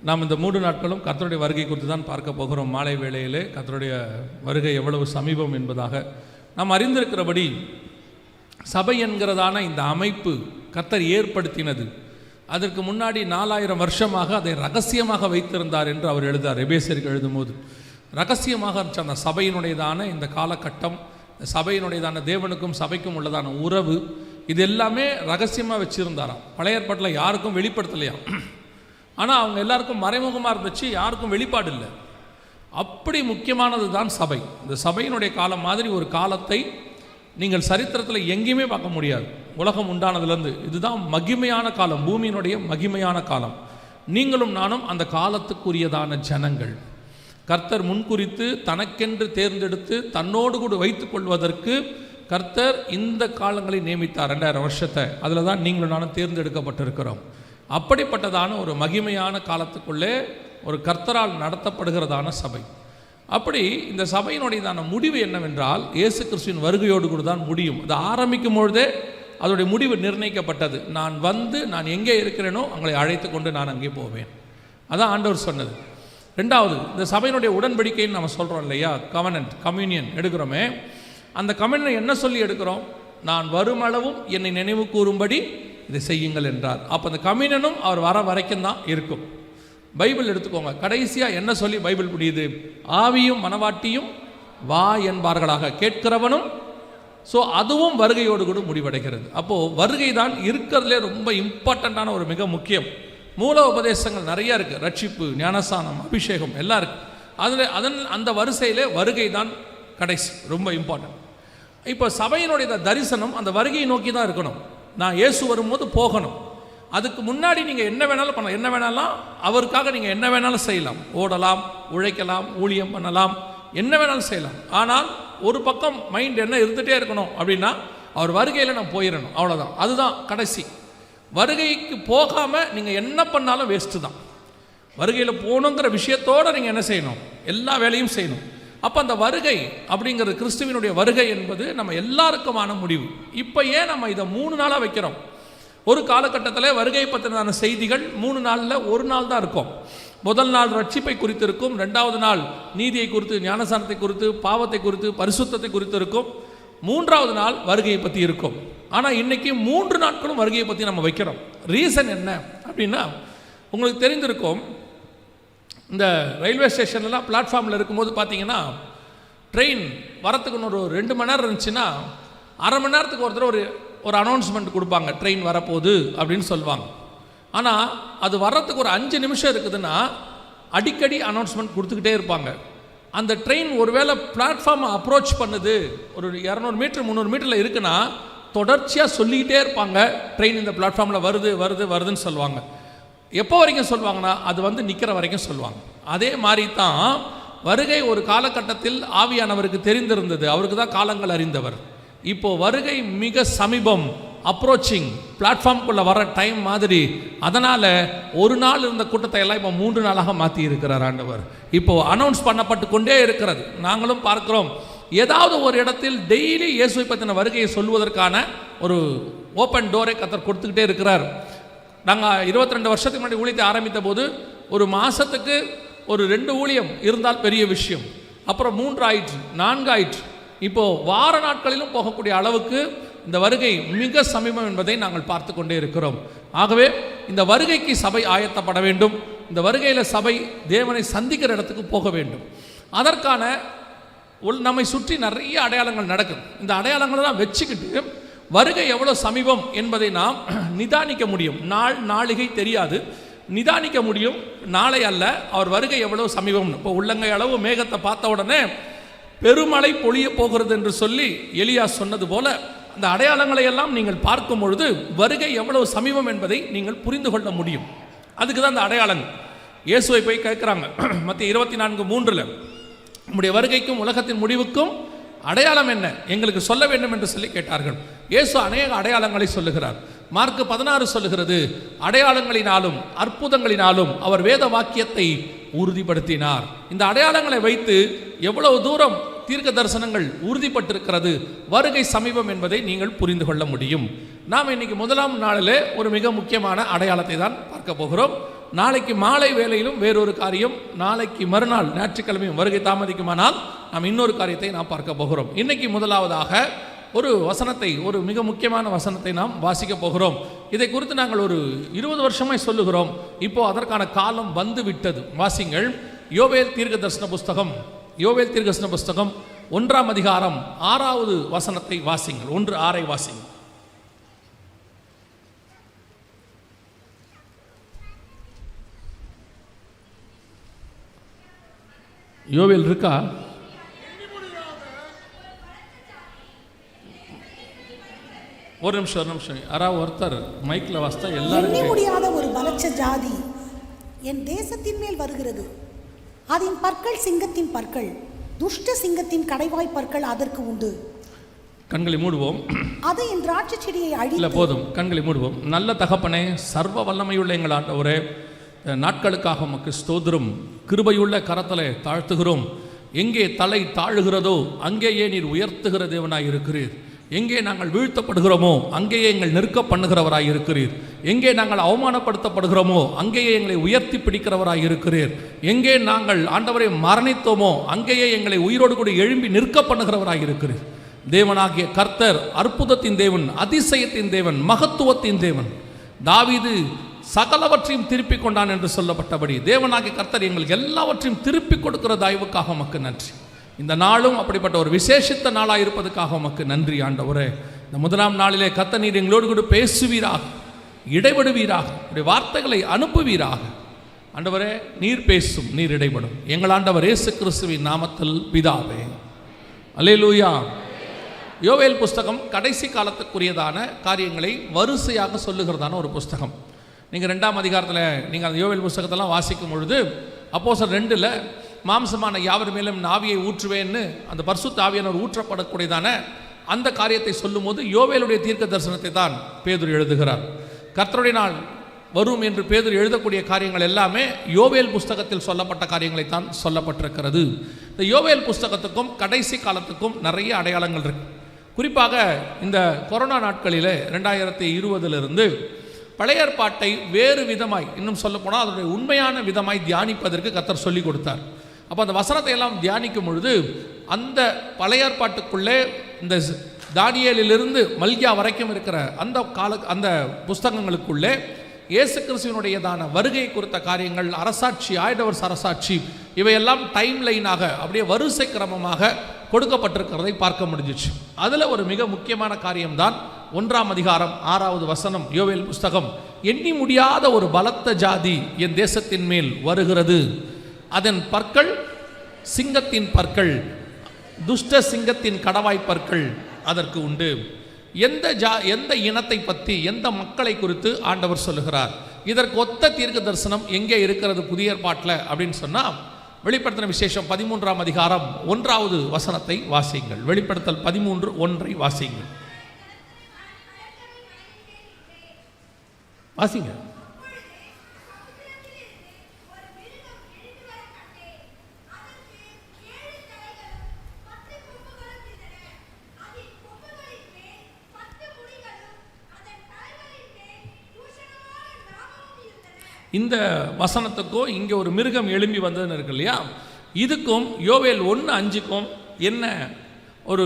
நாம் இந்த 3 நாட்களும் கர்த்தருடைய வருகை குறித்து தான் பார்க்க போகிறோம். மாலை வேளையிலே கர்த்தருடைய வருகை எவ்வளவு சமீபம் என்பதாக நாம் அறிந்திருக்கிறபடி சபை என்கிறதான இந்த அமைப்பு கர்த்தர் ஏற்படுத்தினது. அதற்கு முன்னாடி 4000 வருஷமாக அதை ரகசியமாக வைத்திருந்தார் என்று அவர் எழுதார். எபேசியருக்கு எழுதும்போது ரகசியமாக இருந்துச்சு அந்த சபையினுடையதான இந்த காலகட்டம், சபையினுடையதான தேவனுக்கும் சபைக்கும் உள்ளதான உறவு, இது எல்லாமே ரகசியமாக வச்சுருந்தாராம். பழைய ஏற்பாட்டில் யாருக்கும் வெளிப்படுத்தலையா, ஆனால் அவங்க எல்லாருக்கும் மறைமுகமாக இருந்துச்சு, யாருக்கும் வெளிப்பாடு இல்லை. அப்படி முக்கியமானது தான் சபை. இந்த சபையினுடைய காலம் மாதிரி ஒரு காலத்தை நீங்கள் சரித்திரத்தில் எங்கேயுமே பார்க்க முடியாது. உலகம் உண்டானதுலேருந்து இதுதான் மகிமையான காலம், பூமியினுடைய மகிமையான காலம். நீங்களும் நானும் அந்த காலத்துக்குரியதான ஜனங்கள். கர்த்தர் முன்குறித்து தனக்கென்று தேர்ந்தெடுத்து தன்னோடு கூட வைத்துக் கொள்வதற்கு கர்த்தர் இந்த காலங்களை நியமித்தார். 2000 வருஷத்தை அதில் தான் நீங்களும் நானும் தேர்ந்தெடுக்கப்பட்டிருக்கிறோம். அப்படிப்பட்டதான ஒரு மகிமையான காலத்துக்குள்ளே ஒரு கர்த்தரால் நடத்தப்படுகிறதான சபை. அப்படி இந்த சபையினுடையதான முடிவு என்னவென்றால் இயேசு கிறிஸ்துவின் வருகையோடு கூட தான் முடியும். அது ஆரம்பிக்கும் பொழுதே அதோடைய முடிவு நிர்ணயிக்கப்பட்டது. நான் வந்து நான் எங்கே இருக்கிறேனோ அவங்களை அழைத்து கொண்டு நான் அங்கே போவேன். அதான் ஆண்டவர் சொன்னது. ரெண்டாவது, இந்த சபையினுடைய உடன்படிக்கைன்னு நம்ம சொல்கிறோம் இல்லையா, கவனன்ட், கம்யூனியன் எடுக்கிறோமே, அந்த கம்யூனியன் என்ன சொல்லி எடுக்கிறோம்? நான் வருமளவும் என்னை நினைவு கூறும்படி இதை செய்யுங்கள் என்றார். அப்போ அந்த கம்யூனியனும் அவர் வர வரைக்கும் தான் இருக்கும். பைபிள் எடுத்துக்கோங்க, கடைசியாக என்ன சொல்லி பைபிள் முடியுது? ஆவியும் மனவாட்டியும் வா என்பார்களாக, கேட்கிறவனும். ஸோ அதுவும் வருகையோடு கூட முடிவடைகிறது. அப்போது வருகை தான் இருக்கிறதுலே ரொம்ப இம்பார்ட்டண்ட்டான ஒரு மிக முக்கியம். மூல உபதேசங்கள் நிறைய இருக்குது, ரட்சிப்பு, ஞானஸ்தானம், அபிஷேகம் எல்லாம் இருக்குது. அந்த வரிசையிலே வருகை தான் கடைசி, ரொம்ப இம்பார்ட்டன்ட். இப்போ சபையினுடைய தரிசனம் அந்த வருகையை நோக்கி தான் இருக்கணும். நான் இயேசு வரும்போது போகணும். அதுக்கு முன்னாடி நீங்கள் என்ன வேணாலும் பண்ணலாம், என்ன வேணாலும் அவருக்காக நீங்கள் என்ன வேணாலும் செய்யலாம். ஓடலாம், உழைக்கலாம், ஊழியம் பண்ணலாம், என்ன வேணாலும் செய்யலாம். ஆனால் ஒரு பக்கம் மைண்ட் என்ன இருந்துகிட்டே இருக்கணும் அப்படின்னா, அவர் வருகையில் நான் போயிடணும், அவ்வளோதான். அதுதான் கடைசி. வருகைக்கு போகாமல் நீங்கள் என்ன பண்ணாலும் வேஸ்ட்டு தான். வருகையில் போகணுங்கிற விஷயத்தோடு நீங்கள் என்ன செய்யணும்? எல்லா வேலையும் செய்யணும். அப்போ அந்த வருகை அப்படிங்கிறது, கிறிஸ்துவினுடைய வருகை என்பது நம்ம எல்லாருக்குமான முடிவு. இப்போ ஏன் நம்ம இதை 3 நாளாக வைக்கிறோம்? ஒரு காலகட்டத்தில் வருகை பற்றின செய்திகள் 3 நாளில் 1 நாள் தான் இருக்கும். முதல் நாள் ரட்சிப்பை குறித்து இருக்கும், 2வது நாள் நீதியை குறித்து, ஞானஸ்தானத்தை குறித்து, பாவத்தை குறித்து, பரிசுத்தத்தை குறித்து இருக்கும், 3வது நாள் வருகையை பற்றி இருக்கும். ஆனால் இன்றைக்கி 3 நாட்களும் வருகையை பற்றி நம்ம வைக்கிறோம். ரீசன் என்ன அப்படின்னா, உங்களுக்கு தெரிந்திருக்கும், இந்த ரயில்வே ஸ்டேஷன்லாம் பிளாட்ஃபார்மில் இருக்கும்போது பார்த்தீங்கன்னா, ட்ரெயின் வரத்துக்கு இன்னொரு 2 மணி நேரம் இருந்துச்சுன்னா அரை மணி நேரத்துக்கு ஒரு தடவை ஒரு அனௌன்ஸ்மெண்ட் கொடுப்பாங்க, ட்ரெயின் வரப்போகுது அப்படின்னு சொல்லுவாங்க. ஆனால் அது வர்றதுக்கு ஒரு 5 நிமிஷம் இருக்குதுன்னா அடிக்கடி அனௌன்ஸ்மெண்ட் கொடுத்துக்கிட்டே இருப்பாங்க. அந்த ட்ரெயின் ஒருவேளை பிளாட்ஃபார்மை அப்ரோச் பண்ணுது, ஒரு 200 மீட்டர் 300 மீட்டரில் இருக்குன்னா தொடர்ச்சியாக சொல்லிக்கிட்டே இருப்பாங்க, ட்ரெயின் இந்த பிளாட்ஃபார்மில் வருது வருது வருதுன்னு சொல்லுவாங்க. எப்போ வரைக்கும் சொல்லுவாங்கன்னா, அது வந்து நிற்கிற வரைக்கும் சொல்லுவாங்க. அதே மாதிரி தான் வருகை ஒரு காலகட்டத்தில் ஆவியானவருக்கு தெரிந்திருந்தது, அவருக்கு தான் காலங்கள் அறிந்தவர். இப்போது வருகை மிக சமீபம், அப்ரோச்சிங், பிளாட்ஃபார்முக்குள்ளே வர டைம் மாதிரி. அதனால் ஒரு நாள் இருந்த கூட்டத்தை எல்லாம் இப்போ 3 நாளாக மாற்றி இருக்கிறார் ஆண்டவர். இப்போது அனௌன்ஸ் பண்ணப்பட்டு கொண்டே இருக்கிறது. நாங்களும் பார்க்குறோம், ஏதாவது ஒரு இடத்தில் டெய்லி இயேசுவை பற்றின வருகையை சொல்வதற்கான ஒரு ஓப்பன் டோரை கர்த்தர் கொடுத்துக்கிட்டே இருக்கிறார். நாங்கள் 22 வருஷத்துக்கு முன்னாடி ஊழியத்தை ஆரம்பித்த போது ஒரு மாதத்துக்கு ஒரு 2 ஊழியம் இருந்தால் பெரிய விஷயம். அப்புறம் 3 ஆயிற்று, 4 ஆயிற்று. இப்போது வார நாட்களிலும் போகக்கூடிய அளவுக்கு இந்த வருகை மிக சமீபம் என்பதை நாங்கள் பார்த்து கொண்டே இருக்கிறோம். ஆகவே இந்த வருகைக்கு சபை ஆயத்தப்பட வேண்டும். இந்த வருகையில் சபை தேவனை சந்திக்கிற இடத்துக்கு போக வேண்டும். அதற்கான நம்மை சுற்றி நிறைய அடையாளங்கள் நடக்குது. இந்த அடையாளங்களெல்லாம் வச்சுக்கிட்டு வருகை எவ்வளோ சமீபம் என்பதை நாம் நிதானிக்க முடியும். நாளிகை தெரியாது, நிதானிக்க முடியும். நாளை அல்ல, அவர் வருகை எவ்வளோ சமீபம். இப்போ உள்ளங்கை அளவு மேகத்தை பார்த்த உடனே பெருமழை பொழிய போகிறது என்று சொல்லி எலியா சொன்னது போல, அந்த அடையாளங்களை எல்லாம் நீங்கள் பார்க்கும் பொழுது வருகை எவ்வளவு சமீபம் என்பதை நீங்கள் புரிந்து கொள்ள முடியும். அதுக்கு தான் அந்த அடையாளங்கள். இயேசுவை போய் கேட்குறாங்க மத்திய 24:3, நம்முடைய வருகைக்கும் உலகத்தின் முடிவுக்கும் அடையாளம் என்ன, எங்களுக்கு சொல்ல வேண்டும் என்று சொல்லி கேட்டார்கள். இயேசு அநேக அடையாளங்களை சொல்லுகிறார். மார்க் 16 சொல்லுகிறது, அடையாளங்களினாலும் அற்புதங்களினாலும் அவர் வேத வாக்கியத்தை உறுதிப்படுத்தினார். இந்த அடையாளங்களை வைத்து எவ்வளவு தூரம் தீர்க்க தரிசனங்கள் உறுதிப்பட்டிருக்கிறது, வருகை சமீபம் என்பதை நீங்கள் புரிந்து கொள்ள முடியும். நாம் இன்னைக்கு 1ஆம் நாளிலே ஒரு மிக முக்கியமான அடையாளத்தை தான் பார்க்க போகிறோம். நாளைக்கு மாலை வேளையிலும் வேறொரு காரியம், நாளைக்கு மறுநாள் ஞாயிற்றுக்கிழமையும் வருகை தாமதிக்குமானால் நாம் இன்னொரு காரியத்தை நாம் பார்க்க போகிறோம். இன்னைக்கு முதலாவதாக ஒரு வசனத்தை, ஒரு மிக முக்கியமான வசனத்தை நாம் வாசிக்க போகிறோம். இதை குறித்து நாங்கள் ஒரு 20 வருஷமாய் சொல்லுகிறோம். இப்போ அதற்கான காலம் வந்து விட்டது. வாசிங்கள், யோவேல் தீர்க்கதரிசன புஸ்தகம், யோவேல் தீர்க்கதரிசன புஸ்தகம் 1ஆம் அதிகாரம் 6வது வசனத்தை வாசிங்கள். 1:6 வாசிங்கள். யோவேல் இருக்கா? ஒரு நிமிஷம் யாராவது ஒருத்தர் மைக்ல வாசித்தா எல்லாரும். முடியாத ஒரு பலச்ச ஜாதி என் தேசத்தின் மேல் வருகிறது. அதன் பற்கள் சிங்கத்தின் பற்கள், துஷ்ட சிங்கத்தின் கடைவாய் பற்கள் அதற்கு உண்டு. கண்களை மூடுவோம். அது என் திராட்சை செடியை அழித்து. போதும், கண்களை மூடுவோம். நல்ல தகப்பனே, சர்வ வல்லமையுள்ள எங்கள் ஆண்டவரே, நாட்களுக்காக உமக்கு ஸ்தோத்திரம். கிருபையுள்ள கரத்தலை தாழ்த்துகிறோம். எங்கே தலை தாழுகிறதோ அங்கேயே நீர் உயர்த்துகிற தேவனாய் இருக்கிறீர். எங்கே நாங்கள் வீழ்த்தப்படுகிறோமோ அங்கேயே எங்கள் நெருக்க பண்ணுகிறவராய் இருக்கிறீர். எங்கே நாங்கள் அவமானப்படுத்தப்படுகிறோமோ அங்கேயே எங்களை உயர்த்தி பிடிக்கிறவராய் இருக்கிறீர். எங்கே நாங்கள் ஆண்டவரை மரணித்தோமோ அங்கேயே எங்களை உயிரோடு கூட எழும்பி நிற்க பண்ணுகிறவராய் இருக்கிறீர். தேவனாகிய கர்த்தர் அற்புதத்தின் தேவன், அதிசயத்தின் தேவன், மகத்துவத்தின் தேவன். தாவீது சகலவற்றையும் திருப்பி கொண்டான் என்று சொல்லப்பட்டபடி தேவனாகிய கர்த்தர் எங்களுக்கு எல்லாவற்றையும் திருப்பி கொடுக்கிற தயவுக்காக உமக்கு நன்றி. இந்த நாளும் அப்படிப்பட்ட ஒரு விசேஷித்த நாளாக இருப்பதற்காக உமக்கு நன்றி ஆண்டவரே. இந்த முதலாம் நாளிலே கர்த்தர் நீர் எங்களோடு கூட பேசுவீராக, இடைபடுவீராக, உடைய வார்த்தைகளை அனுப்புவீராக. ஆண்டவரே, நீர் பேசும், நீர் இடைபடும். எங்கள் ஆண்டவர் இயேசு கிறிஸ்துவின் நாமத்தில் பிதாவே, அல்லேலூயா. யோவேல் புஸ்தகம் கடைசி காலத்துக்குரியதான காரியங்களை வரிசையாக சொல்லுகிறதான ஒரு புஸ்தகம். நீங்கள் 2ஆம் அதிகாரத்தில் நீங்கள் அந்த யோவேல் புஸ்தகத்தெல்லாம் வாசிக்கும் பொழுது அப்போஸ்தலர் 2ல் மாம்சமான யாவர் மேலும் ஆவியை ஊற்றுவேன்னு அந்த பரிசுத்த ஆவியானவர் ஊற்றப்படக்கூடியதான அந்த காரியத்தை சொல்லும்போது யோவேலுடைய தீர்க்க தரிசனத்தை தான் பேதுரு எழுதுகிறார். கர்த்தருடைய நாள் வரும் என்று பேதுரு எழுதக்கூடிய காரியங்கள் எல்லாமே யோவேல் புஸ்தகத்தில் சொல்லப்பட்ட காரியங்களை தான் சொல்லப்பட்டிருக்கிறது. இந்த யோவேல் புஸ்தகத்துக்கும் கடைசி காலத்துக்கும் நிறைய அடையாளங்கள் இருக்கு. குறிப்பாக இந்த கொரோனா நாட்களில் 2020 பழைய ஏற்பாட்டை வேறு விதமாய், இன்னும் சொல்ல போனால் அதனுடைய உண்மையான விதமாய் தியானிப்பதற்கு கர்த்தர் சொல்லி கொடுத்தார். அப்போ அந்த வசனத்தை எல்லாம் தியானிக்கும் பொழுது அந்த பழைய ஏற்பாட்டுக்குள்ளே இந்த தானியேலிலிருந்து மல்கியா வரைக்கும் இருக்கிற அந்த புஸ்தகங்களுக்குள்ளே இயேசு கிறிஸ்துவினுடையதான வருகை குறித்த காரியங்கள், அரசாட்சி, ஆயிடவர்ஸ் அரசாட்சி, இவையெல்லாம் டைம் லைனாக அப்படியே வரிசை கிரமமாக கொடுக்கப்பட்டிருக்கிறதை பார்க்க முடிஞ்சிச்சு. அதில் ஒரு மிக முக்கியமான காரியம்தான் 1ஆம் அதிகாரம் 6வது வசனம். யோவேல் புஸ்தகம், எண்ணி முடியாத ஒரு பலத்த ஜாதி என் தேசத்தின் மேல் வருகிறது. அதன் பற்கள் சிங்கத்தின் பற்கள், துஷ்ட சிங்கத்தின் கடவாய் பற்கள் அதற்கு உண்டு. எந்த இனத்தை பற்றி, எந்த மக்களை குறித்து ஆண்டவர் சொல்லுகிறார்? இதற்கு ஒத்த தீர்க்க தரிசனம் எங்கே இருக்கிறது புதிய ஏற்பாட்டில் அப்படின்னு சொன்னால், வெளிப்படுத்தின விசேஷம் 13ஆம் அதிகாரம் 1வது வசனத்தை வாசியுங்கள். வெளிப்படுத்தல் 13:1 வாசியுங்கள். வாசிங்க. இந்த வசனத்துக்கும் இங்கே ஒரு மிருகம் எழும்பி வந்ததுன்னு இருக்கு இல்லையா, இதுக்கும் யோவேல் 1:5க்கும் என்ன ஒரு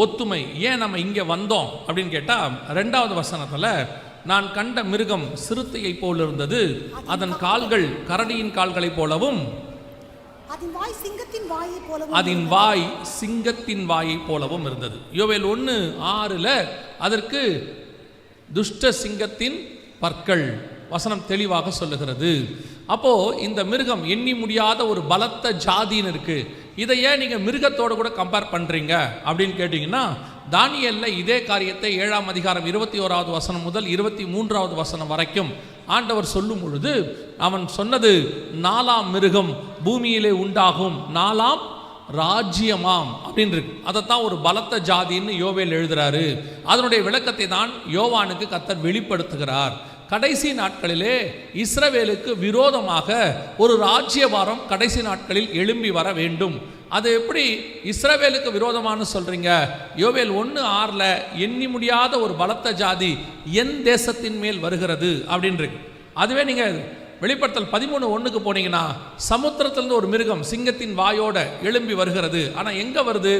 ஒத்துமை? ஏன் நம்ம இங்கே வந்தோம் அப்படின்னு கேட்டால், 2வது வசனத்தில் நான் கண்ட மிருகம் சிறுத்தையை போல் இருந்தது, அதன் கால்கள் கரடியின் கால்களைப் போலவும் அதன் வாய் சிங்கத்தின் வாயை போலவும் இருந்தது. யோவேல் 1:6 அதற்கு துஷ்ட சிங்கத்தின் பற்கள் வசனம் தெளிவாக சொல்லுகிறது. அப்போ இந்த மிருகம் எண்ணி முடியாத ஒரு பலத்த ஜாதின்னு இருக்கு. இதை ஏன் நீங்க மிருகத்தோடு கூட கம்பேர் பண்றீங்க அப்படின்னு கேட்டீங்கன்னா, தானியேல்ல இதே காரியத்தை 7ஆம் அதிகாரம் 21வது வசனம் முதல் 23வது வசனம் வரைக்கும் ஆண்டவர் சொல்லும் பொழுது அவன் சொன்னது 4ஆம் மிருகம் பூமியிலே உண்டாகும் 4ஆம் ராஜ்யமாம் அப்படின்னு இருக்கு. அதைத்தான் ஒரு பலத்த ஜாதின்னு யோவேல் எழுதுறாரு. அதனுடைய விளக்கத்தை தான் யோவானுக்கு கர்த்தர் வெளிப்படுத்துகிறார். கடைசி நாட்களிலே இஸ்ரவேலுக்கு விரோதமாக ஒரு ராஜ்யபாரம் கடைசி நாட்களில் எழும்பி வர வேண்டும். அது எப்படி இஸ்ரவேலுக்கு விரோதமானு சொல்றீங்க? யோவேல் 1:6 எண்ணி முடியாத ஒரு பலத்த ஜாதி என் தேசத்தின் மேல் வருகிறது அப்படின்னு இருக்கு. அதுவே நீங்க வெளிப்படுத்தல் 13:1 போனீங்கன்னா சமுத்திரத்திலிருந்து ஒரு மிருகம் சிங்கத்தின் வாயோட எழும்பி வருகிறது. ஆனால் எங்கே வருது?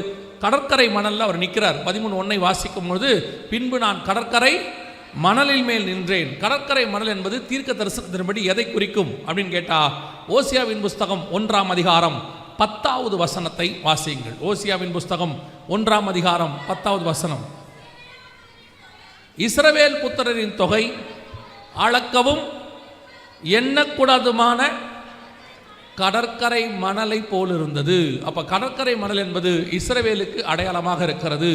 கடற்கரை மணலில் அவர் நிற்கிறார். 13:1 வாசிக்கும் பொழுது, பின்பு நான் கடற்கரை மணலில் மேல் நின்றேன். கடற்கரை மணல் என்பது தீர்க்க தரிசனத்தின்படி எதை குறிக்கும் அப்படின்னு கேட்டா, ஓசியாவின் புஸ்தகம் 1ஆம் அதிகாரம் 10வது வசனத்தை வாசியுங்கள். ஓசியாவின் புஸ்தகம் 1ஆம் அதிகாரம் 10வது வசனம். இஸ்ரவேல் புத்திரரின் தொகை அளக்கவும் எண்ணக்கூடாதுமான கடற்கரை மணலை போல் இருந்தது. அப்ப கடற்கரை மணல் என்பது இஸ்ரவேலுக்கு அடையாளமாக இருக்கிறது.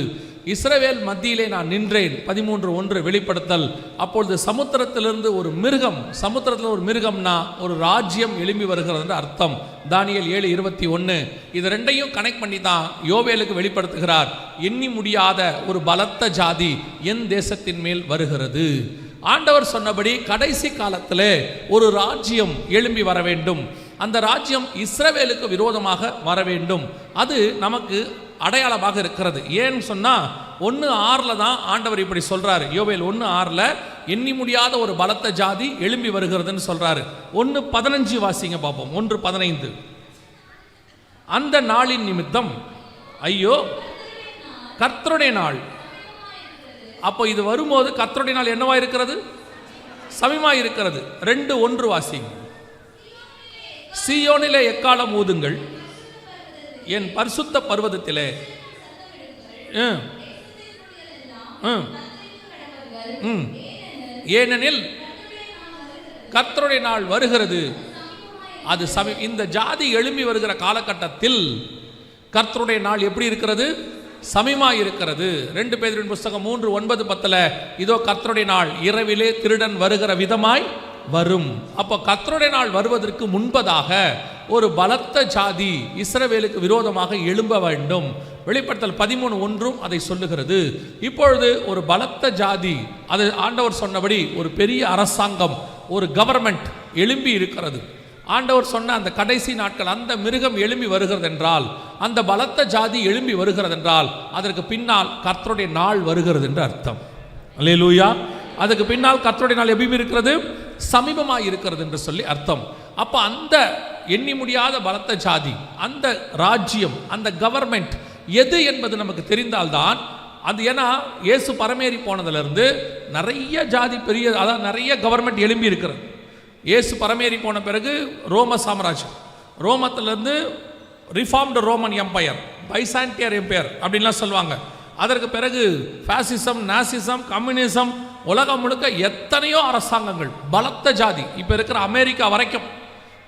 இஸ்ரவேல் மத்தியிலே நான் நின்றேன். 13:1 வெளிப்படுத்தல். அப்பொழுது சமுத்திரத்திலிருந்து ஒரு மிருகம், சமுத்திரத்தில் ஒரு மிருகம்னா ஒரு ராஜ்யம் எழும்பி வருகிறது என்று அர்த்தம். தானியேல் 7:21. இது ரெண்டையும் கனெக்ட் பண்ணி தான் யோவேலுக்கு வெளிப்படுத்துகிறார். எண்ணி முடியாத ஒரு பலத்த ஜாதி என் தேசத்தின் மேல் வருகிறது. ஆண்டவர் சொன்னபடி கடைசி காலத்திலே ஒரு ராஜ்யம் எழும்பி வர வேண்டும். அந்த ராஜ்யம் இஸ்ரவேலுக்கு விரோதமாக வர வேண்டும். அது நமக்கு அடையாளமாக இருக்கிறது. ஏன்னு சொன்னா 1:6 தான் ஆண்டவர் இப்படி சொல்றாரு. யோவேல் 1:6 எண்ணி முடியாத ஒரு பலத்த ஜாதி எழும்பி வருகிறதுன்னு சொல்றாரு. 1:15 வாசிங்க பார்ப்போம். 1:15. அந்த நாளின் நிமித்தம் ஐயோ, கர்த்தருடைய நாள். அப்போ இது வரும்போது கர்த்தருடைய நாள் என்னவா இருக்கிறது? சமீபமா இருக்கிறது. 2:1 வாசிங்க. சீயோனிலே எக்காலம் ஊதுங்கள், என் பரிசுத்த பர்வதத்திலே. ஏனெனில் கர்த்தருடைய நாள் வருகிறது. அது இந்த ஜாதி எழும்பி வருகிற காலகட்டத்தில் கர்த்தருடைய நாள் எப்படி இருக்கிறது? சமீபமா இருக்கிறது. 2 பேதுருவின் புஸ்தகம் 3:9-10 இதோ கர்த்தருடைய நாள் இரவிலே திருடன் வருகிற விதமாய் வரும். அப்போ கர்த்தருடைய நாள் வருவதற்கு முன்பதாக ஒரு பலத்த ஜாதி இஸ்ரவேலுக்கு விரோதமாக எழும்ப வேண்டும். வெளிப்படுத்தல் 13:1 அதை சொல்லுகிறது. இப்பொழுது ஒரு பலத்த ஜாதி, அது ஆண்டவர் சொன்னபடி ஒரு பெரிய அரசாங்கம், ஒரு கவர்மெண்ட் எழும்பி இருக்கிறது. ஆண்டவர் சொன்ன அந்த கடைசி நாட்கள் அந்த மிருகம் எழும்பி வருகிறது என்றால், அந்த பலத்த ஜாதி எழும்பி வருகிறது என்றால், அதற்கு பின்னால் கர்த்தருடைய நாள் வருகிறது என்று அர்த்தம். அல்லேலூயா. அதுக்கு பின்னால் கர்த்தருடைய நாள் எப்படி இருக்கிறது? சமீபமாக இருக்கிறது என்று சொல்லி அர்த்தம். அப்போ அந்த எண்ணி முடியாத பலத்த ஜாதி, அந்த ராஜ்யம், அந்த கவர்மெண்ட் எது என்பது நமக்கு தெரிந்தால்தான் அது. ஏன்னா இயேசு பரமேறி போனதிலிருந்து நிறைய ஜாதி பெரிய, அதாவது நிறைய கவர்மெண்ட் எழும்பி இருக்கிறது. இயேசு பரமேறி போன பிறகு ரோம சாம்ராஜ்யம், ரோமத்திலிருந்து ரிஃபார்ம்டு ரோமன் எம்பையர், பைசாண்டியர் எம்பையர் அப்படின்லாம் சொல்லுவாங்க. அதற்கு பிறகு ஃபாசிசம், நாசிசம், கம்யூனிசம், உலகம் முழுக்க எத்தனையோ அரசாங்கங்கள், பலத்த ஜாதி, இப்போ இருக்கிற அமெரிக்கா வரைக்கும்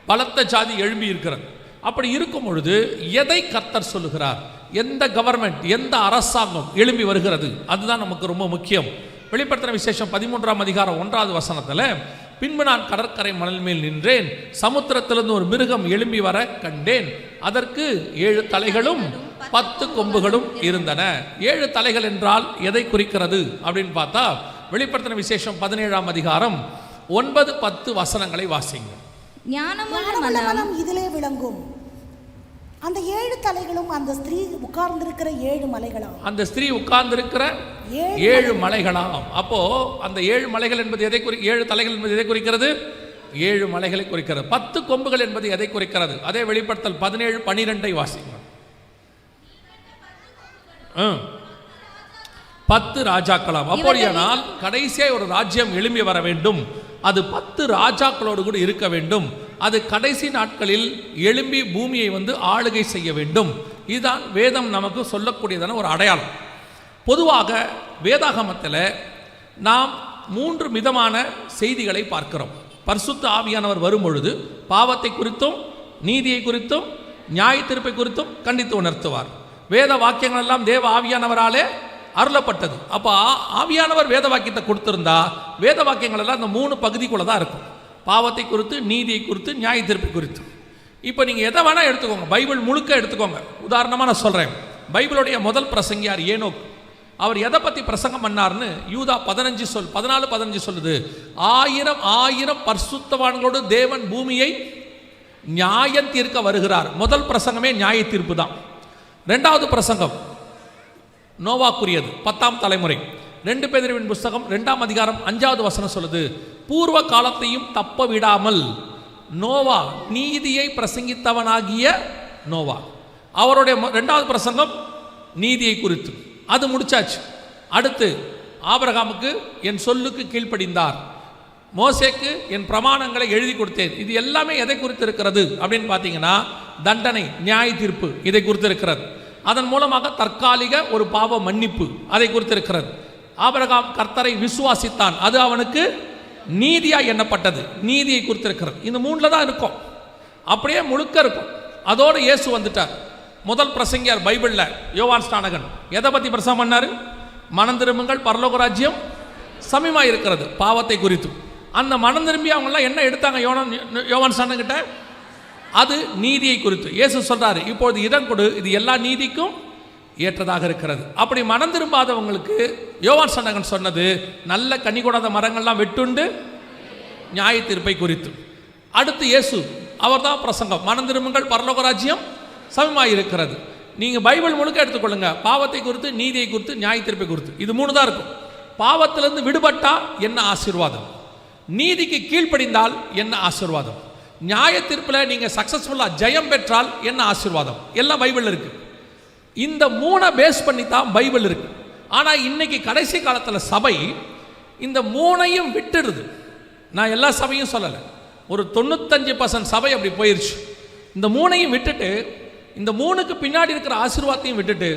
பலத்த ஜாதி எழும்பி இருக்கிறது. அப்படி இருக்கும் பொழுது எதை கர்த்தர் சொல்லுகிறார்? எந்த கவர்மெண்ட், எந்த அரசாங்கம் எழும்பி வருகிறது? அதுதான் நமக்கு ரொம்ப முக்கியம். வெளிப்படுத்தின விசேஷம் 13ஆம் அதிகாரம் 1வது வசனத்தில், பின்பு நான் கடற்கரை மணல் மேல் நின்றேன், சமுத்திரத்திலிருந்து ஒரு மிருகம் எழும்பி வர கண்டேன். அதற்கு 7 தலைகளும் 10 கொம்புகளும் இருந்தன. 7 தலைகள் என்றால் எதை குறிக்கிறது அப்படின்னு பார்த்தா, வெளிப்படுத்தின விசேஷம் 17ஆம் அதிகாரம் 9-10 வசனங்களை வாசிங்க. ஞானமுள்ள மனம் இதிலே விளங்கும். அந்த 7 தலைகளும் அந்த ஸ்திரீ உட்கார்ந்திருக்கிற 7 மலைகளாம். அந்த ஸ்திரீ உட்கார்ந்திருக்கிற 7 மலைகளாம். அப்போ அந்த 7 மலைகள் என்பது எதை 7 தலைகள் என்பது எதை குறிக்கிறது? 7 மலைகளை குறிக்கிறது. 10 கொம்புகள் என்பது எதை குறிக்கிறது? அதே வெளிப்படுத்தல் 17-12 வாசிங்க. 10 ராஜாக்களாம். அப்படியானால் கடைசியாக ஒரு ராஜ்யம் எழும்பி வர வேண்டும். அது 10 ராஜாக்களோடு கூட இருக்க வேண்டும். அது கடைசி நாட்களில் எழும்பி பூமியை ஆளுகை செய்ய வேண்டும். இதுதான் வேதம் நமக்கு சொல்லக்கூடியதான ஒரு அடையாளம். பொதுவாக வேதாகமத்தில் நாம் 3 விதமான செய்திகளை பார்க்கிறோம். பரிசுத்த ஆவியானவர் வரும்பொழுது பாவத்தை குறித்தும், நீதியை குறித்தும், நியாய தீர்ப்பை குறித்தும் கண்டித்து உணர்த்துவார். வேத வாக்கியங்கள் எல்லாம் தேவ ஆவியானவராலே அருளப்பட்டது. அப்போ ஆவியானவர் வேத வாக்கியத்தை கொடுத்திருந்தா வேத வாக்கியங்கள் எல்லாம் இந்த 3 பகுதிக்குள்ள தான் இருக்கும். பாவத்தை குறித்து, நீதியை குறித்து, நியாய தீர்ப்பை குறித்து. இப்போ நீங்கள் எதை வேணால் எடுத்துக்கோங்க, பைபிள் முழுக்க எடுத்துக்கோங்க. உதாரணமாக நான் சொல்கிறேன், பைபிளுடைய முதல் பிரசங்கியார் ஏனோக். அவர் எதை பற்றி பிரசங்கம் பண்ணார்னு யூதா 14-15 சொல்லுது. 1000 பரிசுத்தவான்களோடு தேவன் பூமியை நியாயம் தீர்க்க வருகிறார். முதல் பிரசங்கமே நியாய தீர்ப்பு தான். 2வது பிரசங்கம் நோவாக்குரியது, 10ஆம் தலைமுறை. 2 பேதுருவின் புஸ்தகம் 2ஆம் அதிகாரம் 5வது வசனம் சொல்லுது, பூர்வ காலத்தையும் தப்ப விடாமல் நோவா, நீதியை பிரசங்கித்தவனாகிய நோவா. அவருடைய 2வது பிரசங்கம் நீதியை குறித்து, அது முடிச்சாச்சு. அடுத்து ஆபிரகாமுக்கு என் சொல்லுக்கு கீழ்ப்படிந்தார், மோசேக்கு என் பிரமாணங்களை எழுதி கொடுத்தேன். இது எல்லாமே எதை குறித்து இருக்கிறது அப்படின்னு பார்த்தீங்கன்னா, தண்டனை, நியாய தீர்ப்பு இதை குறித்து இருக்கிறது. அதன் மூலமாக தற்காலிக ஒரு பாவ மன்னிப்பு அதை குறித்து இருக்கிறது. ஆபிரகாம் கர்த்தரை விசுவாசித்தான், அது அவனுக்கு நீதியாக எண்ணப்பட்டது, நீதியை குறித்து இருக்கிறது. இந்த 3ல தான் இருக்கும், அப்படியே முழுக்க இருக்கும். அதோடு இயேசு வந்துட்டார். முதல் பிரசங்கியார் பைபிளில் யோவான் ஸ்நானகன் எதை பற்றி பிரசங்கம் பண்ணார்? மனம் திரும்புங்கள், பரலோக ராஜ்யம் சமீபமாக இருக்கிறது, பாவத்தை குறித்து. அந்த மனம் திரும்பி அவங்களாம் என்ன எடுத்தாங்க யோவான் ஸ்நானகிட்ட? அது நீதியை குறித்து. இயேசு சொல்றாரு, இப்பொழுது இடம் கொடு, இது எல்லா நீதிக்கும் ஏற்றதாக இருக்கிறது. அப்படி மனம் திரும்பாதவங்களுக்கு யோவான் ஸ்நானகன் சொன்னது நல்ல கனி கொடாத மரங்கள்லாம் வெட்டுண்டு நியாய தீர்ப்பை குறித்து. அடுத்து இயேசு, அவர் தான் பிரசங்கம், மனம் திரும்புங்கள், பரலோக ராஜ்யம் சமமாக இருக்கிறது. நீங்கள் பைபிள் முழுக்க எடுத்துக்கொள்ளுங்க, பாவத்தை குறித்து, நீதியை குறித்து, நியாய தீர்ப்பை குறித்து, இது 3 தான் இருக்கும். பாவத்திலிருந்து விடுபட்டா என்ன ஆசீர்வாதம், நீதிக்கு கீழ்ப்படிந்தால் என்ன ஆசீர்வாதம், நியாய தீர்ப்பில் நீங்கள் சக்ஸஸ்ஃபுல்லாக ஜெயம் பெற்றால் என்ன ஆசீர்வாதம், எல்லாம் பைபிள் இருக்கு. இந்த 3 பேஸ் பண்ணி தான் பைபிள் இருக்கு. ஆனால் இன்னைக்கு கடைசி காலத்தில் சபை இந்த 3ஐயும் விட்டுடுது. நான் எல்லா சபையும் சொல்லலை, ஒரு 95% சபை அப்படி போயிருச்சு. இந்த 3ஐயும் விட்டுட்டு, இந்த 3க்கு பின்னாடி இருக்கிற ஆசீர்வாதத்தையும் விட்டுட்டு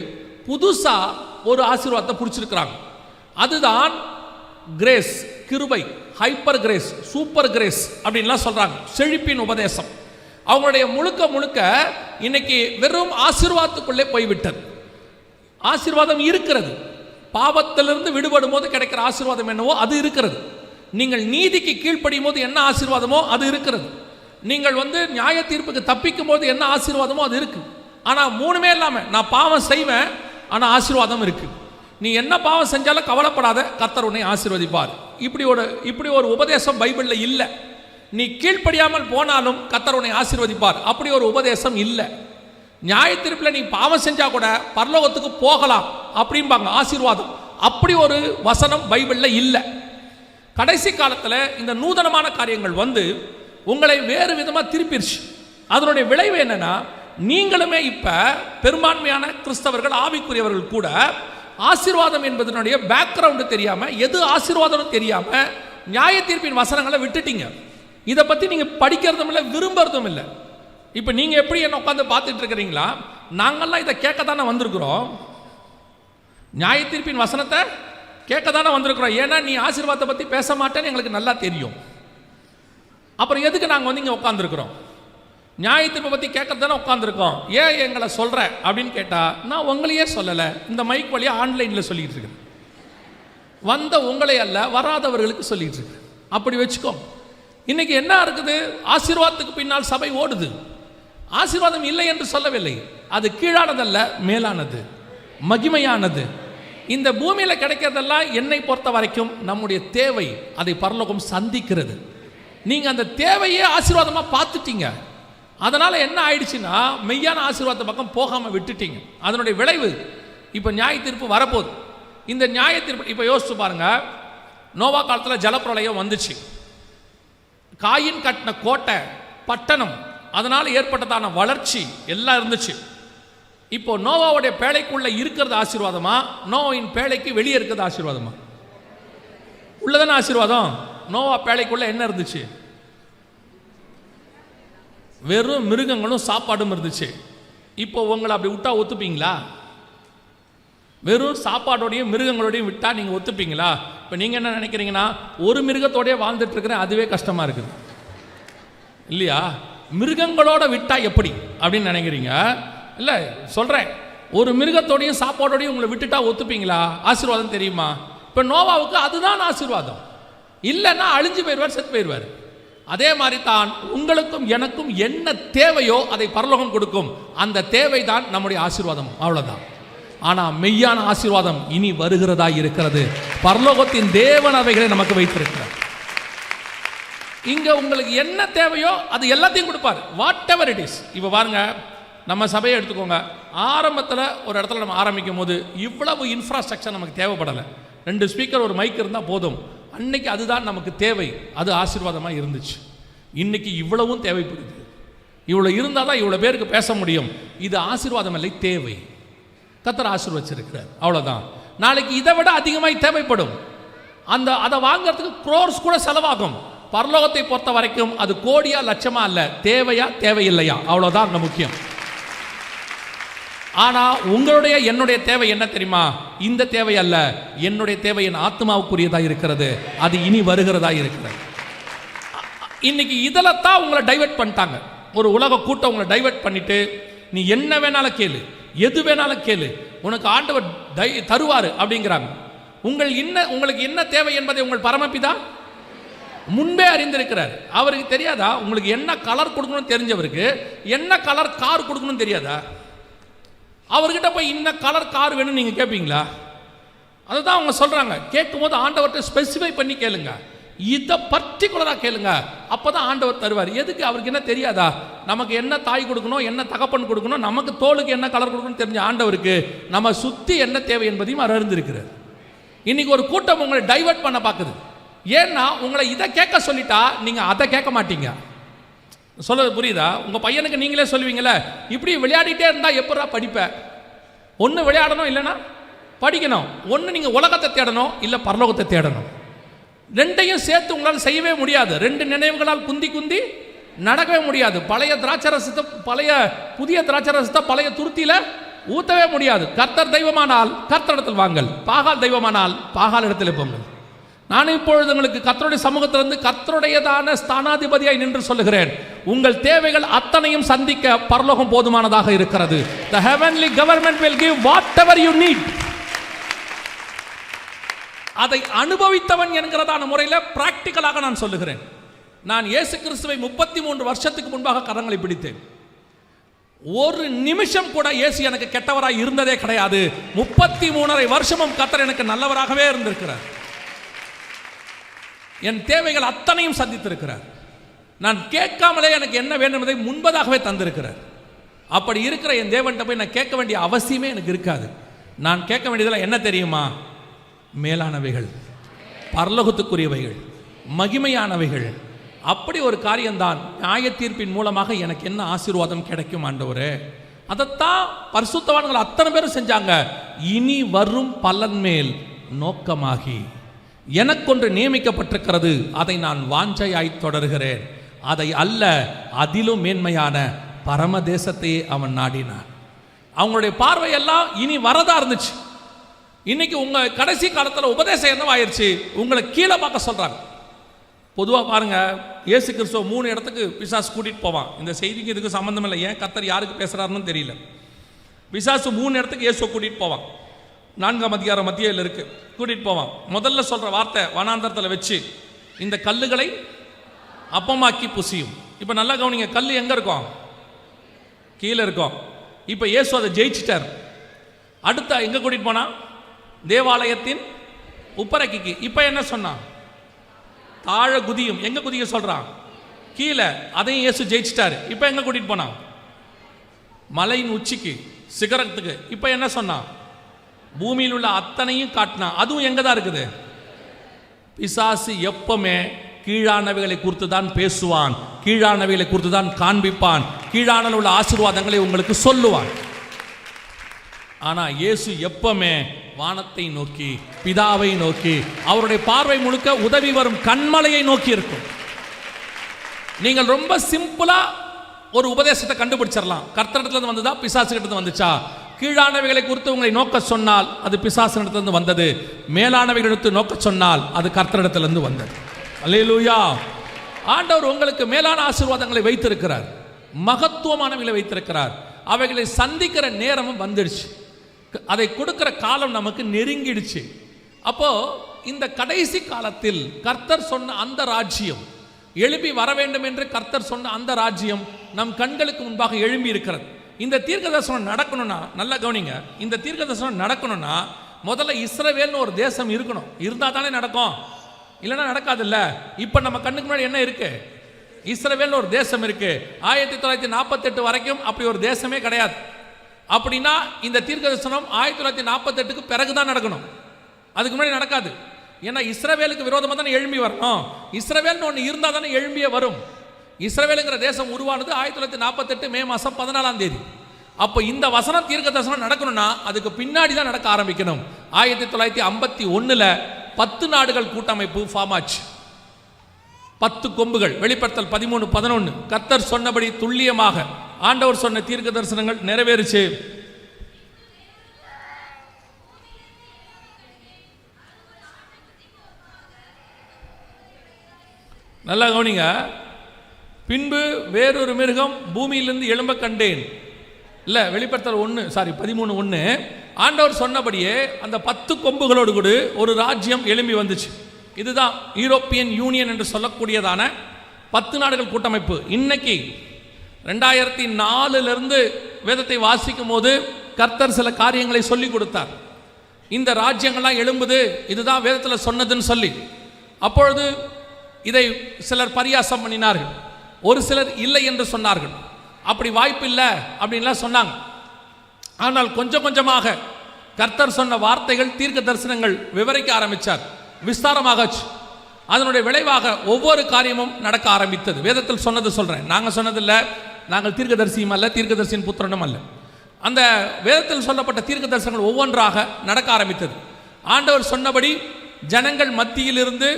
புதுசாக ஒரு ஆசீர்வாதத்தை பிடிச்சிருக்கிறாங்க. அதுதான் கிரேஸ், கிருபை, ஹைப்பர் கிரேஸ், சூப்பர் கிரேஸ் அப்படின்லாம் சொல்கிறாங்க. செழிப்பின் உபதேசம் அவங்களுடைய முழுக்க இன்னைக்கு வெறும் ஆசீர்வாதத்துக்குள்ளே போய்விட்டது. ஆசீர்வாதம் இருக்கிறது, பாவத்திலிருந்து விடுபடும் போது கிடைக்கிற ஆசீர்வாதம் என்னவோ அது இருக்கிறது. நீங்கள் நீதிக்கு கீழ்ப்படியும் போது என்ன ஆசீர்வாதமோ அது இருக்கிறது. நீங்கள் நியாய தீர்ப்புக்கு தப்பிக்கும் போது என்ன ஆசீர்வாதமோ அது இருக்கு. ஆனால் 3மே இல்லாமல் நான் பாவம் செய்வேன், ஆனால் ஆசீர்வாதம் இருக்கு. நீ என்ன பாவம் செஞ்சாலும் கவலைப்படாத, கர்த்தர் உன்னை ஆசீர்வதிப்பார். இப்படி ஒரு உபதேசம் பைபிளில் இல்லை. நீ கீழ்ப்படியாமல் போனாலும் கர்த்தர் உன்னை ஆசீர்வதிப்பார், அப்படி ஒரு உபதேசம் இல்லை. நியாய தீர்ப்பில் நீ பாவம் செஞ்சா கூட பரலோகத்துக்கு போகலாம் அப்படிம்பாங்க, ஆசீர்வாதம். அப்படி ஒரு வசனம் பைபிளில் இல்லை. கடைசி காலத்தில் இந்த நூதனமான காரியங்கள் உங்களை வேறு விதமாக திருப்பிடுச்சு. அதனுடைய விளைவு என்னன்னா, நீங்களுமே இப்போ பெரும்பான்மையான கிறிஸ்தவர்கள், ஆவிக்குரியவர்கள் கூட ஆசீர்வாதம் என்பதனுடைய பேக்ரவுண்டு தெரியாமல், எது ஆசீர்வாதம் தெரியாமல் நியாய தீர்ப்பின் வசனங்களை விட்டுட்டீங்க. இதை பற்றி நீங்கள் படிக்கிறதும் இல்லை, விரும்புறதும் இல்லை. இப்போ நீங்கள் எப்படி என்ன உட்காந்து பார்த்துட்டு இருக்கிறீங்களா? நாங்கள்லாம் இதை கேட்க தானே வந்திருக்கிறோம், நியாய தீர்ப்பின் வசனத்தை கேட்க தானே வந்திருக்கிறோம். ஏன்னா நீ ஆசீர்வாதத்தை பற்றி பேச மாட்டேன்னு எங்களுக்கு நல்லா தெரியும். அப்புறம் எதுக்கு நாங்கள் இங்கே உட்காந்துருக்குறோம்? நியாய தீர்ப்பை பற்றி கேட்கறது தானே உட்காந்துருக்கோம். ஏன் எங்களை சொல்கிற அப்படின்னு கேட்டால், நான் உங்களையே சொல்லலை, இந்த மைக் வழியாக ஆன்லைனில் சொல்லிகிட்டு இருக்கேன். வந்த உங்களை அல்ல, வராதவர்களுக்கு சொல்லிகிட்டு இருக்கேன். அப்படி வச்சுக்கோ. இன்னைக்கு என்ன இருக்குது? ஆசீர்வாதத்துக்கு பின்னால் சபை ஓடுது. ஆசீர்வாதம் இல்லை என்று சொல்லவில்லை, அது கீழானதல்ல, மேலானது, மகிமையானது. இந்த பூமியில் கிடைக்கிறதெல்லாம் என்னை பொறுத்த வரைக்கும் நம்முடைய தேவை, அதை பரலோகம் சந்திக்கிறது. நீங்கள் அந்த தேவையே ஆசீர்வாதமாக பார்த்துட்டீங்க. அதனால் என்ன ஆயிடுச்சுன்னா, மெய்யான ஆசீர்வாத பக்கம் போகாமல் விட்டுட்டீங்க. அதனுடைய விளைவு இப்போ நியாய தீர்ப்பு வரப்போகுது. இந்த நியாய தீர்ப்பு இப்போ யோசிச்சு பாருங்க. நோவா காலத்தில் ஜலப்பிரளயம் வந்துச்சு. காயின் கட்டின கோட்டை, பட்டணம், அதனால் ஏற்பட்டதான வளர்ச்சி எல்லாம் இருந்துச்சு. இப்போ நோவாவுடைய பேழைக்குள்ள இருக்கிறது ஆசீர்வாதமா, நோவின் பேழைக்கு வெளியே இருக்கிறது ஆசீர்வாதமா? உள்ளதான ஆசீர்வாதம். நோவா பேழைக்குள்ள என்ன இருந்துச்சு? வெறும் மிருகங்களும் சாப்பாடும் இருந்துச்சு. இப்போ உங்களை அப்படி விட்டா ஒத்துப்பீங்களா? வெறும் சாப்பாடோடையும் மிருகங்களோடையும் விட்டா நீங்கள் ஒத்துப்பீங்களா? இப்போ நீங்கள் என்ன நினைக்கிறீங்கன்னா, ஒரு மிருகத்தோடய வாழ்ந்துட்டு இருக்கிறேன், அதுவே கஷ்டமாக இருக்குது இல்லையா? மிருகங்களோட விட்டா எப்படி அப்படின்னு நினைக்கிறீங்க? இல்லை, சொல்கிறேன், ஒரு மிருகத்தோடையும் சாப்பாடோடையும் உங்களை விட்டுட்டா ஒத்துப்பீங்களா? ஆசீர்வாதம் தெரியுமா? இப்போ நோவாவுக்கு அதுதான் ஆசீர்வாதம். இல்லைன்னா அழிஞ்சு போயிடுவார், செத்து போயிடுவார். அதே மாதிரி தான் உங்களுக்கும் எனக்கும் என்ன தேவையோ அதை பரலோகம் கொடுக்கும். அந்த தேவை தான் நம்முடைய ஆசீர்வாதம், அவ்வளோதான். ஆனால் மெய்யான ஆசீர்வாதம் இனி வருகிறதா இருக்கிறது. பரலோகத்தின் தேவன் அவைகளை நமக்கு வைத்திருக்கிறார். இங்க உங்களுக்கு என்ன தேவையோ அது எல்லாத்தையும் கொடுப்பார், வாட் எவர் இட் இஸ். இப்போ பாருங்க, நம்ம சபையை எடுத்துக்கோங்க. ஆரம்பத்தில் ஒரு இடத்துல நம்ம ஆரம்பிக்கும் போது இவ்வளவு இன்ஃப்ராஸ்ட்ரக்சர் நமக்கு தேவைப்படலை. 2 ஸ்பீக்கர், ஒரு மைக் இருந்தால் போதும். அன்னைக்கு அதுதான் நமக்கு தேவை, அது ஆசீர்வாதமாக இருந்துச்சு. இன்னைக்கு இவ்வளவும் தேவைப்படுது. இவ்வளோ இருந்தால் தான் இவ்வளோ பேருக்கு பேச முடியும். இது ஆசீர்வாதம் இல்லை, தேவை. கர்த்தர் ஆசீர்வதிச்சிருக்கிறார், அவ்வளோதான். நாளைக்கு இதை விட அதிகமாக தேவைப்படும். அதை வாங்கிறதுக்கு க்ரோர்ஸ் கூட செலவாகும். பரலோகத்தை பொறுத்த வரைக்கும் அது கோடியா லட்சமா அல்ல, தேவையா தேவையில்லையா, அவ்வளோதான் அங்கே முக்கியம். ஆனால் உங்களுடைய என்னுடைய தேவை என்ன தெரியுமா? இந்த தேவை அல்ல, என்னுடைய தேவை என் ஆத்மாவுக்குரியதாக இருக்கிறது, அது இனி வருகிறதா இருக்கிறது. இன்னைக்கு இதில் தான் உங்களை டைவர்ட் பண்ணிட்டாங்க. ஒரு உலக கூட்டம் உங்களை டைவர்ட் பண்ணிட்டு, நீ என்ன வேணாலும் கேளு, எது வேணாலும் கேளு, உனக்கு ஆண்டவர் தருவார் அப்படிங்கிறாங்க. உங்களுக்கு என்ன தேவை என்பதை உங்கள் பரமபிதா முன்பே அறிந்திருக்கிறார். அவருக்கு தெரியாதா? உங்களுக்கு என்ன கலர் கொடுக்கணும்னு தெரிஞ்சவருக்கு என்ன கலர் கார் கொடுக்கணும்னு தெரியாதா? அவர்கிட்ட போய் இன்ன கலர் கார் வேணும்னு நீங்கள் கேட்பீங்களா? அதுதான் அவங்க சொல்கிறாங்க. கேட்கும் போது ஆண்டவர்கிட்ட ஸ்பெசிஃபை பண்ணி கேளுங்க, இதை பர்டிகுலராக கேளுங்க, அப்போ தான் ஆண்டவர் தருவார். எதுக்கு? அவருக்கு என்ன தெரியாதா? நமக்கு என்ன தாய் கொடுக்கணும், என்ன தகப்பன் கொடுக்கணும், நமக்கு தோலுக்கு என்ன கலர் கொடுக்கணும்னு தெரிஞ்ச ஆண்டவருக்கு நம்ம சுற்றி என்ன தேவை என்பதையும் அவர் அறிந்திருக்கிறார். இன்னைக்கு ஒரு கூட்டம் உங்களை டைவர்ட் பண்ண பார்க்குது. ஏன்னா உங்களை இதை கேட்க சொல்லிட்டா நீங்கள் அதை கேட்க மாட்டீங்க. சொல்றது புரியுதா? உங்கள் பையனுக்கு நீங்களே சொல்லுவீங்களே, இப்படி விளையாடிட்டே இருந்தால் எப்படா படிப்பேன்? ஒன்று விளையாடணும், இல்லைன்னா படிக்கணும். ஒன்று நீங்கள் உலகத்தை தேடணும், இல்லை பரலோகத்தை தேடணும். ரெண்டையும் சேர்த்து உங்களால் செய்யவே முடியாது. ரெண்டு நினைவுகளால் குந்தி குந்தி நடக்கவே முடியாது. புதிய திராட்சை ரசத்தை பழைய துருத்தியில் ஊற்றவே முடியாது. கர்த்தர் தெய்வமானால் கர்த்தரிடத்தில் வாங்கள், பாகால் தெய்வமானால் பாகால் இடத்தில் போங்கள். நான் இப்பொழுது உங்களுக்கு கர்த்தருடைய சமூகத்திலிருந்து கர்த்தருடையதான ஸ்தானாதிபதியாய் நின்று சொல்லுகிறேன், உங்கள் தேவைகள் அத்தனையும் சந்திக்க பரலோகம் போதுமானதாக இருக்கிறது. The heavenly government will give whatever you need. அதை அனுபவித்தவன் என்கிறதான முறையில் பிராக்டிக்கலாக நான் சொல்லுகிறேன். நான் இயேசு கிறிஸ்துவை 33 வருஷத்துக்கு முன்பாக கரங்களை பிடித்தேன். ஒரு நிமிஷம் கூட இயேசு எனக்கு கெட்டவராய் இருந்ததே கிடையாது. 33.5 வருஷமும் கர்த்தர் எனக்கு நல்லவராகவே இருந்திருக்கிறார். என் தேவைகள் அத்தனையும் சந்தித்திருக்கிறார். நான் கேட்காமலே எனக்கு என்ன வேண்டும் என்பதை முன்பதாகவே தந்திருக்கிறார். அப்படி இருக்கிற என் தேவன்கிட்ட போய் நான் கேட்க வேண்டிய அவசியமே எனக்கு இருக்காது. நான் கேட்க வேண்டியதெல்லாம் என்ன தெரியுமா? மேலானவைகள், பரலோகத்துக்குரியவைகள், மகிமையானவைகள். அப்படி ஒரு காரியம்தான். நியாய தீர்ப்பின் மூலமாக எனக்கு என்ன ஆசீர்வாதம் கிடைக்கும் ஆண்டவரே, அதைத்தான் பரிசுத்தவான்கள் அத்தனை பேரும் செஞ்சாங்க. இனி வரும் பலன் மேல் நோக்கமாகி எனக்கொன்று நியமிக்கப்பட்டிருக்கிறது, அதை நான் வாஞ்சையாய் தொடர்கிறேன். அதை அல்ல, அதிலும் மேன்மையான பரமதேசத்தையே அவன் நாடினான். அவங்களுடைய பார்வையெல்லாம் இனி வரதா இருந்துச்சு. இன்னைக்கு உங்க கடைசி காலத்தில் உபதேசம் என்னவாயிருச்சு? உங்களை கீழே பார்க்க சொல்றாங்க. பொதுவாக பாருங்க, இயேசு கிறிஸ்துவ 3 இடத்துக்கு பிசாசு கூட்டிட்டு போவான். இந்த செய்திக்கு இதுக்கு சம்பந்தம் இல்லை, ஏன் கர்த்தர் யாருக்கு பேசுறாருன்னு தெரியல. பிசாசு 3 இடத்துக்கு இயேசுவை கூட்டிட்டு போவான். 4ஆம் அதிகாரம் மத்தியில் இருக்கு, கூட்டிட்டு போவான். முதல்ல சொல்ற வார்த்தை, வனாந்தரத்தில் வச்சு இந்த கல்லுகளை அப்பமாக்கி புசியும். இப்போ நல்லா கவனிங்க, கல் எங்க இருக்கும்? கீழே இருக்கும். இப்போ இயேசு அதை ஜெயிச்சிட்டார். அடுத்த எங்க கூட்டிட்டு போனா? தேவாலயத்தின் உப்பரக்கிக்கு. இப்போ என்ன சொன்னான்? தாழ குதியும். எங்க குதிக்க சொல்றான்? கீழே. அதையும் இயேசு ஜெயிச்சிட்டாரு. இப்போ எங்க கூட்டிட்டு போனான்? மலையின் உச்சிக்கு, சிகரத்துக்கு. இப்போ என்ன சொன்னான்? பூமியில் உள்ள அத்தனையும் காட்டினா. அதுவும் எங்க தான் இருக்குது? பிசாசு எப்பவுமே கீழானவைகளை குறித்து தான் பேசுவான், கீழானவைகளை குறித்து தான் காண்பிப்பான், கீழான உள்ள ஆசீர்வாதங்களை உங்களுக்கு சொல்லுவான். ஆனா இயேசு எப்பவுமே வானத்தை நோக்கி, பிதாவை நோக்கி, அவருடைய பார்வை முழுக்க உதவி வரும் கண்மலையை நோக்கி இருக்கும். நீங்கள் ரொம்ப சிம்பிளா ஒரு உபதேசத்தை கண்டுபிடிச்சிடலாம். கர்த்தரிடத்துல வந்ததா, பிசாசு கிட்ட வந்துச்சா? கீழானவைகளை குறித்து உங்களை நோக்க சொன்னால் அது பிசாசினிடத்திலிருந்து வந்தது, மேலானவைகளை நோக்க சொன்னால் அது கர்த்தரிடத்திலிருந்து வந்தது. அல்லேலூயா. ஆண்டவர் உங்களுக்கு மேலான ஆசீர்வாதங்களை வைத்திருக்கிறார், மகத்துவமானவைகளை வைத்திருக்கிறார். அவைகளை சந்திக்கிற நேரமும் வந்துடுச்சு, அதை கொடுக்கிற காலம் நமக்கு நெருங்கிடுச்சு. அப்போ இந்த கடைசி காலத்தில் கர்த்தர் சொன்ன அந்த ராஜ்யம் எழுப்பி வர வேண்டும் என்று கர்த்தர் சொன்ன அந்த ராஜ்யம் நம் கண்களுக்கு முன்பாக எழும்பி இருக்கிறது. இந்த தீர்க்கதரிசனம் நடக்கணும்னா, நல்லா கவனிங்க, இந்த தீர்க்கதரிசனம் நடக்கணும்னா முதல்ல இஸ்ரவேல்னு ஒரு தேசம் இருக்கணும். இருந்தால் தானே நடக்கும், இல்லைன்னா நடக்காதுல்ல. இப்போ நம்ம கண்ணுக்கு முன்னாடி என்ன இருக்கு? இஸ்ரவேல்னு ஒரு தேசம் இருக்கு. 1948 வரைக்கும் அப்படி ஒரு தேசமே கிடையாது. அப்படின்னா இந்த தீர்க்கதரிசனம் 1948க்கு பிறகுதான் நடக்கணும், அதுக்கு முன்னாடி நடக்காது. ஏன்னா இஸ்ரவேலுக்கு விரோதமாக தானே எழும்பி வரணும். இஸ்ரவேல்னு ஒன்று இருந்தால் தானே எழும்பியே வரும். இஸ்ரவேலுங்கிற தேசம் உருவானது 1948 மே மாதம் 14ஆம் தேதி. அப்போ இந்த வசனம் தீர்க்க தரிசனம் நடக்கணும்னா அதுக்கு பின்னாடி தான் நடக்க ஆரம்பிக்கணும். 1951 10 நாடுகள் கூட்டமைப்பு ஃபார்ம் ஆச்சு. 10 கொம்புகள். வெளிப்படுத்தல் 13:11. கர்த்தர் சொன்னபடி துல்லியமாக ஆண்டவர் சொன்ன தீர்க்க தரிசனங்கள் நிறைவேறுச்சு. நல்லா கவனிங்க. பின்பு வேறொரு மிருகம் பூமியிலிருந்து எழும்ப கண்டேன். இல்லை, வெளிப்படுத்தல் 13:1. ஆண்டவர் சொன்னபடியே அந்த 10 கொம்புகளோடு கூட ஒரு ராஜ்யம் எழும்பி வந்துச்சு. இதுதான் யூரோப்பியன் யூனியன் என்று சொல்லக்கூடியதான 10 நாடுகள் கூட்டமைப்பு. இன்னைக்கு 2004 வேதத்தை வாசிக்கும் போது கர்த்தர் சில காரியங்களை சொல்லி கொடுத்தார். இந்த ராஜ்யங்கள்லாம் எழும்புது, இதுதான் வேதத்தில் சொன்னதுன்னு சொல்லி. அப்பொழுது இதை சிலர் பரியாசம் பண்ணினார்கள், ஒரு சிலர் இல்லை என்று சொன்னார்கள். அப்படி வாய்ப்பு இல்லை அப்படின்லாம் சொன்னாங்க. ஆனால் கொஞ்சம் கொஞ்சமாக கர்த்தர் சொன்ன வார்த்தைகள் தீர்க்க தரிசனங்கள் விவரிக்க ஆரம்பித்தார், விஸ்தாரமாகச்சு. அதனுடைய விளைவாக ஒவ்வொரு காரியமும் நடக்க ஆரம்பித்தது. வேதத்தில் சொன்னது சொல்கிறேன், நாங்கள் சொன்னதில்லை, நாங்கள் தீர்க்கதரிசியும் அல்ல, தீர்க்கதரிசியின் புத்திரனும் அல்ல. அந்த வேதத்தில் சொல்லப்பட்ட தீர்க்க தரிசனங்கள் ஒவ்வொன்றாக நடக்க ஆரம்பித்தது. ஆண்டவர் சொன்னபடி ஜனங்கள் மத்தியிலிருந்து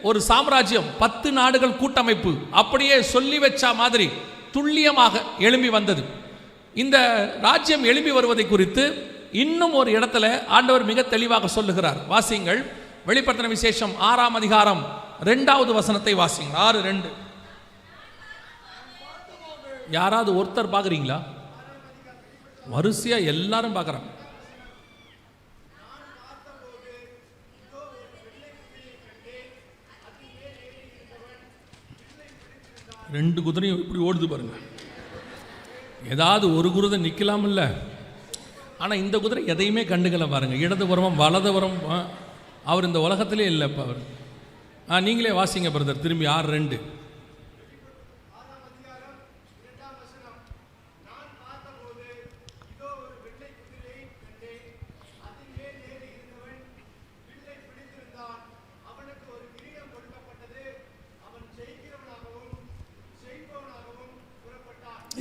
ஒரு சாம்ராஜ்யம், 10 நாடுகள் கூட்டமைப்பு அப்படியே சொல்லி வச்ச மாதிரி துல்லியமாக எழும்பி வந்தது. இந்த ராஜ்யம் எழும்பி வருவதை குறித்து இன்னும் ஒரு இடத்துல ஆண்டவர் மிக தெளிவாக சொல்லுகிறார். வாசிங்கள், வெளிப்படுத்தின விசேஷம் 6ஆம் அதிகாரம் 2வது வசனத்தை வாசிங்கள். 6:2. யாராவது ஒருத்தர் பார்க்குறீங்களா? வரிசையா எல்லாரும் பார்க்குறாங்க. ரெண்டு குதிரையும் இப்படி ஓடுது பாருங்க. ஏதாவது ஒரு குதிரை நிற்கலாம் இல்லை, ஆனால் இந்த குதிரை எதையுமே கண்டுக்கல பாருங்க. இடதுபுறமும் வலதுபுறம் அவர் இந்த உலகத்திலே இல்லை. இப்போ அவர் நீங்களே வாசிங்க பிரதர், திரும்பி 6:2.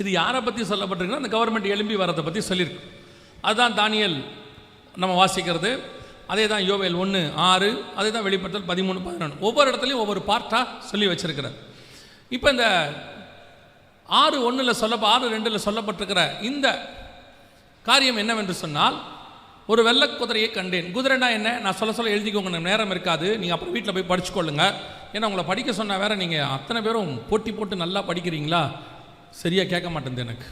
இது யாரை பற்றி சொல்லப்பட்டிருக்குன்னா அந்த கவர்மெண்ட் எழும்பி வரதை பற்றி சொல்லியிருக்கு. அதுதான் தானியேல் நம்ம வாசிக்கிறது. அதே தான் யோவேல் 1:6, அதே தான் வெளிப்படுத்தல் 13:11. ஒவ்வொரு இடத்துலையும் ஒவ்வொரு பார்ட்டாக சொல்லி வச்சிருக்கிறார். இப்போ இந்த 6:1 6:2 சொல்லப்பட்டிருக்கிற இந்த காரியம் என்னவென்று சொன்னால், ஒரு வெள்ளை குதிரையை கண்டேன். குதிரைனா என்ன நான் சொல்ல எழுதிக்கோங்க, நேரம் இருக்காது, நீங்கள் அப்புறம் வீட்டில் போய் படிச்சுக்கொள்ளுங்க. ஏன்னா உங்களை படிக்க சொன்னால் வேறு நீங்கள் அத்தனை பேரும் போட்டி போட்டு நல்லா படிக்கிறீங்களா, சரியாக கேட்க மாட்டேங்குது எனக்கு.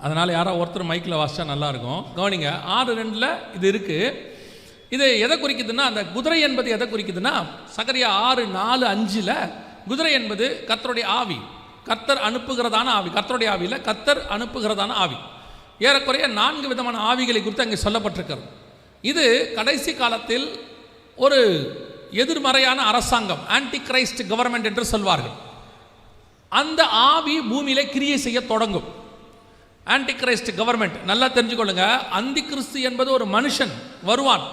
அதனால் யாராவது ஒருத்தர் மைக்கில் வாசித்தா நல்லாயிருக்கும். கவனிங்க, 6:2 இது இருக்குது. இது எதை குறிக்குதுன்னா, அந்த குதிரை என்பது எதை குறிக்குதுன்னா, சகரியா 6:4-5 குதிரை என்பது கர்த்தருடைய ஆவி, கர்த்தர் அனுப்புகிறதான ஆவி. கர்த்தருடைய ஆவியில் கர்த்தர் அனுப்புகிறதான ஆவி. ஏறக்குறைய 4 விதமான ஆவிகளை குறித்து அங்கே சொல்லப்பட்டிருக்கிறது. இது கடைசி காலத்தில் ஒரு எதிர்மறையான அரசாங்கம், ஆன்டி கிரைஸ்ட் கவர்மெண்ட் என்று சொல்வார்கள். அந்த ஆவி பூமியிலே கிரியை செய்ய தொடங்கும். ஆன்டி கிரைஸ்ட் கவர்மெண்ட் நல்லா தெரிஞ்சுக்கொள்ளுங்க. அந்தி கிறிஸ்து என்பது ஒரு மனுஷன் வருவான்,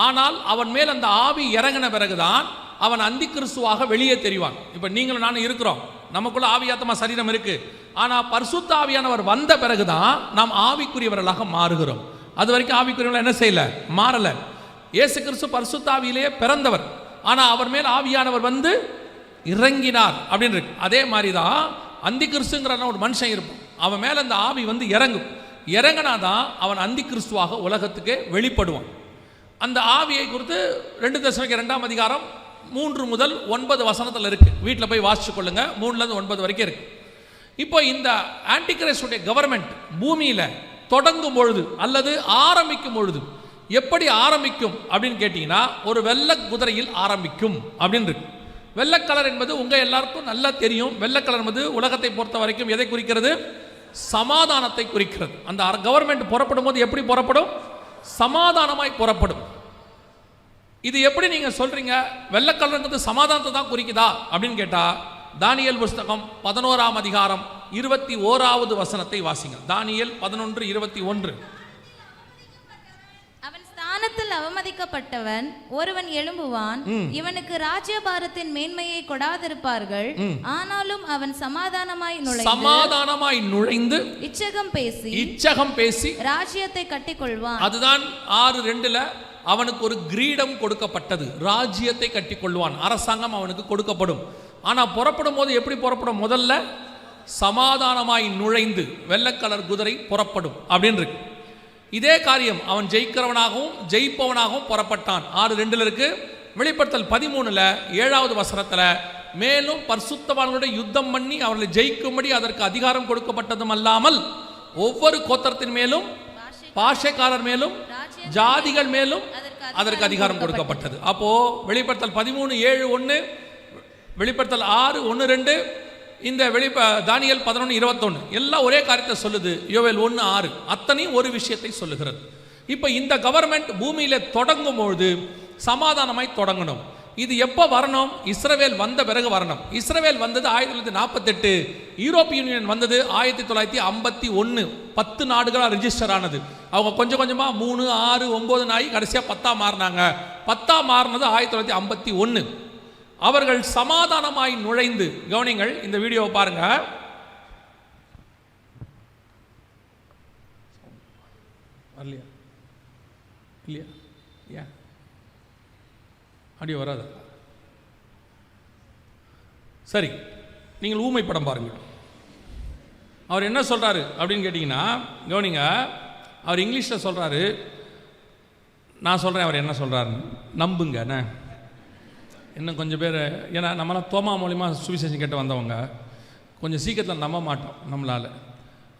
ஆனால் அவன் மேல் அந்த ஆவி இறங்கின பிறகுதான் அவன் அந்தி கிறிஸ்துவாக வெளியே தெரிவான். இப்போ நீங்களும் நானும் இருக்கிறோம், நமக்குள்ள ஆவியாத்மா சரீரம் இருக்கு. ஆனால் பரிசுத்த ஆவியானவர் வந்த பிறகுதான் நாம் ஆவிக்குரியவர்களாக மாறுகிறோம். அது வரைக்கும் ஆவிக்குரியவர்கள் என்ன செய்யல, மாறல. இயேசு கிறிஸ்து பரிசுத்த ஆவியிலேயே பிறந்தவர், ஆனால் அவர் மேல் ஆவியானவர் வந்து இறங்கினார் அப்படின்னு இருக்கு. அதே மாதிரி தான் அந்தி கிறிஸ்துங்கிற ஒரு மனுஷன் இருப்பான், அவன் மேலே அந்த ஆவி வந்து இறங்கும். இறங்கினாதான் அவன் அந்தி கிறிஸ்துவாக உலகத்துக்கு வெளிப்படுவான். அந்த ஆவியை குறித்து 2 தெசலோனிக்கேயர் 2ஆம் அதிகாரம் 3 முதல் 9 வசனத்தில் இருக்கு. வீட்டில் போய் வாசிச்சு கொள்ளுங்க. 3லேருந்து 9 வரைக்கும் இருக்கு. இப்போ இந்த ஆன்டி கிரைஸ்டுடைய கவர்மெண்ட் பூமியில் தொடங்கும் பொழுது அல்லது ஆரம்பிக்கும் பொழுது எப்படி ஆரம்பிக்கும் அப்படின்னு கேட்டீங்கன்னா, ஒரு வெள்ளை குதிரையில் ஆரம்பிக்கும் அப்படின்னு இருக்கு. வெள்ளை கலர் என்பது உங்க எல்லாருக்கும் நல்லா தெரியும். வெள்ளை கலர் என்பது உலகத்தை பொறுத்த வரைக்கும் எதை குறிக்கிறது, சமாதானத்தை குறிக்கிறது. அந்த கவர்மெண்ட் புறப்படும் போது எப்படி புறப்படும், சமாதானமாய் புறப்படும். இது எப்படி நீங்க சொல்றீங்க வெள்ளை கலர்ங்கிறது சமாதானத்தை தான் குறிக்குதா அப்படின்னு கேட்டா, தானியேல் புஸ்தகம் 11ஆம் அதிகாரம் 21வது வசனத்தை வாசிங்க. தானியேல் 11:21. அவன் ஸ்தான வானத்தில் அவமதிக்கப்பட்டவன் ஒருவன் எழும்புவான், இவனுக்கு ராஜ்யபாரத்தின் மேன்மையை கொடாதிருப்பார்கள். ஆனாலும் அவன் சமாதானமாய் நுழைந்து இச்சகம் பேசி ராஜ்யத்தை கட்டிக்கொள்வான். அதுதான் 6:2 அவனுக்கு ஒரு கிரீடம் கொடுக்கப்பட்டது. ராஜ்யத்தை கட்டிக்கொள்வான், அரசாங்கம் அவனுக்கு கொடுக்கப்படும். ஆனா புறப்படும் போது எப்படி புறப்படும்? முதல்ல சமாதானமாய் நுழைந்து வெள்ளைக்கலர் குதிரை புறப்படும் அப்படின்னு இருக்கு. இதே காரியம் அவன் ஜெயிக்கிறவனாகவும் ஜெயிப்பவனாகவும் புறப்பட்டான். 6:2 இருக்கு. வெளிப்படுத்தல் 13 7வது வசனத்துல மேலும் பரிசுத்தவான்களுடைய யுத்தம் பண்ணி அவர்களை ஜெயிக்கும்படி அதற்கு அதிகாரம் கொடுக்கப்பட்டதும் அல்லாமல் ஒவ்வொரு கோத்திரத்தின் மேலும் பாஷைக்காரர் மேலும் ஜாதிகள் மேலும் அதற்கு அதிகாரம் கொடுக்கப்பட்டது. அப்போ வெளிப்படுத்தல் 13:7-1, வெளிப்படுத்தல் 6:1-2, இந்த தானியேல் 11:21 எல்லாம் ஒரே காரியத்தை சொல்லுது. யோவேல் 1:6 அத்தனையும் ஒரு விஷயத்தை சொல்லுகிறது. இப்போ இந்த கவர்மெண்ட் பூமியில தொடங்கும் பொழுது சமாதானமாய் தொடங்கணும். இது எப்போ வரணும்? இஸ்ரவேல் வந்த பிறகு வரணும். இஸ்ரவேல் வந்தது 1948, யூரோப்பிய யூனியன் வந்தது 1951. 10 நாடுகளாக ரெஜிஸ்டர் ஆனது. அவங்க கொஞ்சம் கொஞ்சமா 3, 6, 9 ஆகி கடைசியா 10 மாறினாங்க. 10 மாறினது 1951. அவர்கள் சமாதானமாய் நுழைந்து, கவனிங்கள், இந்த வீடியோவை பாருங்க. வரலையா? இல்லையா? ஏன் ஆடியோ வராது? சரி, நீங்கள் ஊமை படம் பாருங்க. அவர் என்ன சொல்றாரு அப்படின்னு கேட்டீங்கன்னா, கவனிங்க, அவர் இங்கிலீஷில் சொல்றாரு. நான் சொல்றேன் அவர் என்ன சொல்றாருன்னு. நம்புங்க. இன்னும் கொஞ்சம் பேர், ஏன்னா நம்மளாம் தோமா மூலிமா சுவிசேஷம் கேட்டு வந்தவங்க, கொஞ்சம் சீக்கிரத்தில் நம்ப மாட்டோம் நம்மளால்.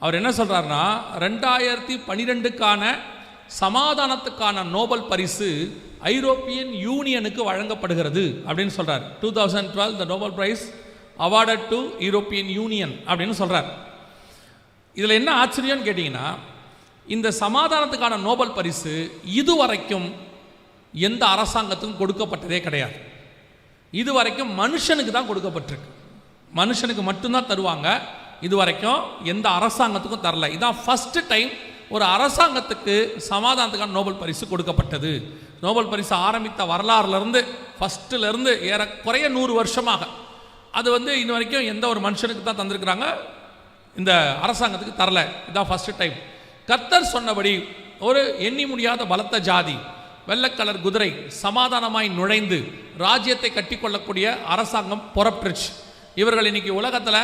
அவர் என்ன சொல்கிறாருன்னா, 2012க்கான சமாதானத்துக்கான நோபல் பரிசு ஐரோப்பியன் யூனியனுக்கு வழங்கப்படுகிறது அப்படின்னு சொல்கிறார். 2012 the Nobel Prize awarded to European Union அப்படின்னு சொல்கிறார். இதில் என்ன ஆச்சரியம்னு கேட்டிங்கன்னா, இந்த சமாதானத்துக்கான நோபல் பரிசு இதுவரைக்கும் எந்த அரசாங்கத்துக்கும் கொடுக்கப்பட்டதே கிடையாது. இதுவரைக்கும் மனுஷனுக்கு தான் கொடுக்கப்பட்டிருக்கு. மனுஷனுக்கு மட்டும்தான் தருவாங்க. இதுவரைக்கும் எந்த அரசாங்கத்துக்கும் தரல. இதான் ஃபர்ஸ்ட் டைம் ஒரு அரசாங்கத்துக்கு சமாதானத்துக்கான நோபல் பரிசு கொடுக்கப்பட்டது. நோபல் பரிசு ஆரம்பித்த வரலாறுலேருந்து ஃபஸ்ட்டிலேருந்து ஏறக்குறைய 100 வருஷமாக அது இன்ன வரைக்கும் எந்த ஒரு மனுஷனுக்கு தான் தந்திருக்கிறாங்க, இந்த அரசாங்கத்துக்கு தரல. இதுதான் ஃபர்ஸ்ட் டைம். கர்த்தர் சொன்னபடி ஒரு எண்ணி முடியாத பலத்த ஜாதி, வெள்ளைக்கலர் குதிரை சமாதானமாய் நுழைந்து ராஜ்யத்தை கட்டிக்கொள்ளக்கூடிய அரசாங்கம் புறப்பட்டுருச்சு. இவர்கள் இன்னைக்கு உலகத்தில்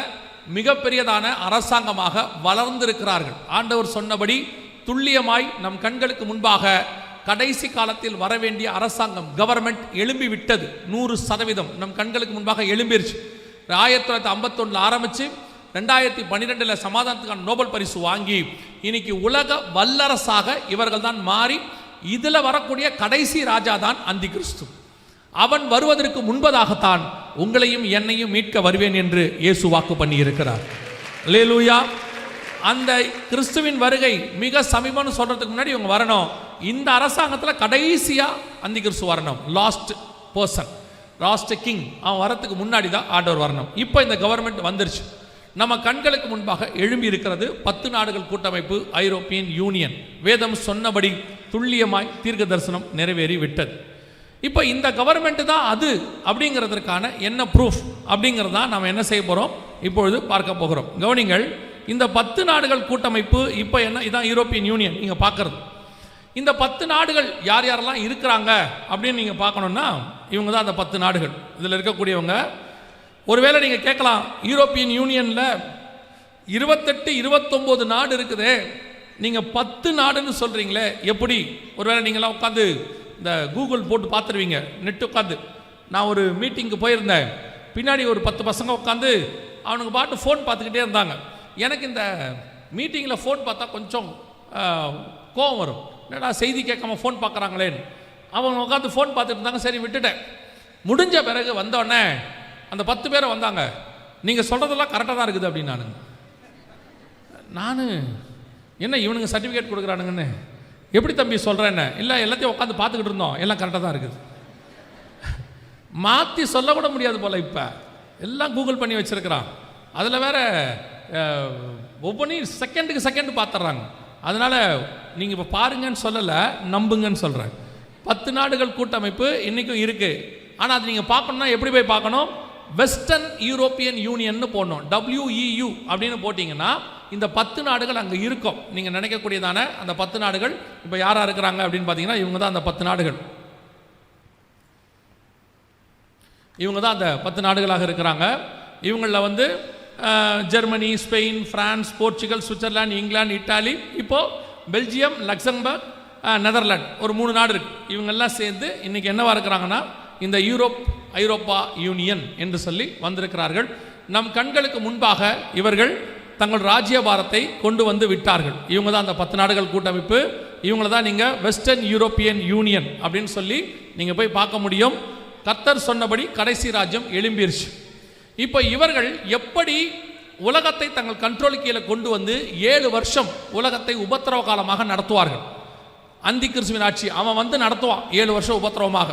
மிகப்பெரியதான அரசாங்கமாக வளர்ந்திருக்கிறார்கள். ஆண்டவர் சொன்னபடி துல்லியமாய் நம் கண்களுக்கு முன்பாக கடைசி காலத்தில் வரவேண்டிய அரசாங்கம், கவர்மெண்ட் எழும்பி விட்டது. 100% நம் கண்களுக்கு முன்பாக எழும்பிருச்சு. 1951 ஆரம்பிச்சு 2012 சமாதானத்துக்கான நோபல் பரிசு வாங்கி இன்னைக்கு உலக வல்லரசாக இவர்கள் தான் மாறி, இதில் வரக்கூடிய கடைசி ராஜா தான் அந்தி கிறிஸ்து. அவன் வருவதற்கு முன்பதாகத்தான் உங்களையும் என்னையும் மீட்க வருவேன் என்று இயேசு வாக்கு பண்ணி இருக்கிறார். அல்லேலூயா. அந்த கிறிஸ்துவின் வருகை மிக சமீபம்னு சொல்றதுக்கு முன்னாடி இவங்க வரணும். இந்த அரசாங்கத்தில் கடைசியா அந்தி கிறிஸ்து வரணும். லாஸ்ட் பர்சன், லாஸ்ட் கிங், அவன் வரத்துக்கு முன்னாடி தான் ஆண்டவர் வரணும். இப்போ இந்த கவர்மெண்ட் வந்துருச்சு. நம்ம கண்களுக்கு முன்பாக எழும்பி இருக்கிறது 10 நாடுகள் கூட்டமைப்பு, ஐரோப்பியன் யூனியன். வேதம் சொன்னபடி துல்லியமாய் தீர்க்க தரிசனம் நிறைவேறி விட்டது. இப்போ இந்த கவர்மெண்ட் தான் அது அப்படிங்கிறதுக்கான என்ன ப்ரூஃப் அப்படிங்கிறதா நாம் என்ன செய்ய போகிறோம், இப்பொழுது பார்க்க போகிறோம். கவனிங்கள், இந்த 10 நாடுகள் கூட்டமைப்பு இப்போ என்ன, இதான் யூரோப்பியன் யூனியன். நீங்கள் பார்க்குறது இந்த 10 நாடுகள் யார் யாரெல்லாம் இருக்கிறாங்க அப்படின்னு நீங்கள் பார்க்கணுன்னா, இவங்க தான் அந்த 10 நாடுகள். இதில் இருக்கக்கூடியவங்க. ஒருவேளை நீங்கள் கேட்கலாம், யூரோப்பியன் யூனியனில் 28, 29 நாடு இருக்குதே, நீங்கள் 10 நாடுன்னு சொல்கிறீங்களே எப்படி? ஒருவேளை நீங்களாம் உட்காந்து இந்த கூகுள் போட்டு பார்த்துருவீங்க, நெட் உட்காந்து. நான் ஒரு மீட்டிங்க்கு போயிருந்தேன், பின்னாடி ஒரு 10 பசங்க உட்காந்து அவனுக்கு பாட்டு ஃபோன் பார்த்துக்கிட்டே இருந்தாங்க. எனக்கு இந்த மீட்டிங்கில் ஃபோன் பார்த்தா கொஞ்சம் கோவம் வரும். என்னடா செய்தி கேட்காம ஃபோன் பார்க்குறாங்களேன்னு. அவங்க உட்காந்து ஃபோன் பார்த்துட்டு இருந்தாங்க. சரி விட்டுட்டேன். முடிஞ்ச பிறகு வந்தோடனே அந்த 10 பேரை வந்தாங்க. நீங்கள் சொல்கிறதெல்லாம் கரெக்டாக தான் இருக்குது அப்படின்னு. நான் என்ன இவனுங்க சர்டிஃபிகேட் கொடுக்குறானுங்கன்னு எப்படி தம்பி சொல்கிறேன்னு. இல்லை, எல்லாத்தையும் உட்காந்து பார்த்துக்கிட்டு இருந்தோம், எல்லாம் கரெக்டாக தான் இருக்குது. மாற்றி சொல்லக்கூட முடியாது போல். இப்போ எல்லாம் கூகுள் பண்ணி வச்சுருக்கிறான். அதில் வேற ஒவ்வொன்றையும் செகண்டுக்கு செகண்ட் பார்த்துட்றாங்க. அதனால் நீங்கள் இப்போ பாருங்கன்னு சொல்லலை, நம்புங்கன்னு சொல்கிறேன். 10 நாடுகள் கூட்டமைப்பு இன்றைக்கும் இருக்குது. ஆனால் அது நீங்கள் பார்க்கணுன்னா எப்படி போய் பார்க்கணும்? வெஸ்டர்ன் யூரோப்பியன் யூனியன் போடணும். WEU அப்படின்னு போட்டிங்கன்னா இந்த 10 நாடுகள் அங்கே இருக்கும். நீங்கள் நினைக்கக்கூடியதான அந்த 10 நாடுகள் இப்போ யாராக இருக்கிறாங்க அப்படின்னு பார்த்தீங்கன்னா இவங்க தான் அந்த 10 நாடுகள். இவங்க தான் அந்த 10 நாடுகளாக இருக்கிறாங்க. இவங்களில் வந்து Germany, Spain, France, Portugal, Switzerland, England, Italy, இப்போது பெல்ஜியம், லக்சம்பர்க், நெதர்லாந்து, ஒரு 3 நாடு இருக்குது. இவங்கெல்லாம் சேர்ந்து இன்றைக்கி என்னவா இருக்கிறாங்கன்னா இந்த ஐரோப்பா யூனியன் என்று சொல்லி வந்திருக்கிறார்கள். நம் கண்களுக்கு முன்பாக இவர்கள் தங்கள் ராஜ்யபாரத்தை கொண்டு வந்து விட்டார்கள். இவங்க தான் அந்த 10 நாடுகள் கூட்டமைப்பு. இவங்கள தான் நீங்கள் வெஸ்டர்ன் யூரோப்பியன் யூனியன் அப்படின்னு சொல்லி நீங்கள் போய் பார்க்க முடியும். கர்த்தர் சொன்னபடி கடைசி ராஜ்யம் எழும்பிருச்சு. இப்போ இவர்கள் எப்படி உலகத்தை தங்கள் கண்ட்ரோல் கீழே கொண்டு வந்து 7 வருஷம் உலகத்தை உபத்திரவ காலமாக நடத்துவார்கள். அந்தி கிறிஸ்துவின் ஆட்சி அவன் வந்து நடத்துவான் 7 வருஷம் உபத்திரவமாக.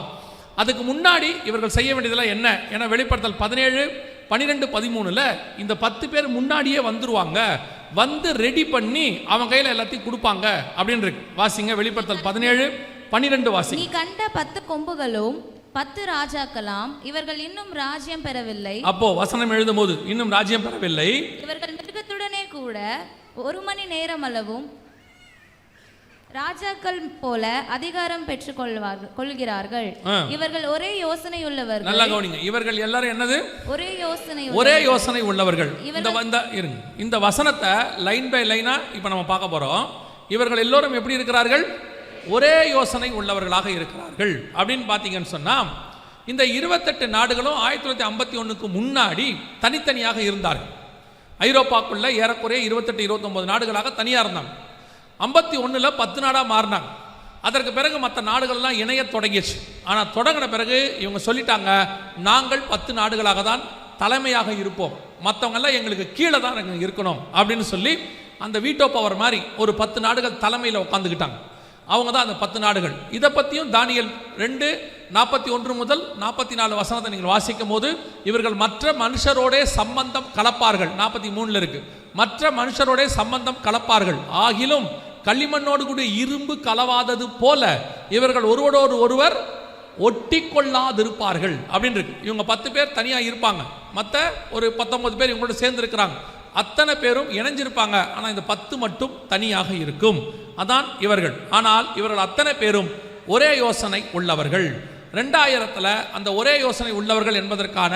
அதுக்கு முன்னாடி இவர்கள் செய்ய வேண்டியதெல்லாம் என்ன? ஏன்னா வெளிப்படுத்தல் 17, 12, 13 இந்த 10 பேர் முன்னாடியே வந்துருவாங்க, வந்து ரெடி பண்ணி அவன் கையில் எல்லாத்தையும் கொடுப்பாங்க அப்படின்னு இருக்கு. வாசிங்க வெளிப்படுத்தல் 17, 12 வாசி. நீ கண்ட 10 கொம்புகளும் 10 ராஜாக்களாம், இவர்கள் இன்னும் ராஜ்யம் பெறவில்லை. அப்போ வசனம் எழுதும் போது இன்னும் ராஜ்யம் பெறவில்லை. இவர்கள் மிருகத்துடனே கூட 1 மணி நேரம் அளவும் ராஜாக்கள் போல அதிகாரம் பெற்றுக் கொள்கிறார்கள். இவர்கள் ஒரே யோசனை உள்ளவர்கள். நல்லா கவனிங்க, இவர்கள் எல்லாரும் என்னது? ஒரே யோசனை உள்ளவர்கள். இந்த வசனத்தை லைன் பை லைனா இப்ப நம்ம பார்க்க போறோம். இவர்கள் எல்லோரும் எப்படி இருக்கிறார்கள்? ஒரே யோசனை உள்ளவர்களாக இருக்கிறார்கள். அப்படின்னு பார்த்தீங்கன்னு சொன்னா இந்த 28 நாடுகளும் 1951க்கு முன்னாடி தனித்தனியாக இருந்தார்கள். ஐரோப்பாக்குள்ள ஏறக்குறைய 28, 29 நாடுகளாக தனியாக இருந்தாங்க. 51ல் 10 நாடாக மாறினாங்க. அதற்கு பிறகு மற்ற நாடுகள்லாம் இணைய தொடங்கிச்சு. ஆனால் தொடங்கின பிறகு இவங்க சொல்லிட்டாங்க, நாங்கள் 10 நாடுகளாக தான் தலைமையாக இருப்போம், மற்றவங்கெல்லாம் எங்களுக்கு கீழே தான் இருக்கணும் அப்படின்னு சொல்லி அந்த வீட்டோ பவர் மாதிரி ஒரு 10 நாடுகள் தலைமையில் உட்காந்துக்கிட்டாங்க. அவங்க தான் அந்த 10 நாடுகள். இதை பற்றியும் தானியேல் 2:41 முதல் 44 வசனத்தை நீங்கள் வாசிக்கும் போது இவர்கள் மற்ற மனுஷரோட சம்பந்தம் கலப்பார்கள். 43 இருக்கு, மற்ற மனுஷரோட சம்பந்தம் கலப்பார்கள், ஆகிலும் களிமண்ணோடு கூட இரும்பு கலவாதது போல இவர்கள் ஒருவரோடு ஒருவர் ஒட்டி கொள்ளாதிருப்பார்கள் அப்படின்னு இருக்கு. இவங்க 10 பேர் தனியாக இருப்பாங்க, மற்ற ஒரு 19 பேர் இவங்களோட சேர்ந்து இருக்கிறாங்க. அத்தனை பேரும் இணைஞ்சிருப்பாங்க, ஆனால் இந்த 10 மட்டும் தனியாக இருக்கும். அதான் இவர்கள். ஆனால் இவர்கள் அத்தனை பேரும் ஒரே யோசனை உள்ளவர்கள். 2000 அந்த ஒரே யோசனை உள்ளவர்கள் என்பதற்கான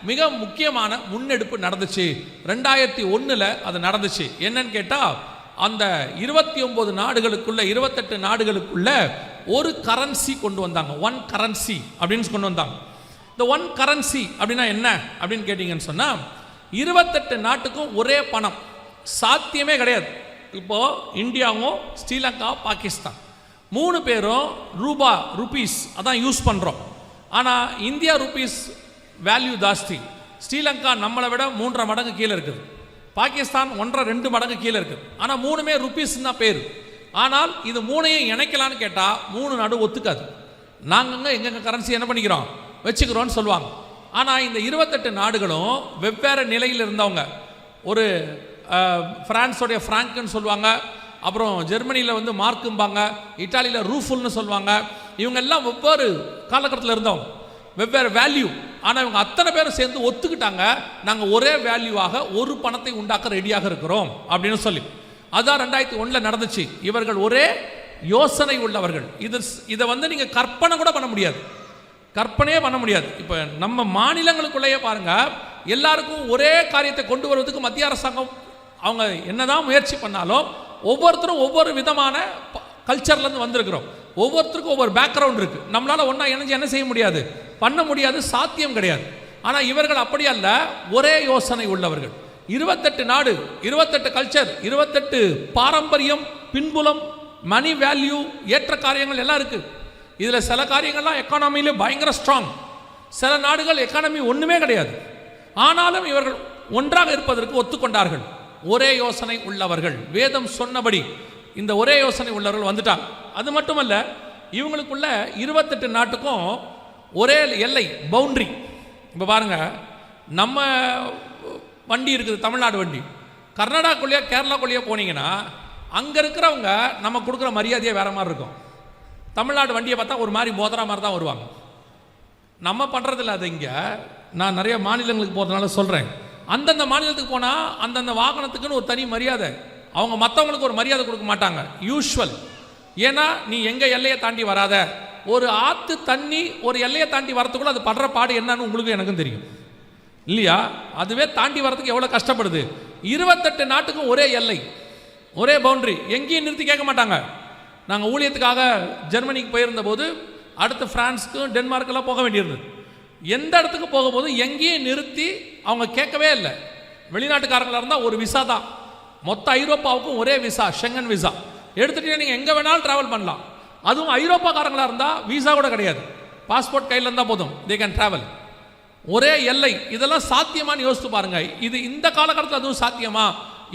மிக முக்கியமான முன்னெடுப்பு நடந்துச்சு. 2001 அது நடந்துச்சு. என்னன்னு கேட்டால் அந்த 29 நாடுகளுக்குள்ள 28 நாடுகளுக்குள்ள ஒரு கரன்சி கொண்டு வந்தாங்க. 1 கரன்சி அப்படின்னு கொண்டு வந்தாங்க. இந்த 1 கரன்சி அப்படின்னா என்ன அப்படின்னு கேட்டீங்கன்னு சொன்னால் 28 நாட்டுக்கும் ஒரே பணம் சாத்தியமே கிடையாது. இப்போ இந்தியாவும் ஸ்ரீலங்கா, பாகிஸ்தான் 3 பேரும் ருபீஸ் அதான் யூஸ் பண்ணுறோம். ஆனால் இந்தியா ருபீஸ் வேல்யூ ஜாஸ்தி. ஸ்ரீலங்கா நம்மளை விட 3.5 மடங்கு கீழே இருக்குது. பாகிஸ்தான் 1.5-2 மடங்கு கீழே இருக்குது. ஆனால் 3மே ருபீஸ் தான் பேர். ஆனால் இது 3ஐயும் இணைக்கலான்னு கேட்டால் 3 நாடு ஒத்துக்காது. நாங்கள் எங்கள் கரன்சி என்ன பண்ணிக்கிறோம் வச்சுக்கிறோன்னு சொல்லுவாங்க. ஆனால் இந்த 28 நாடுகளும் வெவ்வேறு நிலையில் இருந்தவங்க. ஒரு பிரான்ஸோடைய ஃப்ராங்க்னு சொல்லுவாங்க, அப்புறம் ஜெர்மனியில் வந்து மார்க்கும்பாங்க, இட்டாலியில் ரூஃபுல்னு சொல்லுவாங்க. இவங்க எல்லாம் ஒவ்வொரு காலகட்டத்தில் இருந்தவங்க, வெவ்வேறு வேல்யூ. ஆனால் இவங்க அத்தனை பேரும் சேர்ந்து ஒத்துக்கிட்டாங்க, நாங்கள் ஒரே வேல்யூவாக ஒரு பணத்தை உண்டாக்க ரெடியாக இருக்கிறோம் அப்படின்னு சொல்லி. அதுதான் 2001 நடந்துச்சு. இவர்கள் ஒரே யோசனை உள்ளவர்கள். இதை வந்து நீங்கள் கற்பனை கூட பண்ண முடியாது, கற்பனையே பண்ண முடியாது. இப்போ நம்ம மாநிலங்களுக்குள்ளேயே பாருங்க, எல்லாருக்கும் ஒரே காரியத்தை கொண்டு வருவதற்கு மத்திய அரசாங்கம் அவங்க என்னதான் முயற்சி பண்ணாலும் ஒவ்வொருத்தரும் ஒவ்வொரு விதமான கல்ச்சர்லேருந்து வந்திருக்கிறோம். ஒவ்வொருத்தருக்கும் ஒவ்வொரு பேக்ரவுண்ட் இருக்குது. நம்மளால் ஒன்றா இணைஞ்சு என்ன செய்ய முடியாது, பண்ண முடியாது, சாத்தியம் கிடையாது. ஆனால் இவர்கள் அப்படி அல்ல, ஒரே யோசனை உள்ளவர்கள். 28 நாடு, 28 கல்ச்சர், 28 பாரம்பரியம், பின்புலம், மணி வேல்யூ, ஏற்ற காரியங்கள் எல்லாம் இருக்குது. இதில் சில காரியங்கள்லாம் எக்கானமியிலே பயங்கர ஸ்ட்ராங், சில நாடுகள் எக்கானமி ஒன்றுமே கிடையாது. ஆனாலும் இவர்கள் ஒன்றாக இருப்பதற்கு ஒத்துக்கொண்டார்கள். ஒரே யோசனை உள்ளவர்கள். வேதம் சொன்னபடி இந்த ஒரே யோசனை உள்ளவர்கள் வந்துட்டாங்க. அது மட்டுமல்ல, இவங்களுக்குள்ள 28 நாட்டுக்கும் ஒரே எல்லை, பவுண்டரி. இப்போ பாருங்க, நம்ம வண்டி இருக்குது, தமிழ்நாடு வண்டி. கர்நாடகாக்குள்ளேயே கேரளாக்குள்ளேயே போனீங்கன்னா அங்கே இருக்கிறவங்க நம்ம கொடுக்குற மரியாதையே வேற மாதிரி இருக்கும். தமிழ்நாடு வண்டியை பார்த்தா ஒரு மாதிரி மோதிரா மாதிரி தான் வருவாங்க. நம்ம பண்ணுறதில்ல அது. இங்கே நான் நிறைய மாநிலங்களுக்கு போகிறதுனால சொல்கிறேன். அந்தந்த மாநிலத்துக்கு போனால் அந்தந்த வாகனத்துக்குன்னு ஒரு தனி மரியாதை. அவங்க மற்றவங்களுக்கு ஒரு மரியாதை கொடுக்க மாட்டாங்க, யூஸ்வல். ஏன்னா நீ எங்கள் எல்லையை தாண்டி வராத. ஒரு ஆற்று தண்ணி ஒரு எல்லையை தாண்டி வரத்துக்குள்ள அது படுற பாடு என்னன்னு உங்களுக்கும் எனக்கும் தெரியும் இல்லையா? அதுவே தாண்டி வரதுக்கு எவ்வளோ கஷ்டப்படுது. 28 நாட்டுக்கும் ஒரே எல்லை, ஒரே பவுண்டரி, எங்கேயும் நிறுத்தி கேட்க மாட்டாங்க. நாங்கள் ஊழியத்துக்காக ஜெர்மனிக்கு போயிருந்த போது அடுத்து பிரான்ஸுக்கும் டென்மார்க்கெல்லாம் போக வேண்டியிருந்தது. எந்த இடத்துக்கு போகும்போது எங்கேயும் நிறுத்தி அவங்க கேட்கவே இல்லை. வெளிநாட்டுக்காரங்களாக இருந்தால் ஒரு விசா தான், மொத்த ஐரோப்பாவுக்கும் ஒரே விசா, ஷெங்கன் விசா எடுத்துகிட்டு நீங்கள் எங்கே வேணாலும் ட்ராவல் பண்ணலாம். அதுவும் ஐரோப்பாக்காரங்களாக இருந்தால் விசா கூட கிடையாது, பாஸ்போர்ட் கையில் இருந்தால் போதும், தே கேன் ட்ராவல். ஒரே எல்லை. இதெல்லாம் சாத்தியமானு யோசித்து பாருங்க. இது இந்த காலகட்டத்தில் அதுவும் சாத்தியமா?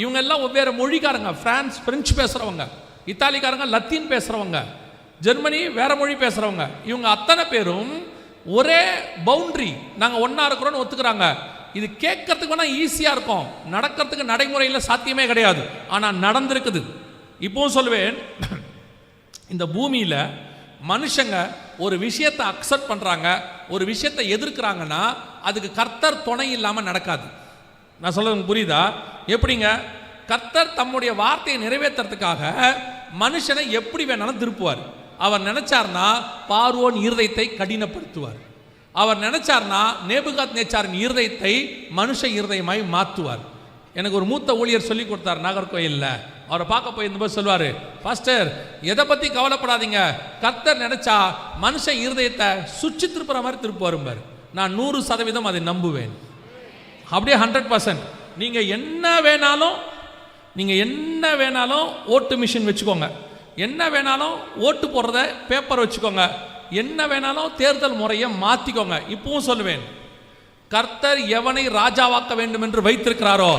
இவங்க எல்லாம் வெவ்வேறு மொழிக்காரங்க. பிரான்ஸ் பிரெஞ்சு பேசுகிறவங்க, இத்தாலிக்காரங்க லத்தீன் பேசுகிறவங்க, ஜெர்மனி வேற மொழி பேசுகிறவங்க. இவங்க அத்தனை பேரும் ஒரே பவுண்டரி, நாங்கள் ஒன்றா இருக்கிறோன்னு ஒத்துக்கிறாங்க. இது கேட்கறதுக்கு வேணால் ஈஸியாக இருக்கும், நடக்கிறதுக்கு நடைமுறையில் சாத்தியமே கிடையாது. ஆனால் நடந்திருக்குது. இப்போவும் சொல்லுவேன், இந்த பூமியில் மனுஷங்க ஒரு விஷயத்தை அக்செப்ட் பண்ணுறாங்க, ஒரு விஷயத்தை எதிர்க்கிறாங்கன்னா அதுக்கு கர்த்தர் துணை இல்லாமல் நடக்காது. நான் சொல்றது புரியுதா? எப்படிங்க? கர்த்தர் தம்முடைய வார்த்தையை நிறைவேற்றுறதுக்காக மனுஷனை எப்படி வேணாலும் திருப்புவார். அவர் நினைச்சார்னா பார்வோன் இருதயத்தை கடினப்படுத்துவார். அவர் நினைச்சார்னா நேபுகாத் நேச்சாரின் இருதயத்தை மனுஷ இருதயமாய் மாற்றுவார். எனக்கு ஒரு மூத்த ஊழியர் சொல்லி கொடுத்தார் நாகர்கோயிலில். அவரை பார்க்க போயிருந்தபோது சொல்வார், பாஸ்டர் எதை பற்றி கவலைப்படாதீங்க, கர்த்தர் நினைச்சா மனுஷன் இருதயத்தை சுற்றி திருப்புற மாதிரி திருப்புவாரும்பார். நான் 100% அதை நம்புவேன். அப்படியே 100%. நீங்கள் என்ன வேணாலும் ஓட்டு மிஷின் வச்சுக்கோங்க, என்ன வேணாலும் ஓட்டு போடுறத பேப்பர் வச்சுக்கோங்க, என்ன வேணாலும் தேர்தல் முறையை மாற்றிக்கோங்க. இப்பவும் சொல்லுவேன், கர்த்தர் எவனை ராஜாவாக்க வேண்டும் என்று வைத்திருக்கிறாரோ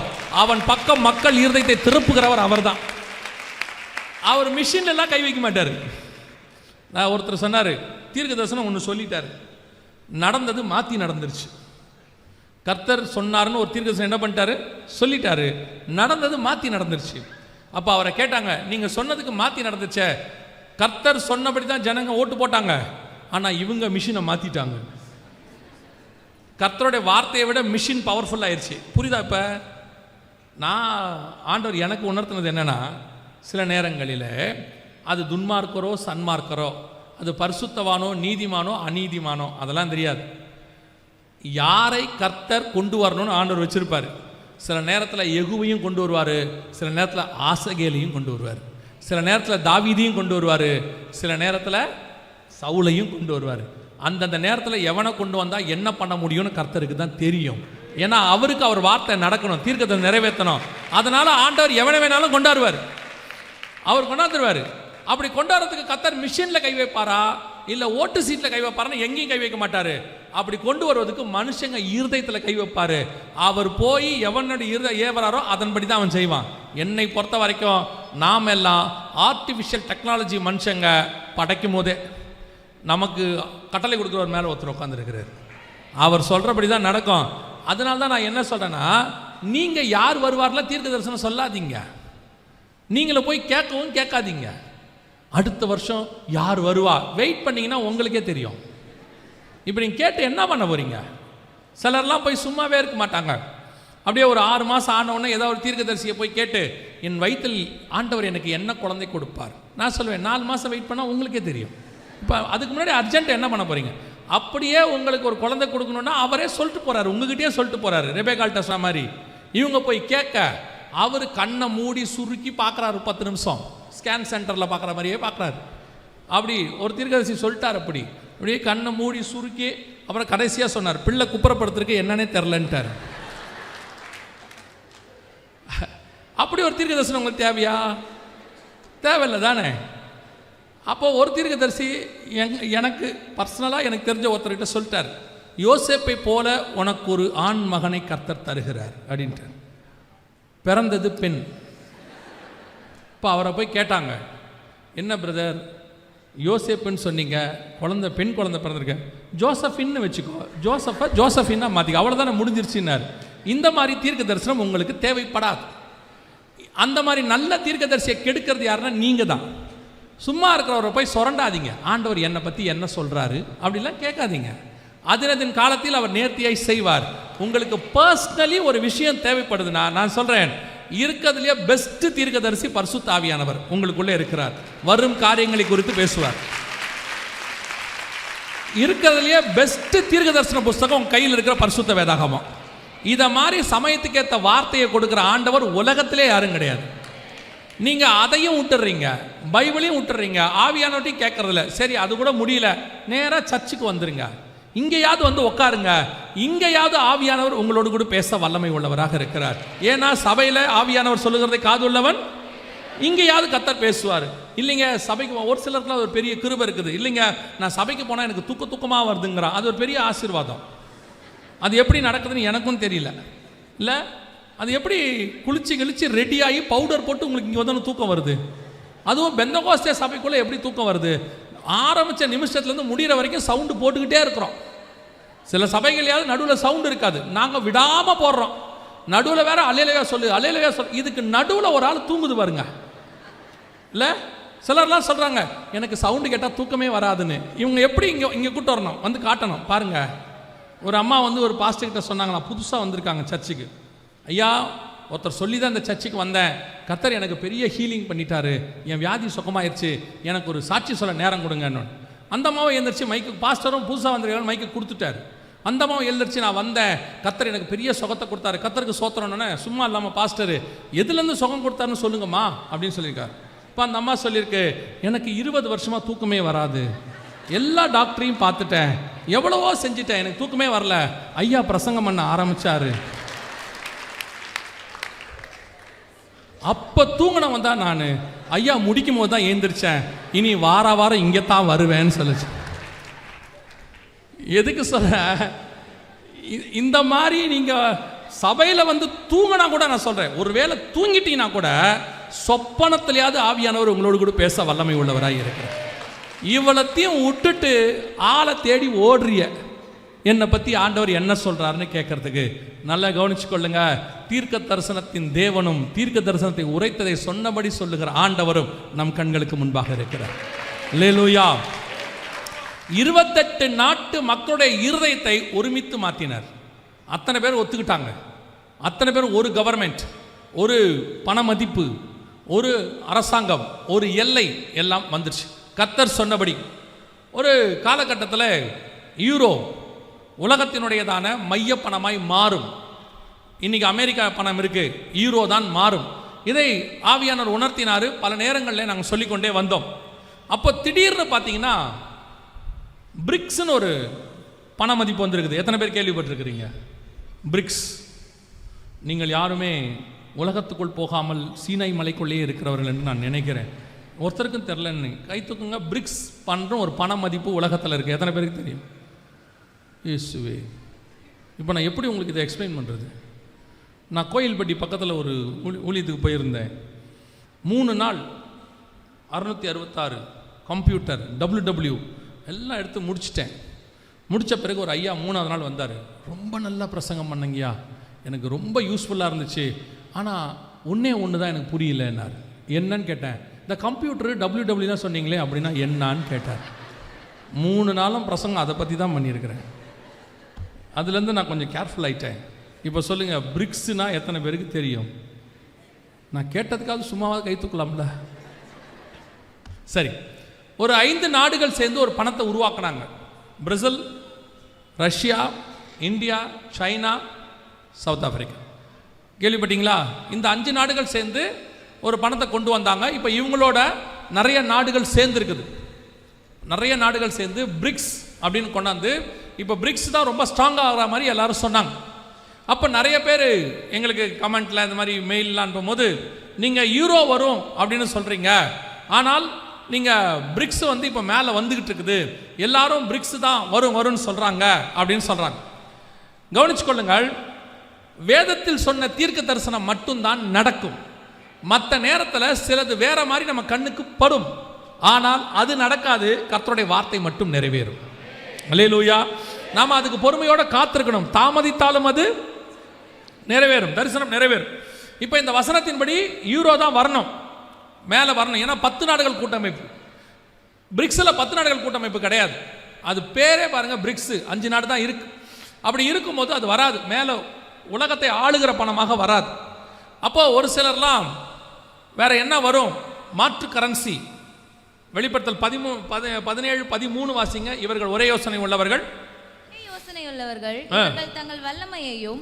அவன் பக்கம் மக்கள் இருதயத்தை திருப்புகிறவர் அவர்தான். அவர் மிஷின் எல்லாம் கை வைக்க மாட்டார். நான் ஒருத்தர் சொன்னார், தீர்க்க தரிசனம் ஒன்று சொல்லிட்டார், நடந்தது மாற்றி நடந்துருச்சு. கர்த்தர் சொன்னார்னு ஒரு தீர்க்க தரிசனம் என்ன பண்ணிட்டாரு, சொல்லிட்டாரு, நடந்தது மாற்றி நடந்துருச்சு. அப்போ அவரை கேட்டாங்க, நீங்கள் சொன்னதுக்கு மாற்றி நடந்துச்சே, கர்த்தர் சொன்னபடி தான் ஜனங்க ஓட்டு போட்டாங்க, ஆனால் இவங்க மிஷினை மாற்றிட்டாங்க. கர்த்தருடைய வார்த்தையை விட மிஷின் பவர்ஃபுல் ஆயிடுச்சு. புரியுதா? இப்போ நான் ஆண்டவர் எனக்கு உணர்த்தினது என்னென்னா, சில நேரங்களில் அது துன்மார்க்கரோ சன்மார்க்கரோ, அது பரிசுத்தவானோ நீதிமானோ அநீதிமானோ அதெல்லாம் தெரியாது. யாரை கர்த்தர் கொண்டு வரணும்னு ஆண்டவர் வச்சிருப்பார். சில நேரத்தில் யெகூவையும் கொண்டு வருவார், சில நேரத்தில் ஆசகேலையும் கொண்டு வருவார், சில நேரத்தில் தாவீதையும் கொண்டு வருவார், சில நேரத்தில் சவுலையும் கொண்டு வருவார். அந்தந்த நேரத்தில் எவனை கொண்டு வந்தால் என்ன பண்ண முடியும்னு கர்த்தருக்கு தான் தெரியும். ஏன்னா அவருக்கு அவர் வார்த்தை நடக்கணும், தீர்க்கத்தை நிறைவேற்றணும். அதனால ஆண்டவர் எவனை வேணாலும் கொண்டாடுவார், அவர் கொண்டாந்துருவார். அப்படி கொண்டாடுறதுக்கு கர்த்தர் மிஷினில் கை வைப்பாரா இல்லை ஓட்டு சீட்டில் கை வைப்பாருன்னு எங்கேயும் கை வைக்க மாட்டார். அப்படி கொண்டு வருவதுக்கு மனுஷங்க இருதயத்தில் கை வைப்பார். அவர் போய் எவனுடைய இருதயம் ஏவராரோ அதன்படி தான் அவன் செய்வான். என்னை பொறுத்த வரைக்கும் நாம் எல்லாம் ஆர்டிஃபிஷியல் டெக்னாலஜி மனுஷங்க படைக்கும் போதே நமக்கு கட்டளை கொடுக்குறவர் மேலே ஒருத்தர் உட்காந்துருக்கிறார், அவர் சொல்கிறபடி தான் நடக்கும். அதனால தான் நான் என்ன சொல்கிறேன்னா, நீங்கள் யார் வருவார்லாம் தீர்க்க தரிசனம் சொல்லாதீங்க, நீங்களும் போய் கேட்கவும் கேட்காதீங்க. அடுத்த வருஷம் யார் வருவா வெயிட் பண்ணிங்கன்னா உங்களுக்கே தெரியும். இப்போ நீங்கள் கேட்டு என்ன பண்ண போகிறீங்க? சிலர்லாம் போய் சும்மாவே இருக்க மாட்டாங்க. அப்படியே ஒரு 6 மாதம் ஆனவுடனே ஏதோ ஒரு தீர்க்கதரிசியை போய் கேட்டு, என் வயிற்றில் ஆண்டவர் எனக்கு என்ன குழந்தை கொடுப்பார். நான் சொல்லுவேன், 4 மாதம் வெயிட் பண்ணால் உங்களுக்கே தெரியும். இப்போ அதுக்கு முன்னாடி அர்ஜென்ட் என்ன பண்ண போகிறீங்க? அப்படியே உங்களுக்கு ஒரு குழந்தை கொடுக்கணுன்னா அவரே சொல்லிட்டு போகிறாரு, உங்ககிட்டயே சொல்லிட்டு போகிறாரு. ரெபேக்கால்ட்ட சொன்ன மாதிரி இவங்க போய் கேட்க, அவர் கண்ணை மூடி சுருக்கி பார்க்குறாரு, 10 நிமிஷம் ஸ்கேன் சென்டரில் பார்க்குற மாதிரியே பார்க்குறாரு. அப்படி ஒரு தீர்க்கதரிசி சொல்லிட்டார். அப்படியே கண்ணை மூடி சுருக்கி அப்புறம் கடைசியாக சொன்னார், பிள்ளை குப்புறப்படுத்துறதுக்கு என்னன்னே தெரிலன்ட்டார். அப்படி ஒரு தீர்க்கதரிசனம் உங்களுக்கு தேவையா? தேவையில்லை தானே. அப்போ ஒரு தீர்க்கதரிசி எனக்கு பர்சனலாக எனக்கு தெரிஞ்ச ஒருத்தர்கிட்ட சொல்லிட்டார், யோசேப்பை போல உனக்கு ஒரு ஆண் மகனை கர்த்தர் தருகிறார் அப்படின்ட்டு. பிறந்தது பெண். இப்போ அவரை போய் கேட்டாங்க, என்ன பிரதர் யோசேப்புன்னு சொன்னீங்க, குழந்தை பெண் குழந்தை பிறந்திருக்க, ஜோசஃபின்னு வச்சுக்கோ, ஜோசஃபின்னா மாற்றிக்க, அவ்வளோதானே முடிஞ்சிருச்சுன்னார். இந்த மாதிரி தீர்க்க தரிசனம் உங்களுக்கு தேவைப்படாது. அந்த மாதிரி நல்ல தீர்க்க தரிசியை கெடுக்கிறது யாருன்னா நீங்கள் தான். சும்மா இருக்கிறவரை போய் சுரண்டாதீங்க. ஆண்டவர் என்னை பற்றி என்ன சொல்கிறாரு அப்படிலாம் கேட்காதீங்க. அதினதின் காலத்தில் அவர் நேர்த்தியாய் செய்வார். உங்களுக்கு பர்சனலி ஒரு விஷயம் தேவைப்படுதுன்னா நான் சொல்கிறேன், இருக்கிறதுலேயே பெஸ்ட் தீர்க்கதரிசி பரிசுத்த ஆவியானவர் உங்களுக்குள்ளே இருக்கிறார். வரும் காரியங்களை குறித்து பேசுவார். இருக்கிறதுலேயே பெஸ்ட் தீர்க்க தரிசன புஸ்தகம் உங்க கையில் இருக்கிற பரிசுத்த வேதாகமம். இதை மாதிரி சமயத்துக்கு ஏற்ற வார்த்தையை கொடுக்குற ஆண்டவர் உலகத்திலே யாரும் கிடையாது. நீங்கள் அதையும் விட்டுறீங்க, பைபிளையும் விட்டுறீங்க, ஆவியானவர்ட்டையும் கேட்கறதில்ல. சரி, அது கூட முடியல, நேராக சர்ச்சுக்கு வந்துருங்க. இங்கேயாவது வந்து உட்காருங்க. இங்கேயாவது ஆவியானவர் உங்களோடு கூட பேச வல்லமை உள்ளவராக இருக்கிறார். ஏன்னா சபையில் ஆவியானவர் சொல்லுகிறதை காது உள்ளவன் இங்கேயாவது கர்த்தர் பேசுவார். இல்லைங்க சபைக்கு ஒரு சிலருக்குலாம் ஒரு பெரிய கிருபை இருக்குது. இல்லைங்க நான் சபைக்கு போனால் எனக்கு தூக்கமாக வருதுங்கிறான். அது ஒரு பெரிய ஆசீர்வாதம். அது எப்படி நடக்குதுன்னு எனக்கும் தெரியல. இல்லை, அது எப்படி குளிச்சு ரெடியாகி பவுடர் போட்டு உங்களுக்கு இங்கே வந்து தூக்கம் வருது? அதுவும் பெந்தகோஸ்தே சபைக்குள்ளே எப்படி தூக்கம் வருது? ஆரம்பித்த நிமிஷத்துலேருந்து முடிகிற வரைக்கும் சவுண்டு போட்டுக்கிட்டே இருக்கிறோம். சில சபைகளையாவது நடுவில் சவுண்டு இருக்காது, நாங்கள் விடாமல் போடுறோம். நடுவில் வேற அல்லேலூயா சொல்லு அல்லேலூயா சொல்லு. இதுக்கு நடுவில் ஒரு ஆள் தூங்குது பாருங்க. இல்லை, சிலர்லாம் சொல்கிறாங்க எனக்கு சவுண்டு கேட்டால் தூக்கமே வராதுன்னு. இவங்க எப்படி இங்கே கூட்டு வரணும், வந்து காட்டணும். பாருங்க, ஒரு அம்மா வந்து ஒரு பாஸ்டர்கிட்ட சொன்னாங்களா, புதுசாக வந்திருக்காங்க சர்ச்சுக்கு. ஐயா, ஒருத்தர் சொல்லி தான் இந்த சர்ச்சுக்கு வந்தேன், கர்த்தர் எனக்கு பெரிய ஹீலிங் பண்ணிட்டாரு, என் வியாதி சுகமாயிருச்சு, எனக்கு ஒரு சாட்சி சொல்ல நேரம் கொடுங்கன்னு. அந்த அம்மாவை எழுந்திரிச்சு மைக்கு, பாஸ்டரும் புதுசாக வந்திருக்காங்க மைக்கு கொடுத்துட்டாரு. அந்த அம்மாவை எழுந்திரிச்சு நான் வந்தேன், கர்த்தர் எனக்கு பெரிய சுகத்தை கொடுத்தாரு, கர்த்தருக்கு சோத்திரம்னு. சும்மா இல்லாமல் பாஸ்டர் எதுலேருந்து சுகம் கொடுத்தாருன்னு சொல்லுங்கம்மா அப்படின்னு சொல்லியிருக்காரு. இப்போ அந்த அம்மா சொல்லியிருக்கு, எனக்கு 20 வருஷமாக தூக்கமே வராது, எல்லா டாக்டரையும் பார்த்துட்டேன், எவ்வளவோ செஞ்சுட்டேன், எனக்கு தூக்கமே வரல. ஐயா பிரசங்கம் பண்ண ஆரம்பிச்சாரு, அப்போ தூங்கினவன் தான் நான். ஐயா முடிக்கும் போது தான் எழுந்திரிச்சேன், இனி வாரம் இங்கே தான் வருவேன்னு சொல்லிச்சு. எதுக்கு சொல்ற, இந்த மாதிரி நீங்கள் சபையில் வந்து தூங்கினா கூட நான் சொல்கிறேன், ஒருவேளை தூங்கிட்டீங்கன்னா கூட சொப்பனத்திலேயாவது ஆவியானவர் உங்களோடு கூட பேச வல்லமை உள்ளவராக இருக்கிறார். இவ்வளத்தையும் விட்டுட்டு ஆளை தேடி ஓடுறிய, என்னை பற்றி ஆண்டவர் என்ன சொல்கிறாருன்னு கேட்கறதுக்கு. நல்லா கவனிச்சு கொள்ளுங்க, தீர்க்க தரிசனத்தின் தேவனும் தீர்க்க தரிசனத்தை உரைத்ததை சொன்னபடி சொல்லுகிற ஆண்டவரும் நம் கண்களுக்கு முன்பாக இருக்கிறார். அல்லேலூயா. 28 நாட்டு மக்களுடைய இருதயத்தை ஒருமித்து மாற்றினார். அத்தனை பேர் ஒத்துக்கிட்டாங்க. அத்தனை பேர் ஒரு கவர்மெண்ட், ஒரு பண மதிப்பு, ஒரு அரசாங்கம், ஒரு எல்லை எல்லாம் வந்துருச்சு கர்த்தர் சொன்னபடி. ஒரு காலகட்டத்தில் யூரோ உலகத்தினுடையதான மைய பணமாய் மாறும். இன்னைக்கு அமெரிக்கா பணம் இருக்கு, யூரோ தான் மாறும். இதை ஆவியானவர் உணர்த்தினார். பல நேரங்களில் நாங்கள் சொல்லிக்கொண்டே வந்தோம். அப்போ திடீர்னு பார்த்தீங்கன்னா பிரிக்ஸ்னு ஒரு பண மதிப்பு வந்திருக்குது. எத்தனை பேர் கேள்விப்பட்டிருக்கிறீங்க பிரிக்ஸ்? நீங்கள் யாருமே உலகத்துக்குள் போகாமல் சீனாய் மலைக்குள்ளேயே இருக்கிறவர்கள் என்று நான் நினைக்கிறேன். ஒருத்தருக்கும் தெரிலன்னு கை தூக்குங்க. பிரிக்ஸ் பண்ணுற ஒரு பண மதிப்பு உலகத்தில் இருக்குது. எத்தனை பேருக்கு தெரியும்? இயேசுவே, இப்போ நான் எப்படி உங்களுக்கு இதை எக்ஸ்பிளைன் பண்ணுறது? நான் கோயில்பட்டி பக்கத்தில் ஒரு ஊழியத்துக்கு போயிருந்தேன். 3 நாள் 666 கம்ப்யூட்டர் WW எல்லாம் எடுத்து முடிச்சிட்டேன். முடித்த பிறகு ஒரு ஐயா 3ஆவது நாள் வந்தார். ரொம்ப நல்லா பிரசங்கம் பண்ணங்கய்யா, எனக்கு ரொம்ப யூஸ்ஃபுல்லாக இருந்துச்சு, ஆனால் ஒன்று தான் எனக்கு புரியலன்னார். என்னன்னு கேட்டேன். இந்த கம்ப்யூட்டரு WW தான் சொன்னீங்களே, அப்படின்னா என்னான்னு கேட்டார். 3 நாளும் பிரசங்கம் அதை பற்றி தான் பண்ணியிருக்கிறேன். அதுலேருந்து நான் கொஞ்சம் கேர்ஃபுல் ஆகிட்டேன். இப்போ சொல்லுங்கள், பிரிக்ஸ்னா எத்தனை பேருக்கு தெரியும்? நான் கேட்டதுக்காவது சும்மாவாக கை தூக்கலாம்ல. சரி, ஒரு 5 நாடுகள் சேர்ந்து ஒரு பணத்தை உருவாக்குனாங்க. Brazil, Russia, India, China, South Africa. கேள்விப்பட்டீங்களா? இந்த 5 நாடுகள் சேர்ந்து ஒரு பணத்தை கொண்டு வந்தாங்க. இப்போ இவங்களோட நிறைய நாடுகள் சேர்ந்து இருக்குது. நிறைய நாடுகள் சேர்ந்து பிரிக்ஸ் அப்படின்னு கொண்டாந்து இப்போ பிரிக்ஸ் தான் ரொம்ப ஸ்ட்ராங்காக ஆகிற மாதிரி எல்லாரும் சொன்னாங்க. அப்போ நிறைய பேர் எங்களுக்கு கமெண்ட்டில் இந்த மாதிரி மெயிலெலாம் அனுப்பும்போது, நீங்கள் யூரோ வரும் அப்படின்னு சொல்கிறீங்க, ஆனால் நீங்கள் பிரிக்ஸ் வந்து இப்போ மேலே வந்துக்கிட்டு இருக்குது, எல்லாரும் பிரிக்ஸ் தான் வரும்னு சொல்கிறாங்க அப்படின்னு சொல்கிறாங்க. கவனிச்சுக்கொள்ளுங்கள், வேதத்தில் சொன்ன தீர்க்க தரிசனம் மட்டும்தான் நடக்கும். மற்ற நேரத்தில் சிலது வேற மாதிரி நம்ம கண்ணுக்கு படும், ஆனால் அது நடக்காது. கர்த்தருடைய வார்த்தை மட்டும் நிறைவேறும். அல்லேலூயா. நாம் அதுக்கு பொறுமையோட காத்திருக்கணும். தாமதித்தாலும் அது நிறைவேறும், தரிசனம் நிறைவேறும். இப்போ இந்த வசனத்தின்படி யூரோ தான் வரணும், மேலே வரணும். ஏன்னா 10 நாடுகள் கூட்டமைப்பு. பிரிக்ஸில் 10 நாடுகள் கூட்டமைப்பு கிடையாது. அது பேரே பாருங்க பிரிக்ஸ், 5 நாடு தான் இருக்கு. அப்படி இருக்கும்போது அது வராது, மேலே உலகத்தை ஆளுகிற பணமாக வராது. அப்போ ஒரு சிலர்லாம் வேற என்ன வரும், மாற்று கரன்சி. வெளிப்படுத்தல் 17:13 வாசிங்க. இவர்கள் ஒரே யோசனை உள்ளவர்கள்,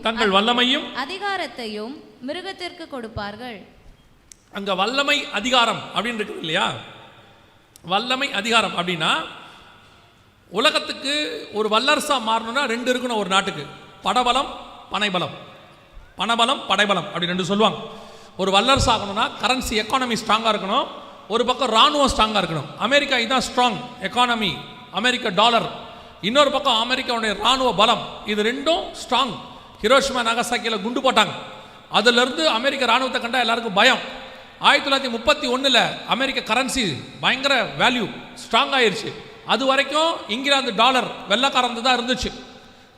தங்கள் வல்லமையும் அதிகாரத்தையும் மிருகத்திற்கு கொடுப்பார்கள். அங்க வல்லமை அதிகாரம் அப்படின்னு இருக்குது இல்லையா? வல்லமை அதிகாரம் அப்படின்னா உலகத்துக்கு ஒரு வல்லரசா மாறணும்னா 2 இருக்கணும் ஒரு நாட்டுக்கு, படபலம் பனைபலம். பணபலம் படைபலம் அப்படி 2 சொல்லுவாங்க. ஒரு வல்லரசு ஆகணும்னா கரன்சி எக்கானமி ஸ்ட்ராங்காக இருக்கணும், ஒரு பக்கம் இராணுவம் ஸ்ட்ராங்காக இருக்கணும். அமெரிக்கா இதுதான் ஸ்ட்ராங் எக்கானமி, அமெரிக்கா டாலர். இன்னொரு பக்கம் அமெரிக்காவுடைய இராணுவ பலம், இது 2ம் ஸ்ட்ராங். ஹிரோஷிமா நாகசாக்கியில் குண்டு போட்டாங்க, அதிலிருந்து அமெரிக்க இராணுவத்தை கண்டா எல்லாருக்கும் பயம். 1931 அமெரிக்க கரன்சி பயங்கர வேல்யூ ஸ்ட்ராங் ஆயிடுச்சு. அது வரைக்கும் இங்கிலாந்து டாலர் வெள்ளக்காரந்து தான் இருந்துச்சு.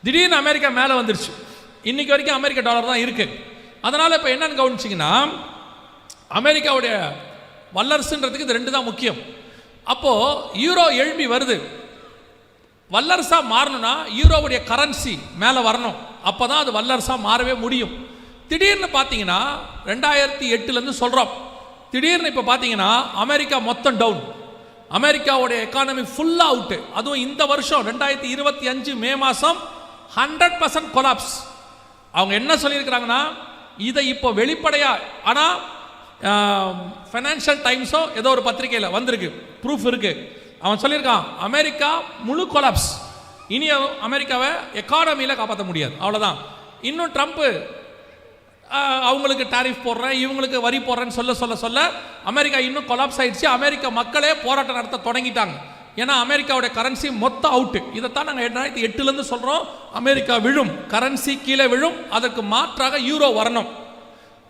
திடீர்னு அமெரிக்கா மேலே வந்துருச்சு. இன்னைக்கு வரைக்கும் அமெரிக்க டாலர் தான் இருக்கு. அதனால இப்போ என்னன்னு கவனிச்சிங்கன்னா, அமெரிக்காவுடைய வல்லரசுன்றதுக்கு இது 2 தான் முக்கியம். அப்போ யூரோ எழும்பி வருது. வல்லரசா மாறணும்னா யூரோவுடைய கரன்சி மேலே வரணும், அப்போதான் அது வல்லரசா மாறவே முடியும். திடீர்னு பார்த்தீங்கன்னா 2008 சொல்கிறோம், திடீர்னு இப்போ பார்த்தீங்கன்னா அமெரிக்கா மொத்தம் டவுன், அமெரிக்காவுடைய எக்கானமி ஃபுல்லாக அவுட்டு. அதுவும் இந்த வருஷம் 2025 மே மாதம் 100% கொலாப்ஸ். அவங்க என்ன சொல்லியிருக்கிறாங்கன்னா, இதை இப்போ வெளிப்படையா, ஆனால் ஃபைனான்ஷியல் டைம்ஸோ ஏதோ ஒரு பத்திரிகையில் வந்திருக்கு, ப்ரூஃப் இருக்கு. அவன் சொல்லியிருக்கான் அமெரிக்கா முழு கொலாப்ஸ், இனி அமெரிக்காவை எக்கானமியில் காப்பாற்ற முடியாது, அவ்வளோதான். இன்னும் ட்ரம்ப்பு அவங்களுக்கு டாரிஃப் போடுறேன், இவங்களுக்கு வரி போடுறேன்னு சொல்ல அமெரிக்கா இன்னும் கொலாப்ஸ் ஆயிடுச்சு. அமெரிக்க மக்களே போராட்டம் நடத்த தொடங்கிட்டாங்க. ஏன்னா அமெரிக்காவுடைய கரன்சி மொத்தம் அவுட்டு. இதைத்தான் நாங்கள் 2008 சொல்கிறோம், அமெரிக்கா விழும், கரன்சி கீழே விழும், அதற்கு மாற்றாக யூரோ வரணும்.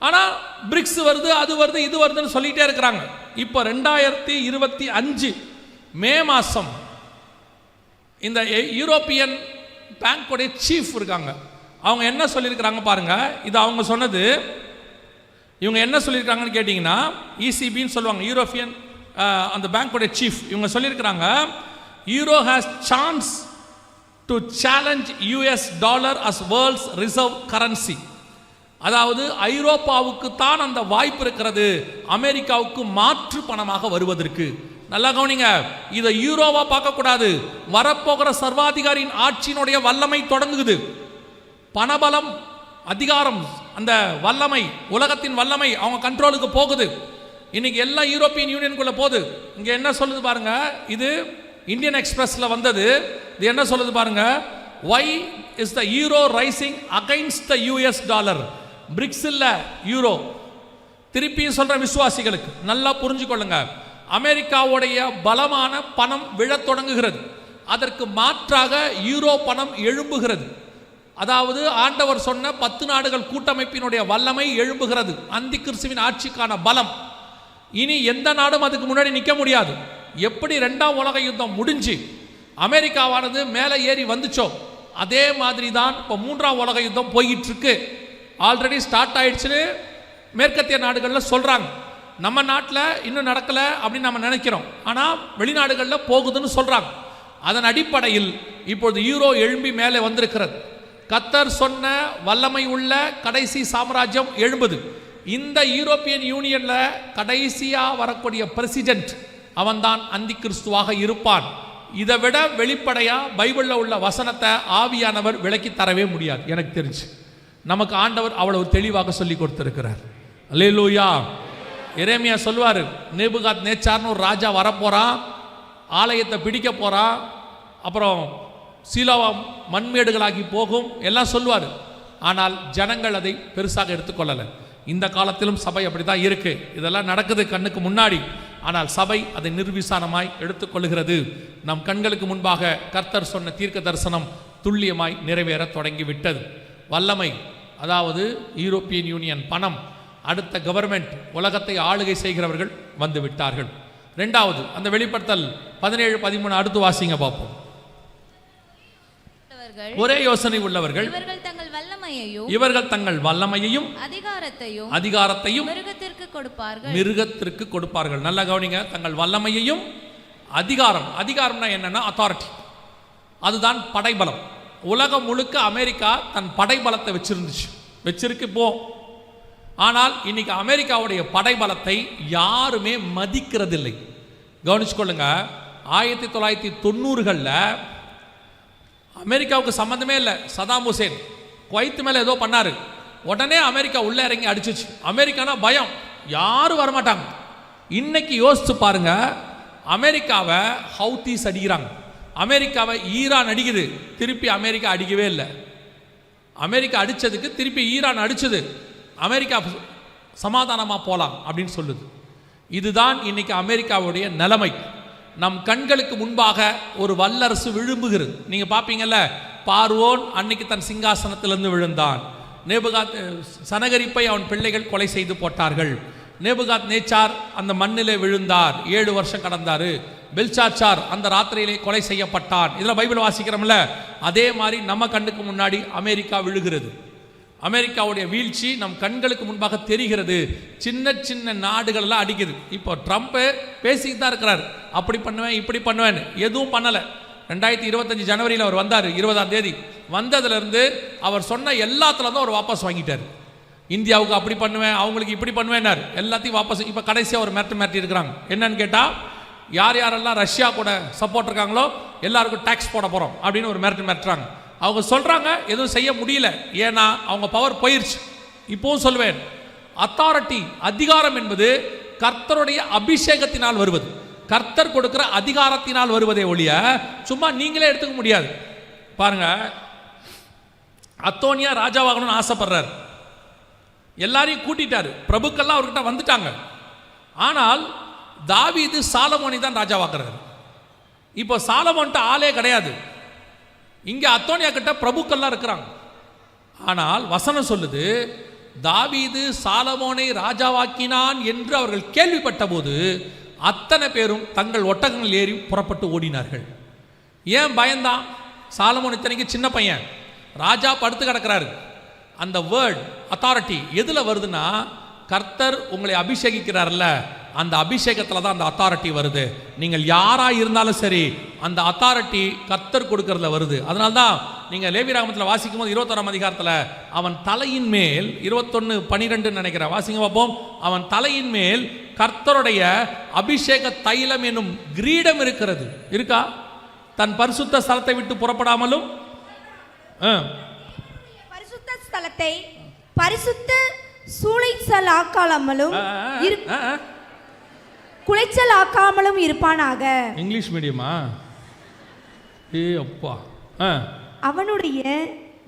ஆனால் பிரிக்ஸ் வருது, அது வருது, இது வருதுன்னு சொல்லிகிட்டே இருக்கிறாங்க. இப்போ 2025 மே மாதம் இந்த யூரோப்பியன் பேங்க்குடைய சீஃப் இருக்காங்க, அவங்க என்ன சொல்லியிருக்கிறாங்க பாருங்க. இது அவங்க சொன்னது. இவங்க என்ன சொல்லியிருக்காங்கன்னு கேட்டிங்கன்னா, இசிபின்னு சொல்லுவாங்க, யூரோப்பியன் அந்த பேங்க்குடைய சீஃப். இவங்க சொல்லியிருக்கிறாங்க, euro has chance to challenge US dollar as world's reserve currency. அதாவது ஐரோப்பாவுக்கு தான் அந்த வாய்ப்பு இருக்கிறது அமெரிக்காவுக்கு மாற்று பணமாக வருவதற்கு. நல்லா கவனிங்க, இதை யூரோவா பார்க்கக்கூடாது. வரப்போகிற சர்வாதிகாரியின் ஆட்சியினுடைய வல்லமை தொடங்குது. பணபலம் அதிகாரம், அந்த வல்லமை, உலகத்தின் வல்லமை அவங்க கண்ட்ரோலுக்கு போகுது. இன்னைக்கு எல்லாம் யூரோப்பியன் யூனியனுக்குள்ள போகுது. இங்க என்ன சொல்லுது பாருங்க, இது இந்தியன் எக்ஸ்பிரஸ்ல வந்தது. இது என்ன சொல்லுது பாருங்க, why is the euro rising against the US dollar? BRICS இல்ல யூரோ. திருப்பியும் சொல்ற விசுவாசிகளுக்கு நல்லா புரிஞ்சுக்கொள்ளுங்க, அமெரிக்காவுடைய பலமான பணம் விழத் தொடங்குகிறது, அதற்கு மாற்றாக யூரோ பணம் எழும்புகிறது. அதாவது ஆண்டவர் சொன்ன 10 நாடுகள் கூட்டமைப்பினுடைய வல்லமை எழும்புகிறது, அந்தி கிறிஸ்துவின் ஆட்சிக்கான பலம். இனி எந்த நாடும் அதுக்கு முன்னாடி நிற்க முடியாது. எப்படி 2ஆம் உலக யுத்தம் முடிஞ்சு அமெரிக்காவானது மேலே ஏறி வந்துச்சோ, அதே மாதிரி தான் இப்போ 3ஆம் உலக யுத்தம் போயிட்டு இருக்கு. ஆல்ரெடி ஸ்டார்ட் ஆயிடுச்சுன்னு மேற்கத்திய நாடுகளில் சொல்றாங்க. நம்ம நாட்டில் இன்னும் நடக்கல அப்படின்னு நம்ம நினைக்கிறோம், ஆனால் வெளிநாடுகளில் போகுதுன்னு சொல்றாங்க. அதன் அடிப்படையில் இப்பொழுது யூரோ எழும்பி மேலே வந்திருக்கிறது. கத்தர் சொன்ன வல்லமை உள்ள கடைசி சாம்ராஜ்யம் எழும்புது. இந்த யூரோப்பியன் யூனியன்ல கடைசியா வரக்கூடிய பிரசிடென்ட் அவன்தான் அந்தி கிறிஸ்துவாக இருப்பான். இதை விட வெளிப்படையா பைபிள்ல உள்ள வசனத்தை ஆவியானவர் விளக்கி தரவே முடியாது. எனக்கு தெரிஞ்சு நமக்கு ஆண்டவர் அவ்வளவு தெளிவாக சொல்லி கொடுத்திருக்கிறார். அல்லேலூயா. எரேமியா சொல்வாரு, நேபுகாத் நேச்சார்னு ஒரு ராஜா வரப்போறான், ஆலயத்தை பிடிக்க போறான், அப்புறம் சீலோவா மண்மேடுகளாகி போகும் எல்லாம் சொல்வார். ஆனால் ஜனங்கள் அதை பெருசாக எடுத்துக்கொள்ளலை. இந்த காலத்திலும் சபை அப்படிதான் இருக்கு. இதெல்லாம் நடக்குது கண்ணுக்கு முன்னாடி, ஆனால் சபை அதை நிர்விசாரமாய் எடுத்துக்கொள்கிறது. நம் கண்களுக்கு முன்பாக கர்த்தர் சொன்ன தீர்க்க தரிசனம் துல்லியமாய் நிறைவேற தொடங்கிவிட்டது. வல்லமை, அதாவது யூரோப்பியன் யூனியன் பணம், அடுத்த கவர்மெண்ட், உலகத்தை ஆளுகை செய்கிறவர்கள் வந்து விட்டார்கள். 2வது அந்த வெளிப்படுத்தல் 17-13 அடுத்து வாசிங்க பார்ப்போம். ஒரே யோசனை உள்ளவர்கள் இவர்கள் தங்கள் வல்லமையையும் அதிகாரத்தையும் மிருகத்திற்கு கொடுப்பார்கள். நல்லா கவனிங்க, தங்கள் வல்லமையையும் அதிகாரம்னா என்னன்னா அத்தாரிட்டி, அதுதான் படைபலம். உலகம் முழுக்க அமெரிக்கா தன் படைபலத்தை வச்சிருக்கு இப்போ. ஆனால் இன்னைக்கு அமெரிக்காவுடைய படைபலத்தை யாருமே மதிக்கிறதில்லை. கவனிச்சுக்கொள்ளுங்க, 1990களில் அமெரிக்காவுக்கு சம்மந்தமே இல்லை, சதாம் ஹுசேன் குவைத் மேலே ஏதோ பண்ணார், உடனே அமெரிக்கா உள்ளே இறங்கி அடிச்சிச்சு. அமெரிக்கானா பயம், யாரும் வரமாட்டாங்க. இன்னைக்கு யோசிச்சு பாருங்க, அமெரிக்காவை ஹவுத்தீஸ் அடிக்கிறாங்க, அமெரிக்காவை ஈரான் அடிக்குது, திருப்பி அமெரிக்கா அடிக்கவே இல்லை. அமெரிக்கா அடித்ததுக்கு திருப்பி ஈரான் அடித்தது, அமெரிக்கா சமாதானமாக போகலாம் அப்படின்னு சொல்லுது. இதுதான் இன்னைக்கு அமெரிக்காவுடைய நிலைமை. நம் கண்களுக்கு முன்பாக ஒரு வல்லரசு விழும்புகிறது. நீங்கள் பார்ப்பீங்கல்ல, பார்வோன் அன்னைக்கு தன் சிங்காசனத்திலிருந்து விழுந்தான். சனகரிப்பை அவன் பிள்ளைகள் கொலை செய்து போட்டார்கள். நேபுகாத் நேச்சார் அந்த மண்ணிலே விழுந்தார், 7 வருஷம் கடந்தார். பெல்சாச்சார் அந்த ராத்திரியிலே கொலை செய்யப்பட்டான். இதெல்லாம் பைபிள் வாசிக்கிறோம்ல. அதே மாதிரி நம்ம கண்ணுக்கு முன்னாடி அமெரிக்கா விழுகிறது. அமெரிக்காவுடைய வீழ்ச்சி நம் கண்களுக்கு முன்பாக தெரிகிறது. சின்ன சின்ன நாடுகள்லாம் அடிக்குது. இப்போ ட்ரம்ப் பேசிக்கிட்டு தான் இருக்கிறார், அப்படி பண்ணுவேன் இப்படி பண்ணுவேன், எதுவும் பண்ணலை. 2025 ஜனவரியில் அவர் வந்தார், 20ஆம் தேதி வந்ததுலேருந்து அவர் சொன்ன எல்லாத்துல தான் அவர் வாபஸ் வாங்கிட்டார். இந்தியாவுக்கு அப்படி பண்ணுவேன், அவங்களுக்கு இப்படி பண்ணுவேன்னார், எல்லாத்தையும் வாபஸ். இப்போ கடைசியாக ஒரு மிரட்டி இருக்கிறாங்க. என்னன்னு கேட்டால், யாரெல்லாம் ரஷ்யா கூட சப்போர்ட் இருக்காங்களோ எல்லாருக்கும் டேக்ஸ் போட போகிறோம் அப்படின்னு ஒரு மிரட்டுறாங்க. அவங்க சொல்கிறாங்க எதுவும் செய்ய முடியல, ஏன்னா அவங்க பவர் போயிடுச்சு. இப்போவும் சொல்லுவேன், அத்தாரிட்டி அதிகாரம் என்பது கர்த்தருடைய அபிஷேகத்தினால் வருவது, கர்த்தர் கொடுக்கிற அதிகாரத்தினால் வருவதே ஒழிய சும்மா நீங்களே எடுத்துக்க முடியாது. பாருங்க, அத்தோனியா ராஜாவாகணும்னு ஆசைப்படுறாரு, எல்லாரையும் கூட்டிட்டாரு, பிரபுக்கள்லாம் அவர்கிட்ட வந்துட்டாங்க. ஆனால் தாவீது சாலமோனை தான் ராஜாவாக்குறாரு. இப்போ சாலமோன்ட்ட ஆளே கிடையாது, இங்கே அத்தோனியா கிட்ட பிரபுக்கள்லாம் இருக்கிறாங்க. ஆனால் வசனம் சொல்லுது, தாவீது சாலமோனை ராஜாவாக்கினான் என்று அவர்கள் கேள்விப்பட்ட போது அத்தனை பேரும் தங்கள் ஒட்டகங்கள் ஏறி புறப்பட்டு ஓடினார்கள். ஏன் பயந்தான்? சாலமோன் இத்தனைக்கு சின்ன பையன், ராஜா படுத்து கிடக்கிறாரு. அந்த வேர்ட் அத்தாரிட்டி எதில் வருதுன்னா, கர்த்தர் உங்களை அபிஷேகிக்கிறார்ல, அந்த அபிஷேகத்தில் தான் அந்த அத்தாரிட்டி வருது. நீங்கள் யாராக இருந்தாலும் சரி, அந்த அத்தாரிட்டி கர்த்தர் கொடுக்கறதுல வருது. அதனால தான் நீங்கள் லேவியராகமத்தில் வாசிக்கும் போது 21ஆம் அதிகாரத்தில் அவன் தலையின் மேல் 21:12 நினைக்கிறேன், வாசிங்க பார்ப்போம். அவன் தலையின் மேல் கர்த்தருடைய அபிஷேக தைலம் என்னும் கிரீடம் இருக்கிறது. இருக்கா? தன் பரிசுத்த ஸ்தலத்தை விட்டு புறப்படாமலும் பரிசுத்த ஸ்தலத்தை பரிசுத்த சூளைச்சல் ஆக்காமலும் குலைச்சல் ஆக்காமலும் இருப்பானாக. இங்கிலீஷ் மீடியமா? அப்பா. அவனுடைய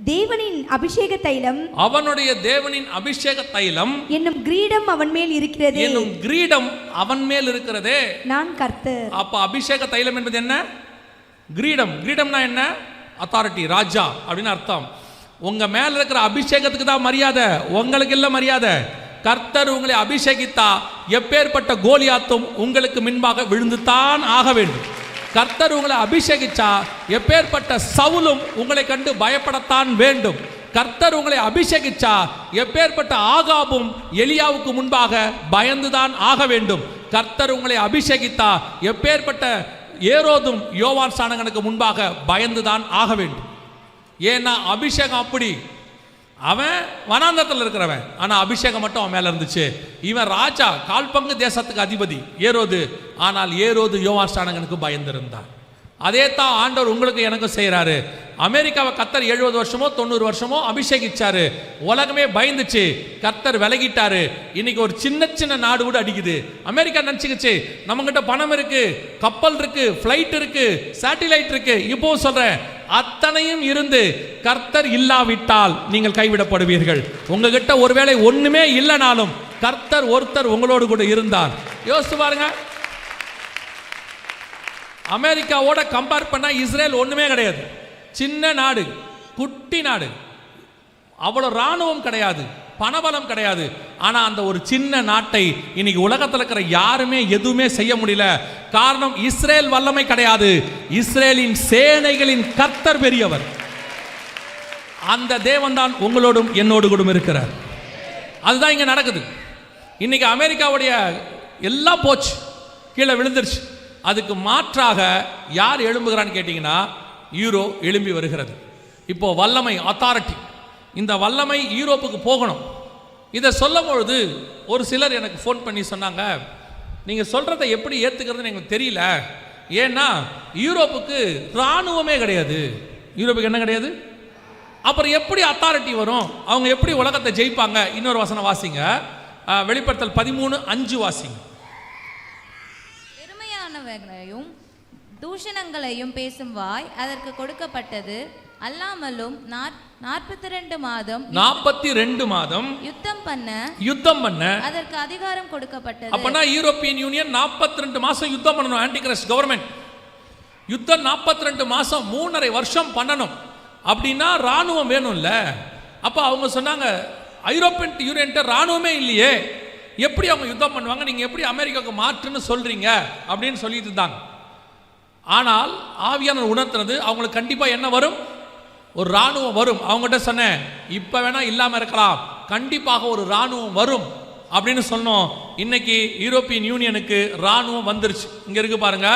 தேவனின் அபிஷேக தைலம், அவனுடைய தேவனின் அபிஷேக தைலம் என்னும் கிரீடம் அவன் மேல் இருக்கிறது, என்னும் கிரீடம் அவன் மேல் இருக்கிறதே, நான் கர்த்தர். அப்ப அபிஷேக தைலம் என்பது என்ன? கிரீடம். கிரீடம்னா என்ன? அத்தாரிட்டி, ராஜா அப்படின்னு அர்த்தம். உங்க மேல இருக்கிற அபிஷேகத்துக்கு தான் மரியாதை, உங்களுக்கு இல்ல மரியாதை. கர்த்தர் உங்களை அபிஷேகித்தா எப்பேற்பட்ட கோலியாத்தும் உங்களுக்கு முன்பாக விழுந்துதான் ஆக வேண்டும். கர்த்தர் உங்களை அபிஷேகிச்சா எப்பேற்பட்ட சவுலும் உங்களை கண்டு பயப்படத்தான் வேண்டும். கர்த்தர் உங்களை அபிஷேகிச்சா எப்பேற்பட்ட ஆகாபும் எலியாவுக்கு முன்பாக பயந்துதான் ஆக வேண்டும். கர்த்தர் உங்களை அபிஷேகித்தா எப்பேற்பட்ட ஏரோதும் யோவான் ஸ்நானகனுக்கு முன்பாக பயந்துதான் ஆக வேண்டும். ஏன்னா அபிஷேகம் அப்படி. அவன் வனாந்தரத்தில் இருக்கிறவன், ஆனால் அபிஷேகம் மட்டும் அவன் மேலே இருந்துச்சு. இவன் ராஜா, 1/4 பங்கு தேசத்துக்கு அதிபதி ஏரோது. ஆனால் ஏரோது யோவான் ஸ்நானகனுக்கு பயந்திருந்தான். அதே தான் ஆண்டவர் உங்களுக்கு எனக்கும் செய்கிறாரு. அமெரிக்காவை கர்த்தர் 70 வருஷமோ 90 வருஷமோ அபிஷேகிச்சாரு, உலகமே பயந்துச்சு, கர்த்தர் விலகிட்டாரு. இன்னைக்கு ஒரு சின்ன சின்ன நாடு கூட அடிக்குது. அமெரிக்கா நினச்சிக்கிச்சு நம்மகிட்ட பணம் இருக்கு, கப்பல் இருக்கு, ஃப்ளைட் இருக்கு, சேட்டிலைட் இருக்கு. இப்போ சொல்றேன், அத்தனையும் இருந்து கர்த்தர் இல்லாவிட்டால் நீங்கள் கைவிடப்படுவீர்கள். உங்ககிட்ட ஒருவேளை ஒண்ணுமே இல்லைனாலும் கர்த்தர் ஒருத்தர் உங்களோடு கூட இருந்தார். யோசிச்சு பாருங்க, அமெரிக்காவோட கம்பேர் பண்ணா இஸ்ரேல் ஒண்ணுமே கிடையாது. சின்ன நாடு, குட்டி நாடு, அவ்வளோ இராணுவம் கிடையாது, பணபலம் கிடையாது. ஆனா அந்த ஒரு சின்ன நாட்டை இன்னைக்கு உலகத்தில் இருக்கிற யாருமே எதுவுமே செய்ய முடியல. காரணம், இஸ்ரேல் வல்லமை கிடையாது, இஸ்ரேலின் சேனைகளின் கர்த்தர் பெரியவர். அந்த தேவன் தான் உங்களோடும் என்னோடு கூட இருக்கிறார். அதுதான் இங்க நடக்குது. இன்னைக்கு அமெரிக்காவுடைய எல்லாம் போச்சு, கீழே விழுந்துருச்சு. அதுக்கு மாற்றாக யார் எழும்புகிறான்னு கேட்டிங்கன்னா யூரோ எழும்பி வருகிறது. இப்போ வல்லமை, அத்தாரிட்டி, இந்த வல்லமை யூரோப்புக்கு போகணும். இதை சொல்லும் பொழுது ஒரு சிலர் எனக்கு ஃபோன் பண்ணி சொன்னாங்க, நீங்கள் சொல்கிறத எப்படி ஏற்றுக்கிறதுன்னு எனக்கு தெரியல. ஏன்னா யூரோப்புக்கு இராணுவமே கிடையாது. யூரோப்புக்கு என்ன கிடையாது? அப்புறம் எப்படி அத்தாரிட்டி வரும்? அவங்க எப்படி உலகத்தை ஜெயிப்பாங்க? இன்னொரு வசனம் வாசிங்க, வெளிப்படுத்தல் 13:5 வாசிங்க. பெருமையானவர்களையும் தூஷணங்களையும் பேசும் வாய் அதற்கு கொடுக்கப்பட்டது, அல்லாமலும் 42 மாதம் யுத்தம் பண்ண அதற்கு அதிகாரம் கொடுக்கப்பட்டது. அப்பனா யூரோப்பியன் யூனியன் 42 மாசம் யுத்தம் பண்ணணும். ஆன்டிகிரைஸ்ட் கவர்மெண்ட் யுத்தம் 42 மாசம் 3.5 வருஷம் பண்ணணும். அப்படின்னா ராணுவம் வேணும்ல. அப்ப அவங்க சொன்னாங்க, ஐரோப்பியன் யூனியன் ராணுவமே இல்லையே, எப்படி அவங்க யுத்தம் பண்ணுவாங்க? நீங்க எப்படி அமெரிக்காவுக்கு மாற்றுன்னு சொல்றீங்க அப்படின்னு சொல்லிட்டு இருந்தாங்க. ஆனால் ஆவியானவர் உணர்த்துறது அவங்களுக்கு கண்டிப்பா என்ன வரும்? ஒரு ராணுவம் வரும். அவங்ககிட்ட சொன்னேன், இப்ப வேணா இல்லாம இருக்கலாம், கண்டிப்பாக ஒரு ராணுவம் வரும் அப்படின்னு சொன்னோம். இன்னைக்கு யூரோப்பியன் யூனியனுக்கு ராணுவம் வந்துருச்சு. இங்க இருக்கு பாருங்க,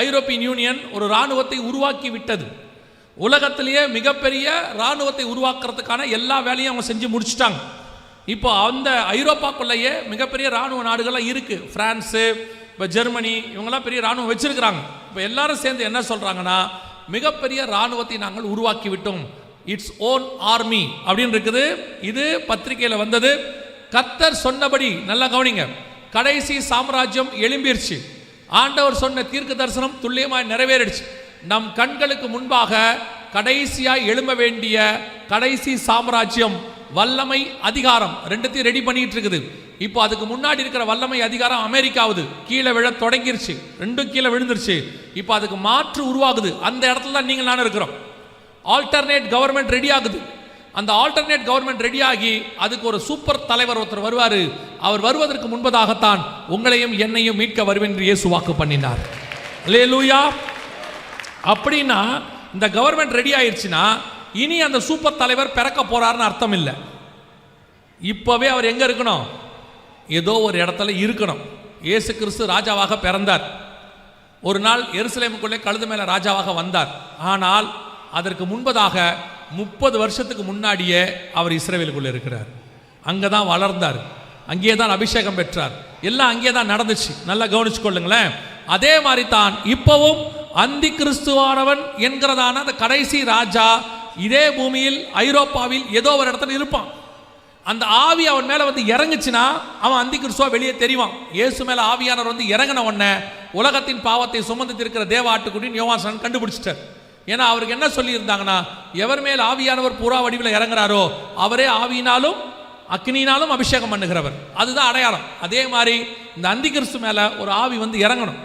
ஐரோப்பியன் யூனியன் ஒரு ராணுவத்தை உருவாக்கி விட்டது. உலகத்திலேயே மிகப்பெரிய ராணுவத்தை உருவாக்குறதுக்கான எல்லா வேலையும் அவங்க செஞ்சு முடிச்சுட்டாங்க. இப்போ அந்த ஐரோப்பாக்குள்ளேயே மிகப்பெரிய ராணுவ நாடுகள்லாம் இருக்கு. பிரான்ஸு, இப்போ ஜெர்மனி, இவங்கெல்லாம் பெரிய ராணுவம் வச்சிருக்கிறாங்க. இப்போ எல்லாரும் சேர்ந்து என்ன சொல்றாங்கன்னா, மிகப்பெரிய ராணுவத்தை நாங்கள் உருவாக்கி விட்டோம், இட்ஸ் ஓன் ஆர்மி அப்படின்னு இருக்குது. இது பத்திரிகையில் வந்தது. கர்த்தர் சொன்னபடி நல்லா கவனிங்க, கடைசி சாம்ராஜ்யம் எழும்பிருச்சு. ஆண்டவர் சொன்ன தீர்க்க தரிசனம் துல்லியமாய் நிறைவேறிடுச்சு. நம் கண்களுக்கு முன்பாக கடைசியாய் எழும்ப வேண்டிய கடைசி சாம்ராஜ்யம், வல்லமை, அதிகாரம் ரெண்டுத்தையும் ரெடி பண்ணிட்டு இருக்குது. இப்போ அதுக்கு முன்னாடி இருக்கிற வல்லமை, அதிகாரம் அமெரிக்காவுது கீழே விழ தொடங்கிருச்சு, ரெண்டும் கீழே விழுந்துருச்சு. இப்போ அதுக்கு மாற்று உருவாகுது. அந்த இடத்துல தான் நீங்கள் நானும் இருக்கிறோம். ஆல்டர்னேட் கவர்மெண்ட் ரெடி ஆகுது. அந்த ஆல்டர்னேட் கவர்மெண்ட் ரெடி ஆகி அதுக்கு ஒரு சூப்பர் தலைவர் ஒருத்தர் வருவார். அவர் வருவதற்கு முன்பதாகத்தான் உங்களையும் என்னையும் மீட்க வருவேன் என்று இயேசு வாக்கு பண்ணினார். அல்லேலூயா. அப்படின்னா இந்த கவர்மெண்ட் ரெடி ஆயிடுச்சுன்னா இனி அந்த சூப்பர் தலைவர் பிறக்க போறாருன்னு அர்த்தம் இல்லை. இப்பவே அவர் எங்க இருக்கணும்? ஏதோ ஒரு இடத்துல இருக்கணும். இயேசு கிறிஸ்து ராஜாவாக பிறந்தார். ஒரு நாள் எருசலேமுக்குள்ளே கழுது மேல ராஜாவாக வந்தார். ஆனால் அதற்கு முன்பதாக 30 வருஷத்துக்கு முன்னாடியே அவர் இஸ்ரவேலுக்குள்ள இருக்கிறார். அங்கதான் வளர்ந்தார், அங்கே தான் அபிஷேகம் பெற்றார், எல்லாம் அங்கே தான் நடந்துச்சு. நல்லா கவனிச்சு கொள்ளுங்களேன். அதே மாதிரி தான் இப்பவும் அந்தி கிறிஸ்துவானவன் என்கிறதான அந்த கடைசி ராஜா இதே பூமியில் ஐரோப்பாவில் ஏதோ ஒரு இடத்துல இருப்பான். அந்த ஆவி அவன் மேல வந்து இறங்குச்சுன்னா அவன் அந்தி கிறிஸ்துவா வெளியே தெரிவான். இயேசு மேல ஆவியானவர் வந்து இறங்கின உடனே உலகத்தின் பாவத்தை சுமந்து இருக்கிற தேவ ஆட்டுக்குட்டின்னு யோவான் கண்டுபிடிச்சிட்டார். ஏன்னா அவருக்கு என்ன சொல்லி இருந்தாங்கன்னா, எவர் மேல் ஆவியானவர் புறா வடிவில் இறங்குறாரோ அவரே ஆவியினாலும் அக்னியினாலும் அபிஷேகம் பண்ணுகிறவர். அதுதான் அடையாளம். அதே மாதிரி இந்த அந்தி கிறிஸ்து மேல ஒரு ஆவி வந்து இறங்கணும்.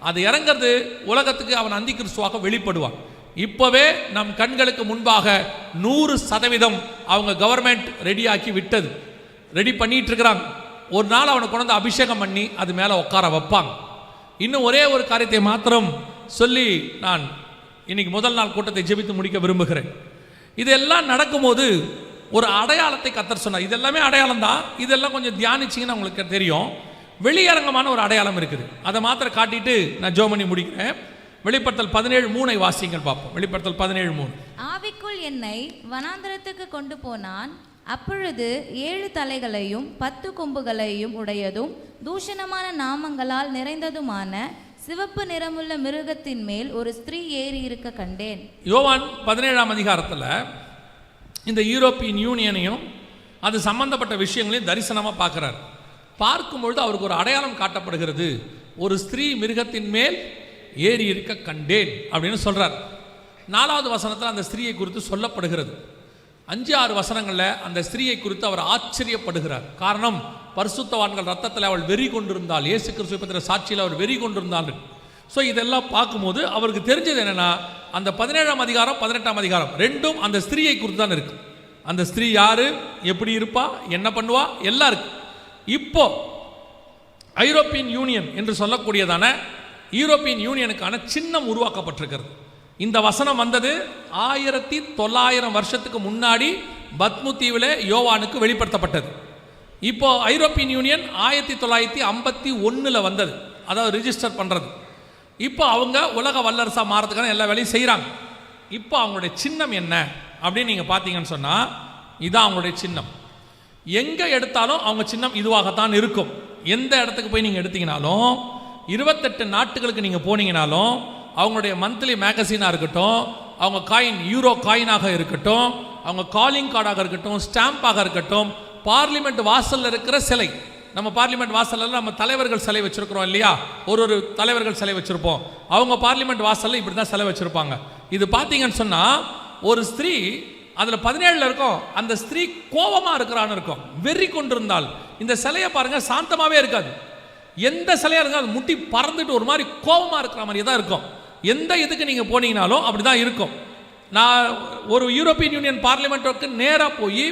அது இறங்கிறது உலகத்துக்கு அவன் அந்தி கிறிஸ்துவாக வெளிப்படுவான். இப்பவே நம் கண்களுக்கு முன்பாக 100% அவங்க கவர்மெண்ட் ரெடியாக்கி விட்டது, ரெடி பண்ணிட்டு இருக்கிறாங்க. ஒரு நாள் அவனை கொண்டு வந்து அபிஷேகம் பண்ணி அது மேல உட்கார வைப்பாங்க. இன்னும் ஒரே ஒரு காரியத்தை மாத்திரம் சொல்லி நான் இன்னைக்கு முதல் நாள் கூட்டத்தை ஜெபித்து முடிக்க விரும்புகிறேன். இதெல்லாம் நடக்கும்போது ஒரு அடையாளத்தை கர்த்தர் சொன்னார். இதெல்லாமே அடையாளம் தான். இதெல்லாம் கொஞ்சம் தியானிச்சிங்கன்னா உங்களுக்கு தெரியும். வெளியரங்கமான ஒரு அடையாளம் இருக்குது. அதை மாத்திரம் காட்டிட்டு நான் ஜெபம் பண்ணி முடிக்கிறேன். வெளிப்படுத்தல் 17:3 வாசிங்கள் பார்ப்போம். வெளிப்படுத்தல் 17:3. ஆவிக்குள் என்னை வனாந்தரத்துக்கு கொண்டு போனான். அப்பொழுது 7 தலைகளையும் 10 கொம்புகளையும் உடையதும் தூஷணமான நாமங்களால் நிறைந்ததுமான சிவப்பு நிறமுள்ள மிருகத்தின் மேல் ஒரு ஸ்திரீ ஏறி இருக்க கண்டேன். யோவான் 17ஆம் அதிகாரத்தில் இந்த யூரோப்பியன் யூனியனையும் அது சம்பந்தப்பட்ட விஷயங்களையும் தரிசனமாக பார்க்குறார். பார்க்கும்பொழுது அவருக்கு ஒரு அடையாளம் காட்டப்படுகிறது. ஒரு ஸ்திரீ மிருகத்தின் மேல் ஏறி இருக்க கண்டேன் அப்படின்னு சொல்றார். 4வது வசனத்தில் அந்த ஸ்திரீயை குறித்து சொல்லப்படுகிறது. 5-6 வசனங்களில் அந்த ஸ்திரீயை குறித்து அவர் ஆச்சரியப்படுகிறார். காரணம், பரிசுத்தவான்கள் ரத்தத்தில் அவள் வெறி கொண்டிருந்தாள், இயேசு கிறிஸ்துவை பற்றின சாட்சியில் அவர் வெறி கொண்டிருந்தாள். ஸோ இதெல்லாம் பார்க்கும்போது அவருக்கு தெரிஞ்சது என்னன்னா, அந்த 17ஆம் அதிகாரம் 18ஆம் அதிகாரம் ரெண்டும் அந்த ஸ்திரீயை குறித்து தான் இருக்கு. அந்த ஸ்திரீ யாரு, எப்படி இருப்பா, என்ன பண்ணுவா, எல்லாம் இருக்கு. இப்போ ஐரோப்பியன் யூனியன் என்று சொல்லக்கூடியதான யூரோப்பியன் யூனியனுக்கான சின்னம் உருவாக்கப்பட்டிருக்கிறது. இந்த வசனம் வந்தது 1900 வருஷத்துக்கு முன்னாடி பத்மு தீவில் யோவானுக்கு வெளிப்படுத்தப்பட்டது. இப்போ ஐரோப்பியன் யூனியன் 1951 வந்தது, அதாவது ரிஜிஸ்டர் பண்ணுறது. இப்போ அவங்க உலக வல்லரசாக மாறதுக்கான எல்லா வேலையும் செய்கிறாங்க. இப்போ அவங்களுடைய சின்னம் என்ன அப்படின்னு நீங்கள் பார்த்தீங்கன்னு சொன்னால், இதுதான் அவங்களுடைய சின்னம். எங்கே எடுத்தாலும் அவங்க சின்னம் இதுவாகத்தான் இருக்கும். எந்த இடத்துக்கு போய் நீங்கள் எடுத்தீங்கனாலும், 28 நாட்டுகளுக்கு நீங்கள் போனீங்கனாலும், அவங்களுடைய மந்த்லி மேகசினாக இருக்கட்டும், அவங்க காயின் யூரோ காயினாக இருக்கட்டும், அவங்க காலிங் கார்டாக இருக்கட்டும், ஸ்டாம்பாக இருக்கட்டும், பார்லிமெண்ட் வாசலில் இருக்கிற சிலை, நம்ம பார்லிமெண்ட் வாசலில் நம்ம தலைவர்கள் சிலை வச்சுருக்கிறோம் இல்லையா, ஒரு தலைவர்கள் சிலை வச்சுருப்போம். அவங்க பார்லிமெண்ட் வாசலில் இப்படி தான் சிலை வச்சுருப்பாங்க. இது பார்த்தீங்கன்னு சொன்னால், ஒரு ஸ்திரீ அதில் 17 இருக்கும், அந்த ஸ்திரீ கோபமாக இருக்கிறான்னு இருக்கும், வெறி கொண்டிருந்தால். இந்த சிலையை பாருங்கள், சாந்தமாகவே இருக்காது. எந்த சிலையாக இருந்தாலும் அது முட்டி பறந்துட்டு ஒரு மாதிரி கோபமாக இருக்கிற மாதிரி தான் இருக்கும். எந்த இதுக்கு நீங்கள் போனீங்கனாலும் அப்படி தான் இருக்கும். நான் ஒரு யூரோப்பியன் யூனியன் பார்லிமெண்ட்டுக்கு நேராக போய்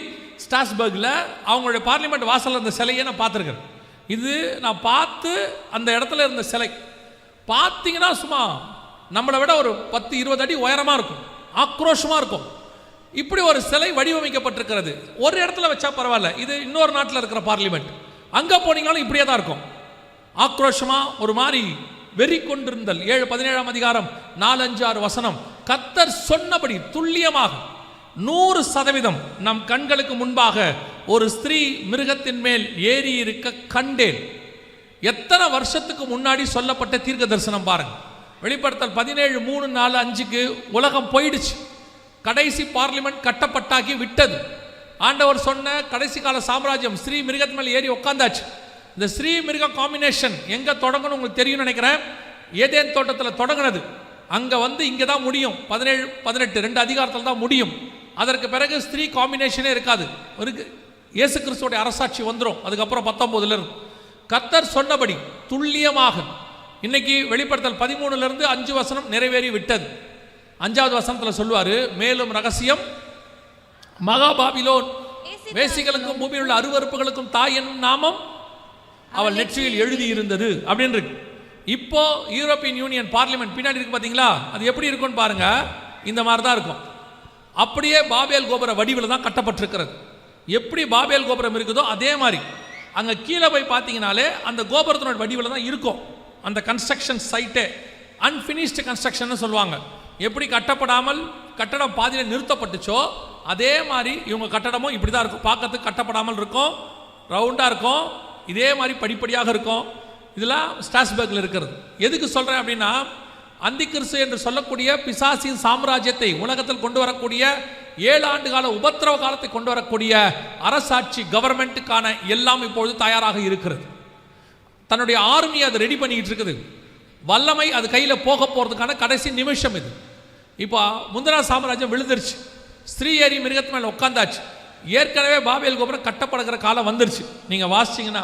ஸ்ட்ராஸ்பர்கில் அவங்களுடைய பார்லிமெண்ட் வாசலில் இருந்த சிலையை நான் பார்த்துருக்கேன். இது நான் பார்த்து அந்த இடத்துல இருந்த சிலை பார்த்தீங்கன்னா சும்மா நம்மளை விட ஒரு 10-20 அடி உயரமாக இருக்கும், ஆக்ரோஷமாக இருக்கும். இப்படி ஒரு சிலை வடிவமைக்கப்பட்டிருக்கிறது. ஒரு இடத்துல வச்சா பரவாயில்ல, இது இன்னொரு நாட்டில் இருக்கிற பார்லிமெண்ட். அங்கே போனீங்கனாலும் இப்படியே தான் இருக்கும், ஆக்ரோஷமாக ஒரு மாதிரி வெறி கொண்டிருந்தல். 17ஆம் அதிகாரம் 4-5-6 வசனம், கர்த்தர் சொன்னபடி துல்லியமாக 100% நம் கண்களுக்கு முன்பாக ஒரு ஸ்திரீ மிருகத்தின் மேல் ஏறி இருக்க கண்டேன். எத்தனை வருஷத்துக்கு முன்னாடி சொல்லப்பட்ட தீர்க்க தரிசனம் பாருங்க. வெளிப்படுத்தல் 17:3-4-5க்கு உலகம் போயிடுச்சு. கடைசி பார்லிமெண்ட் கட்டப்பட்டாக்கி விட்டது. ஆண்டவர் சொன்ன கடைசி கால சாம்ராஜ்யம் ஸ்ரீ மிருகத்தின் மேல் ஏறி உட்காந்தாச்சு. இந்த ஸ்ரீ மிருக காம்பினேஷன் எங்கே தொடங்கணும் உங்களுக்கு தெரியும் நினைக்கிறேன். ஏதேன் தோட்டத்தில் தொடங்கினது, அங்கே வந்து இங்கே தான் முடியும். 17-18 2 அதிகாரத்தில் தான் முடியும். அதற்கு பிறகு ஸ்திரீ காம்பினேஷனே இருக்காது. இயேசு கிறிஸ்துவோட அரசாட்சி வந்துடும். அதுக்கப்புறம் 19 கர்த்தர் சொன்னபடி துல்லியமாக இன்னைக்கு வெளிப்படுத்தல் 13 5 வசனம் நிறைவேறி விட்டது. 5வது வசனத்தில் சொல்லுவார், மேலும் ரகசியம், மகா பாபிலோன் வேசிகளுக்கும் பூமியில் உள்ள அருவருப்புகளுக்கும் தாய் என்னும் நாமம் அவள் நெற்றியில் எழுதி இருந்தது அப்படின்னு இருக்கு. இப்போ யூரோப்பியன் யூனியன் பார்லிமெண்ட் பின்னாடி இருக்கு பார்த்தீங்களா, அது எப்படி இருக்கும்னு பாருங்க. இந்த மாதிரி தான் இருக்கும். அப்படியே பாபேல் கோபுர வடிவில் தான் கட்டப்பட்டிருக்கிறது. எப்படி பாபேல் கோபுரம் இருக்குதோ அதே மாதிரி அங்கே கீழே போய் பார்த்தீங்கனாலே அந்த கோபுரத்தினோட வடிவில் தான் இருக்கும். அந்த கன்ஸ்ட்ரக்ஷன் சைட்டே அன்ஃபினிஷ்டு கன்ஸ்ட்ரக்ஷன் சொல்லுவாங்க. எப்படி கட்டப்படாமல் கட்டடம் பாதியில் நிறுத்தப்பட்டுச்சோ அதே மாதிரி இவங்க கட்டடமும் இப்படி தான் இருக்கும். பார்க்கறதுக்கு கட்டப்படாமல் இருக்கும், ரவுண்டாக இருக்கும், இதே மாதிரி படிப்படியாக இருக்கும். இதெல்லாம் ஸ்ட்ராஸ்பர்கில் இருக்கிறது. எதுக்கு சொல்கிறேன் அப்படின்னா, அந்திகிறிஸ்து என்று சொல்லக்கூடிய பிசாசின் சாம்ராஜ்யத்தை உலகத்தில் கொண்டு வரக்கூடிய 7 ஆண்டு கால உபத்திரவ காலத்தை கொண்டு வரக்கூடிய அரசாட்சி கவர்மெண்ட்டுக்கான எல்லாம் இப்பொழுது தயாராக இருக்கிறது. தன்னுடைய ஆர்மியை அது ரெடி பண்ணிக்கிட்டு இருக்குது. வல்லமை அது கையில் போக போகிறதுக்கான கடைசி நிமிஷம் இது. இப்போ முந்தினா சாம்ராஜ்யம் விழுந்துருச்சு, ஸ்திரீ ஏறி மிருகத்து மேலே உட்காந்தாச்சு. ஏற்கனவே பாபேல் கோபுரம் கட்டப்படுகிற காலம் வந்துருச்சு. நீங்கள் வாசிச்சிங்கன்னா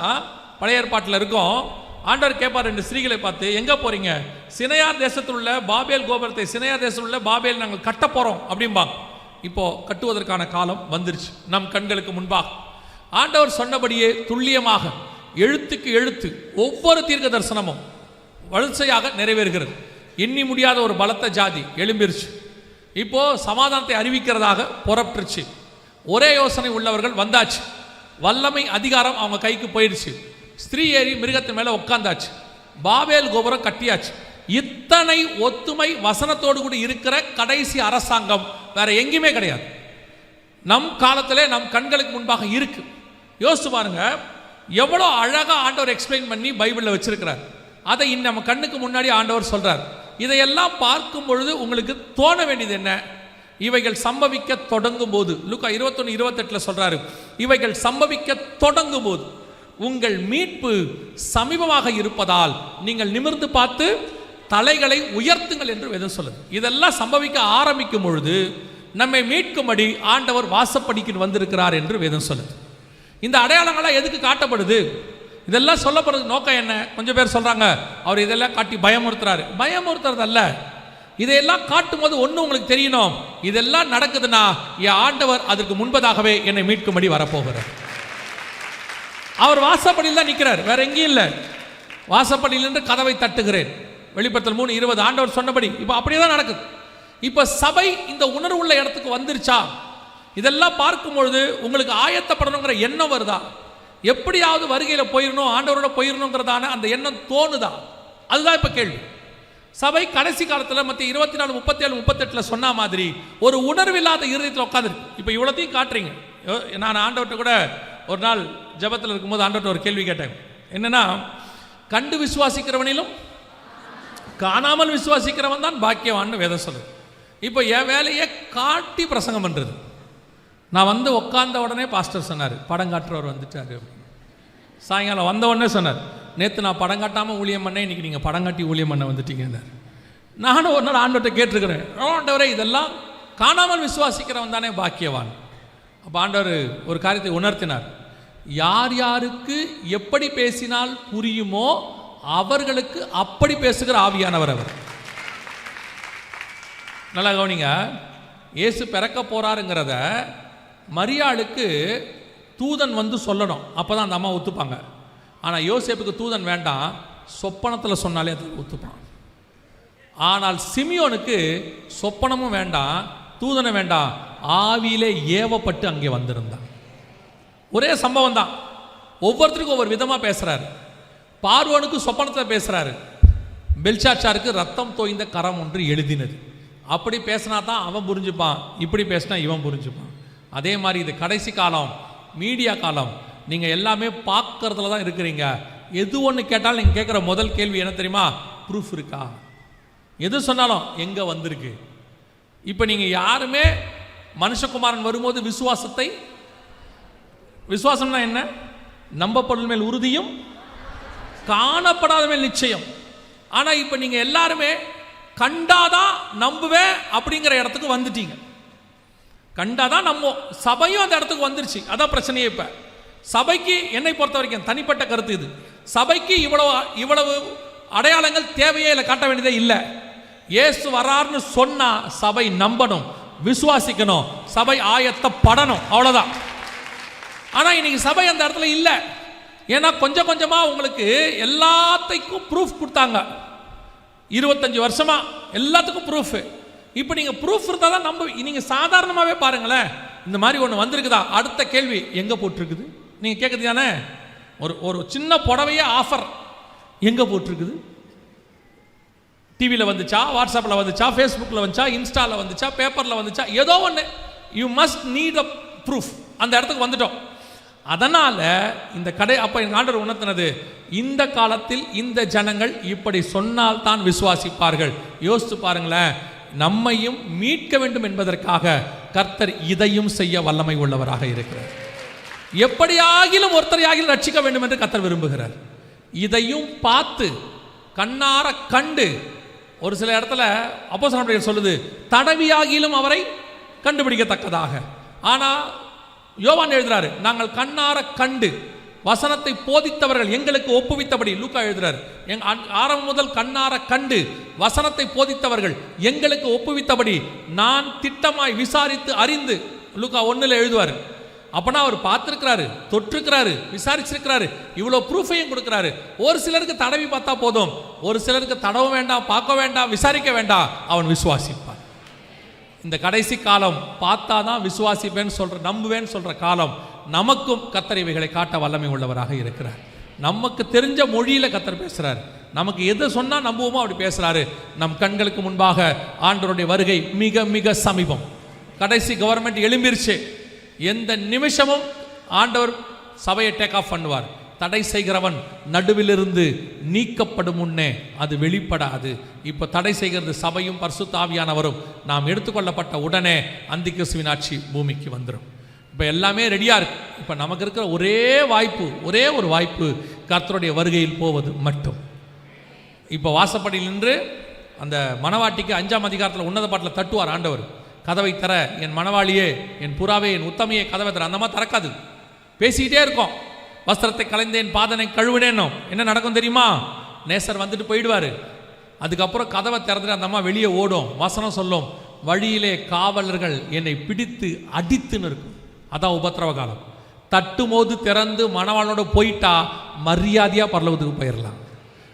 பழைய ஏற்பாட்டில் இருக்கும். ஆண்டவர் கேட்பார் 2 ஸ்திரீகளை பார்த்து, எங்கே போகிறீங்க? சினையார் தேசத்தில் உள்ள பாபேல் கோபுரத்தை, சினையார் தேசத்தில் உள்ள பாபேல் நாங்கள் கட்ட போகிறோம் அப்படிம்பாங்க. இப்போது கட்டுவதற்கான காலம் வந்துருச்சு நம் கண்களுக்கு முன்பாக. ஆண்டவர் சொன்னபடியே துல்லியமாக எழுத்துக்கு எழுத்து ஒவ்வொரு தீர்க்க தரிசனமும் வரிசையாக நிறைவேறுகிறது. எண்ணி முடியாத ஒரு பலத்த ஜாதி எழும்பிருச்சு. இப்போது சமாதானத்தை அறிவிக்கிறதாக புறப்பட்டுருச்சு. ஒரே யோசனை உள்ளவர்கள் வந்தாச்சு. வல்லமை அதிகாரம் அவங்க கைக்கு போயிடுச்சு. ஸ்திரீ ஏறி மிருகத்தின் மேலே உட்காந்தாச்சு. பாபேல் கோபுரம் கட்டியாச்சு. இத்தனை ஒத்துமை வசனத்தோடு கூட இருக்கிற கடைசி அரசாங்கம் வேற எங்கேயுமே கிடையாது. நம் காலத்திலே நம் கண்களுக்கு முன்பாக இருக்கு. யோசிச்சு பாருங்க, எவ்வளோ அழகாக ஆண்டவர் எக்ஸ்பிளைன் பண்ணி பைபிளில் வச்சிருக்கிறார். அதை நம்ம கண்ணுக்கு முன்னாடி ஆண்டவர் சொல்றார். இதையெல்லாம் பார்க்கும் பொழுது உங்களுக்கு தோண வேண்டியது என்ன? இவைகள் சம்பவிக்க தொடங்கும் போது, லூக்கா 21:28 சொல்றாரு, இவைகள் சம்பவிக்க தொடங்கும் போது உங்கள் மீட்பு சமீபமாக இருப்பதால் நீங்கள் நிமிர்ந்து பார்த்து தலைகளை உயர்த்துங்கள் என்று வேதம் சொல்லுது. இதெல்லாம் சம்பவிக்க ஆரம்பிக்கும் பொழுது நம்மை மீட்கும்படி ஆண்டவர் வாசப்படிக்கு வந்திருக்கிறார் என்று வேதம் சொல்லுது. இந்த அடையாளங்களாக எதுக்கு காட்டப்படுது? இதெல்லாம் சொல்லப்படுறது நோக்கம் என்ன? கொஞ்சம் பேர் சொல்றாங்க, அவர் இதெல்லாம் காட்டி பயமுறுத்துறாரு. பயமுறுத்துறது அல்ல. இதையெல்லாம் காட்டும் போது ஒன்று உங்களுக்கு தெரியணும், இதெல்லாம் நடக்குதுன்னா என் ஆண்டவர் அதற்கு முன்பதாகவே என்னை மீட்கும்படி வரப்போகிறார். அவர் வாசப்படியில் தான் நிற்கிறார், வேற எங்கேயும் இல்லை. வாசப்படியில் என்று கதவை தட்டுகிறேன். வெளிப்படுத்தல் 3:20 ஆண்டவர் சொன்னபடி இப்போ அப்படியே தான் நடக்குது. இப்போ சபை இந்த உணர்வுள்ள இடத்துக்கு வந்துருச்சா? இதெல்லாம் பார்க்கும் பொழுது உங்களுக்கு ஆயத்தப்படணுங்கிற எண்ணம் வருதா? எப்படியாவது வருகையில் போயிடணும், ஆண்டவரோட போயிடணுங்கிறதான அந்த எண்ணம் தோணுதா? அதுதான் இப்போ கேள்வி. சபை கடைசி காலத்தில் மற்ற 24, 37, 38 சொன்ன மாதிரி ஒரு உணர்வில்லாத இருதயத்தில் உட்காந்துருக்கு. இப்போ இவ்வளோத்தையும் காட்டுறீங்க. நான் ஆண்டவர்கிட்ட கூட ஒரு நாள் ஜபத்தில் இருக்கும்போது ஆண்டவர்கிட்ட ஒரு கேள்வி கேட்டேன். என்னன்னா, கண்டு விசுவாசிக்கிறவனிலும் காணாமல் விசுவாசிக்கிறவன் தான் பாக்கியவான்னு வேதம் சொல்லுது. இப்போ என் வேலையை காட்டி பிரசங்கம் பண்ணுறது. நான் வந்து உட்கார்ந்த உடனே பாஸ்டர் சொன்னார், படம் காட்டுறவர் வந்துட்டார். சாயங்காலம் வந்த உடனே சொன்னார், நேற்று நான் படம் காட்டாமல் ஊழியம் பண்ணேன், இன்றைக்கி நீங்கள் படம் காட்டி ஊழியம் பண்ண வந்துட்டீங்கன்னார். நானும் ஒரு நாள் ஆண்டவர்கிட்ட கேட்டிருக்கிறேன், ஆண்டவரே இதெல்லாம் காணாமல் விசுவாசிக்கிறவன் தானே பாக்கியவான். அப்போ ஆண்டவர் ஒரு காரியத்தை உணர்த்தினார். யார் யாருக்கு எப்படி பேசினால் புரியுமோ அவர்களுக்கு அப்படி பேசுகிற ஆவியானவர் அவர். நல்லா கவனிங்க, இயேசு பிறக்க போறாருங்கிறத மரியாளுக்கு தூதன் வந்து சொல்லணும், அப்போ தான் அந்த அம்மா ஒத்துப்பாங்க. ஆனால் யோசேப்புக்கு தூதன் வேண்டாம், சொப்பனத்தில் சொன்னாலே அது ஒத்துப்பான். ஆனால் சிமியோனுக்கு சொப்பனமும் வேண்டாம், தூதனை வேண்டாம், ஆவியிலே ஏவப்பட்டு அங்கே வந்திருந்தான். ஒரே சம்பவம் தான், ஒவ்வொருத்தருக்கும் ஒவ்வொரு விதமாக பேசுகிறாரு. பார்வோனுக்கு சொப்பனத்தில் பேசுகிறாரு, பெல்ஷாச்சாருக்கு ரத்தம் தோய்ந்த கரம் ஒன்று எழுதினது. அப்படி பேசினா தான் அவன் புரிஞ்சுப்பான், இப்படி பேசினா இவன் புரிஞ்சுப்பான். அதே மாதிரி இது கடைசி காலம், மீடியா காலம். நீங்கள் எல்லாமே பார்க்கறதுல தான் இருக்கிறீங்க. எது ஒன்று கேட்டாலும் நீங்கள் கேட்குற முதல் கேள்வி என்ன தெரியுமா? ப்ரூஃப் இருக்கா? எது சொன்னாலும் எங்கே வந்திருக்கு? இப்போ நீங்கள் யாருமே மனுஷகுமாரன் வரும்போது விசுவாசம்னா என்ன? நம்பப்படும் மேல் உறுதியும் காணப்படாத மேல் நிச்சயம். ஆனால் இப்போ நீங்கள் எல்லாருமே கண்டாதான் நம்புவேன் அப்படிங்கிற இடத்துக்கு வந்துட்டீங்க. கண்டாதான் நம்புவோம். சபையும் அந்த இடத்துக்கு வந்துருச்சு. அதான் பிரச்சனையே. இப்போ சபைக்கு என்னை பொறுத்த வரைக்கும் தனிப்பட்ட கருத்து இது, சபைக்கு இவ்வளவு அடையாளங்கள் தேவையே இல்லை, காட்ட வேண்டியதே இல்லை. இயேசு வரார்னு சொன்னா சபை நம்பணும், விசுவாசிக்கணும், சபை ஆயத்தப்படணும், அவ்வளோதான். ஆனால் இன்னைக்கு சபை அந்த இடத்துல இல்லை. ஏன்னா கொஞ்சம் கொஞ்சமாக உங்களுக்கு எல்லாத்துக்கும் ப்ரூஃப் கொடுத்தாங்க. 25 வருஷமா எல்லாத்துக்கும் ப்ரூஃப். இப்போ நீங்கள் ப்ரூஃப் இருந்தால் தான் நம்ப. நீங்கள் சாதாரணமாகவே பாருங்களேன், இந்த மாதிரி ஒன்று வந்திருக்குதா, அடுத்த கேள்வி எங்கே போட்டிருக்குது? நீங்கள் கேட்குறது தானே. ஒரு சின்ன புடவையே ஆஃபர் எங்கே போட்டிருக்குது? டிவியில் வந்துச்சா, வாட்ஸ்அப்பில் வந்துச்சா, ஃபேஸ்புக்கில் வந்துச்சா, இன்ஸ்டாவில் வந்துச்சா, பேப்பரில் வந்துச்சா, ஏதோ ஒன்று. You must need a proof. அந்த இடத்துக்கு வந்துட்டோம். அதனால் இந்த அப்போ எங்கள் ஆண்டவர் உணர்த்தினது, இந்த காலத்தில் இந்த ஜனங்கள் இப்படி சொன்னால் தான் விசுவாசிப்பார்கள். யோசித்து பாருங்களேன், நம்மையும் மீட்க வேண்டும் என்பதற்காக கர்த்தர் இதையும் செய்ய வல்லமை உள்ளவராக இருக்கிறார். எப்படியாகிலும் ஒருத்தரையாகிலும் ரட்சிக்க வேண்டும் என்று கர்த்தர் விரும்புகிறார். இதையும் பார்த்து கண்ணார கண்டு, ஒரு சில இடத்துல அப்போஸ்தலர் சொல்லுது, தடவியாகிலும் அவரை கண்டுபிடிக்கத்தக்கதாக. ஆனால் யோவான் எழுதுறாரு, நாங்கள் கண்ணார கண்டு வசனத்தை போதித்தவர்கள் எங்களுக்கு ஒப்புவித்தபடி. லூக்கா எழுதுறாரு, ஆரம்பம் முதல் கண்ணார கண்டு வசனத்தை போதித்தவர்கள் எங்களுக்கு ஒப்புவித்தபடி நான் திட்டமாய் விசாரித்து அறிந்து. லூக்கா 1 எழுதுவார். அப்பனா அவர் பார்த்துருக்கிறாரு, தொற்றுக்கிறாரு, விசாரிச்சிருக்கிறாரு, இவ்வளோ ப்ரூஃபையும் கொடுக்குறாரு. ஒரு சிலருக்கு தடவி பார்த்தா போதும், ஒரு சிலருக்கு தடவ வேண்டாம், பார்க்க வேண்டாம், விசாரிக்க வேண்டாம், அவன் விசுவாசிப்பான். இந்த கடைசி காலம் பார்த்தா தான் விசுவாசிப்பேன்னு சொல்கிற, நம்புவேன்னு சொல்கிற காலம். நமக்கும் கர்த்தர் இவைகளை காட்ட வல்லமை உள்ளவராக இருக்கிறார். நமக்கு தெரிஞ்ச மொழியில் கர்த்தர் பேசுகிறார். நமக்கு எது சொன்னால் நம்புவோமோ அப்படி பேசுகிறாரு. நம் கண்களுக்கு முன்பாக ஆண்டவருடைய வருகை மிக மிக சமீபம். கடைசி கவர்மெண்ட் எழும்பிருச்சு. எந்த நிமிஷமும் ஆண்டவர் சபையை டேக் ஆஃப் பண்ணுவார். தடை செய்கிறவன் நடுவிலிருந்து நீக்கப்படும் முன்னே அது வெளிப்படாது. இப்போ தடை செய்கிறது சபையும் பரிசுத்த ஆவியானவரும். நாம் எடுத்துக்கொள்ளப்பட்ட உடனே அந்திகிறிஸ்துவின் ஆட்சி பூமிக்கு வந்துடும். இப்போ எல்லாமே ரெடியாக இருக்கு. இப்போ நமக்கு இருக்கிற ஒரே வாய்ப்பு, ஒரே ஒரு வாய்ப்பு, கர்த்தருடைய வருகையில் போவது மட்டும். இப்போ வாசப்படியில் நின்று அந்த மணவாட்டிக்கு 5ஆம் அதிகாரத்தில் உன்னத பாட்டில் தட்டுவார் ஆண்டவர், கதவை தர என் மணவாளியே, என் புறாவே, என் உத்தமையே, கதவை தர. அந்த மாதிரி திறக்காது, பேசிக்கிட்டே இருக்கோம். வஸ்திரத்தை கலைந்தேன், பாதனை கழுவினேனோ. என்ன நடக்கும் தெரியுமா? நேசர் வந்துட்டு போயிடுவார். அதுக்கப்புறம் கதவை திறந்துட்டு அந்த அம்மா வெளியே ஓடும். வசனம் சொல்லும், வழியிலே காவலர்கள் என்னை பிடித்து அடித்துன்னு இருக்கும். அதான் உபத்திரவ காலம். தட்டுமோது திறந்து மணவாளனோட போயிட்டா மரியாதையாக பரலோகத்துக்கு போயிடலாம்.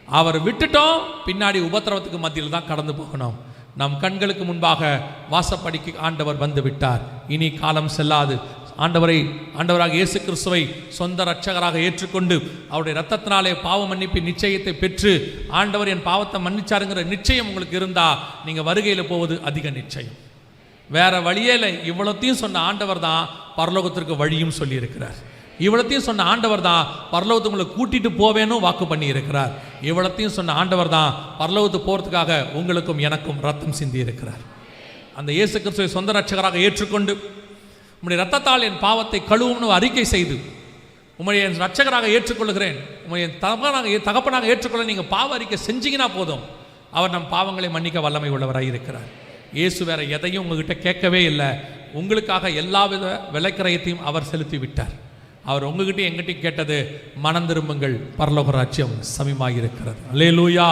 அவர் விட்டுட்டோம், பின்னாடி உபத்திரவத்துக்கு மத்தியில் தான் கடந்து போகணும். நம் கண்களுக்கு முன்பாக வாசப்படிக்கு ஆண்டவர் வந்து விட்டார். இனி காலம் செல்லாது. ஆண்டவராக இயேசு கிறிஸ்துவை சொந்த இரட்சகராக ஏற்றுக்கொண்டு அவருடைய இரத்தத்தினாலே பாவ மன்னிப்பின் நிச்சயத்தை பெற்று ஆண்டவர் என் பாவத்தை மன்னிச்சாருங்கிற நிச்சயம் உங்களுக்கு இருந்தால் நீங்கள் வருகையில் போவது அதிக நிச்சயம். வேற வழியில் இவ்வளோத்தையும் சொன்ன ஆண்டவர் தான் பரலோகத்திற்கு வழியும் சொல்லியிருக்கிறார். இவ்வளத்தையும் சொன்ன ஆண்டவர் தான் பரலோகத்தை உங்களை கூட்டிட்டு போவேன்னு வாக்கு பண்ணி இருக்கிறார். இவ்வளத்தையும் சொன்ன ஆண்டவர் தான் பரலோகத்துக்கு போகிறதுக்காக உங்களுக்கும் எனக்கும் ரத்தம் சிந்தி இருக்கிறார். அந்த இயேசு கிறிஸ்துவை சொந்த இரட்சகராக ஏற்றுக்கொண்டு உம்முடைய ரத்தத்தால் என் பாவத்தை கழுவும்னு அறிக்கை செய்து உம்முடைய என் இரட்சகராக ஏற்றுக்கொள்கிறேன், உம்முடைய தகப்பனாக ஏற்றுக்கொள்ள நீங்கள் பாவ அறிக்கை செஞ்சீங்கன்னா போதும், அவர் நம் பாவங்களை மன்னிக்க வல்லமை உள்ளவராக இருக்கிறார். இயேசு வேற எதையும் உங்ககிட்ட கேட்கவே இல்லை. உங்களுக்காக எல்லா வித விலைக்கிரயத்தையும் அவர் செலுத்தி விட்டார். அவர் உங்ககிட்ட எங்கிட்டையும் கேட்டது, மனம் திரும்புங்கள், பரலோக ராஜ்யம் சமீபமாயிருக்கிறது. அல்லேலூயா.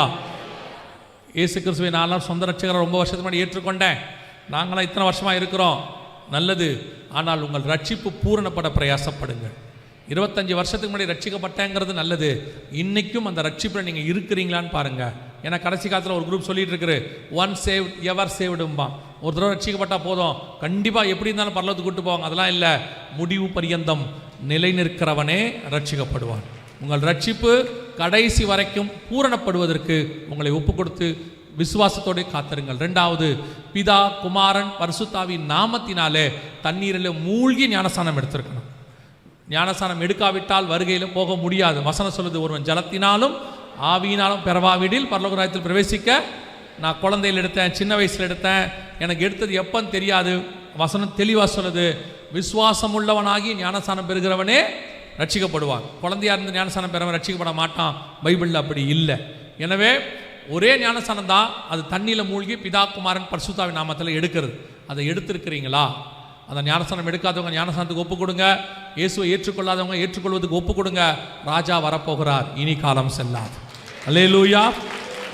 இயேசு கிறிஸ்துவை நான்லாம் சொந்த ரட்சகரை ரொம்ப வருஷத்துக்கு முன்னாடி ஏற்றுக்கொண்டேன். நாங்களாம் இத்தனை வருஷமாக இருக்கிறோம், நல்லது. ஆனால் உங்கள் ரட்சிப்பு பூரணப்பட பிரயாசப்படுங்கள். 25 வருஷத்துக்கு முன்னாடி ரட்சிக்கப்பட்டேங்கிறது நல்லது. இன்றைக்கும் அந்த ரட்சிப்பில் நீங்கள் இருக்கிறீங்களான்னு பாருங்கள். ஏன்னா கடைசி காலத்தில் ஒரு குரூப் சொல்லிட்டு இருக்குது, ஒன் சேவ்ட் எவர் சேவ்டும்பா. ஒரு தடவை ரட்சிக்கப்பட்டால் போதும், கண்டிப்பாக எப்படி இருந்தாலும் பரலோகத்துக்கு கூட்டு போவாங்க. அதெல்லாம் இல்லை. முடிவு பரியந்தம் நிலை நிற்கிறவனே ரட்சிக்கப்படுவான். உங்கள் ரட்சிப்பு கடைசி வரைக்கும் பூரணப்படுவதற்கு உங்களை ஒப்பு கொடுத்து விசுவாசத்தோடு காத்திருங்கள். 2வது, பிதா குமாரன் பரிசுத்தாவின் நாமத்தினாலே தண்ணீரில் மூழ்கி ஞானஸ்தானம் எடுத்திருக்கணும். ஞானஸ்தானம் எடுக்காவிட்டால் வருகையில் போக முடியாது. வசனம் சொல்லுது, ஒருவன் ஜலத்தினாலும் ஆவியினாலும் பெறவாவிடில் பரலோக ராஜ்யத்தில் பிரவேசிக்க. நான் குழந்தையில் எடுத்தேன், சின்ன வயசில் எடுத்தேன், எனக்கு எடுத்தது எப்போன்னு தெரியாது. வசனம் தெளிவாக சொல்லுது, விசுவாசம் உள்ளவனாகி ஞானஸ்தானம் பெறுகிறவனே ரட்சிக்கப்படுவான். குழந்தையாக இருந்து ஞானஸ்தானம் பெறவன் ரட்சிக்கப்பட மாட்டான். பைபிளில் அப்படி இல்லை. எனவே ஒரே ஞானஸ்தானம் தான், அது தண்ணியில் மூழ்கி பிதா குமாரன் பரிசுத்தாவின் நாமத்தில் எடுக்கிறது. அதை எடுத்திருக்கிறீங்களா? அந்த ஞானஸ்தானம் எடுக்காதவங்க ஞானஸ்தானத்துக்கு ஒப்பு கொடுங்க. இயேசுவை ஏற்றுக்கொள்ளாதவங்க ஏற்றுக்கொள்வதுக்கு ஒப்பு கொடுங்க. ராஜா வரப்போகிறார், இனி காலம் செல்லாது. அல்லேலூயா.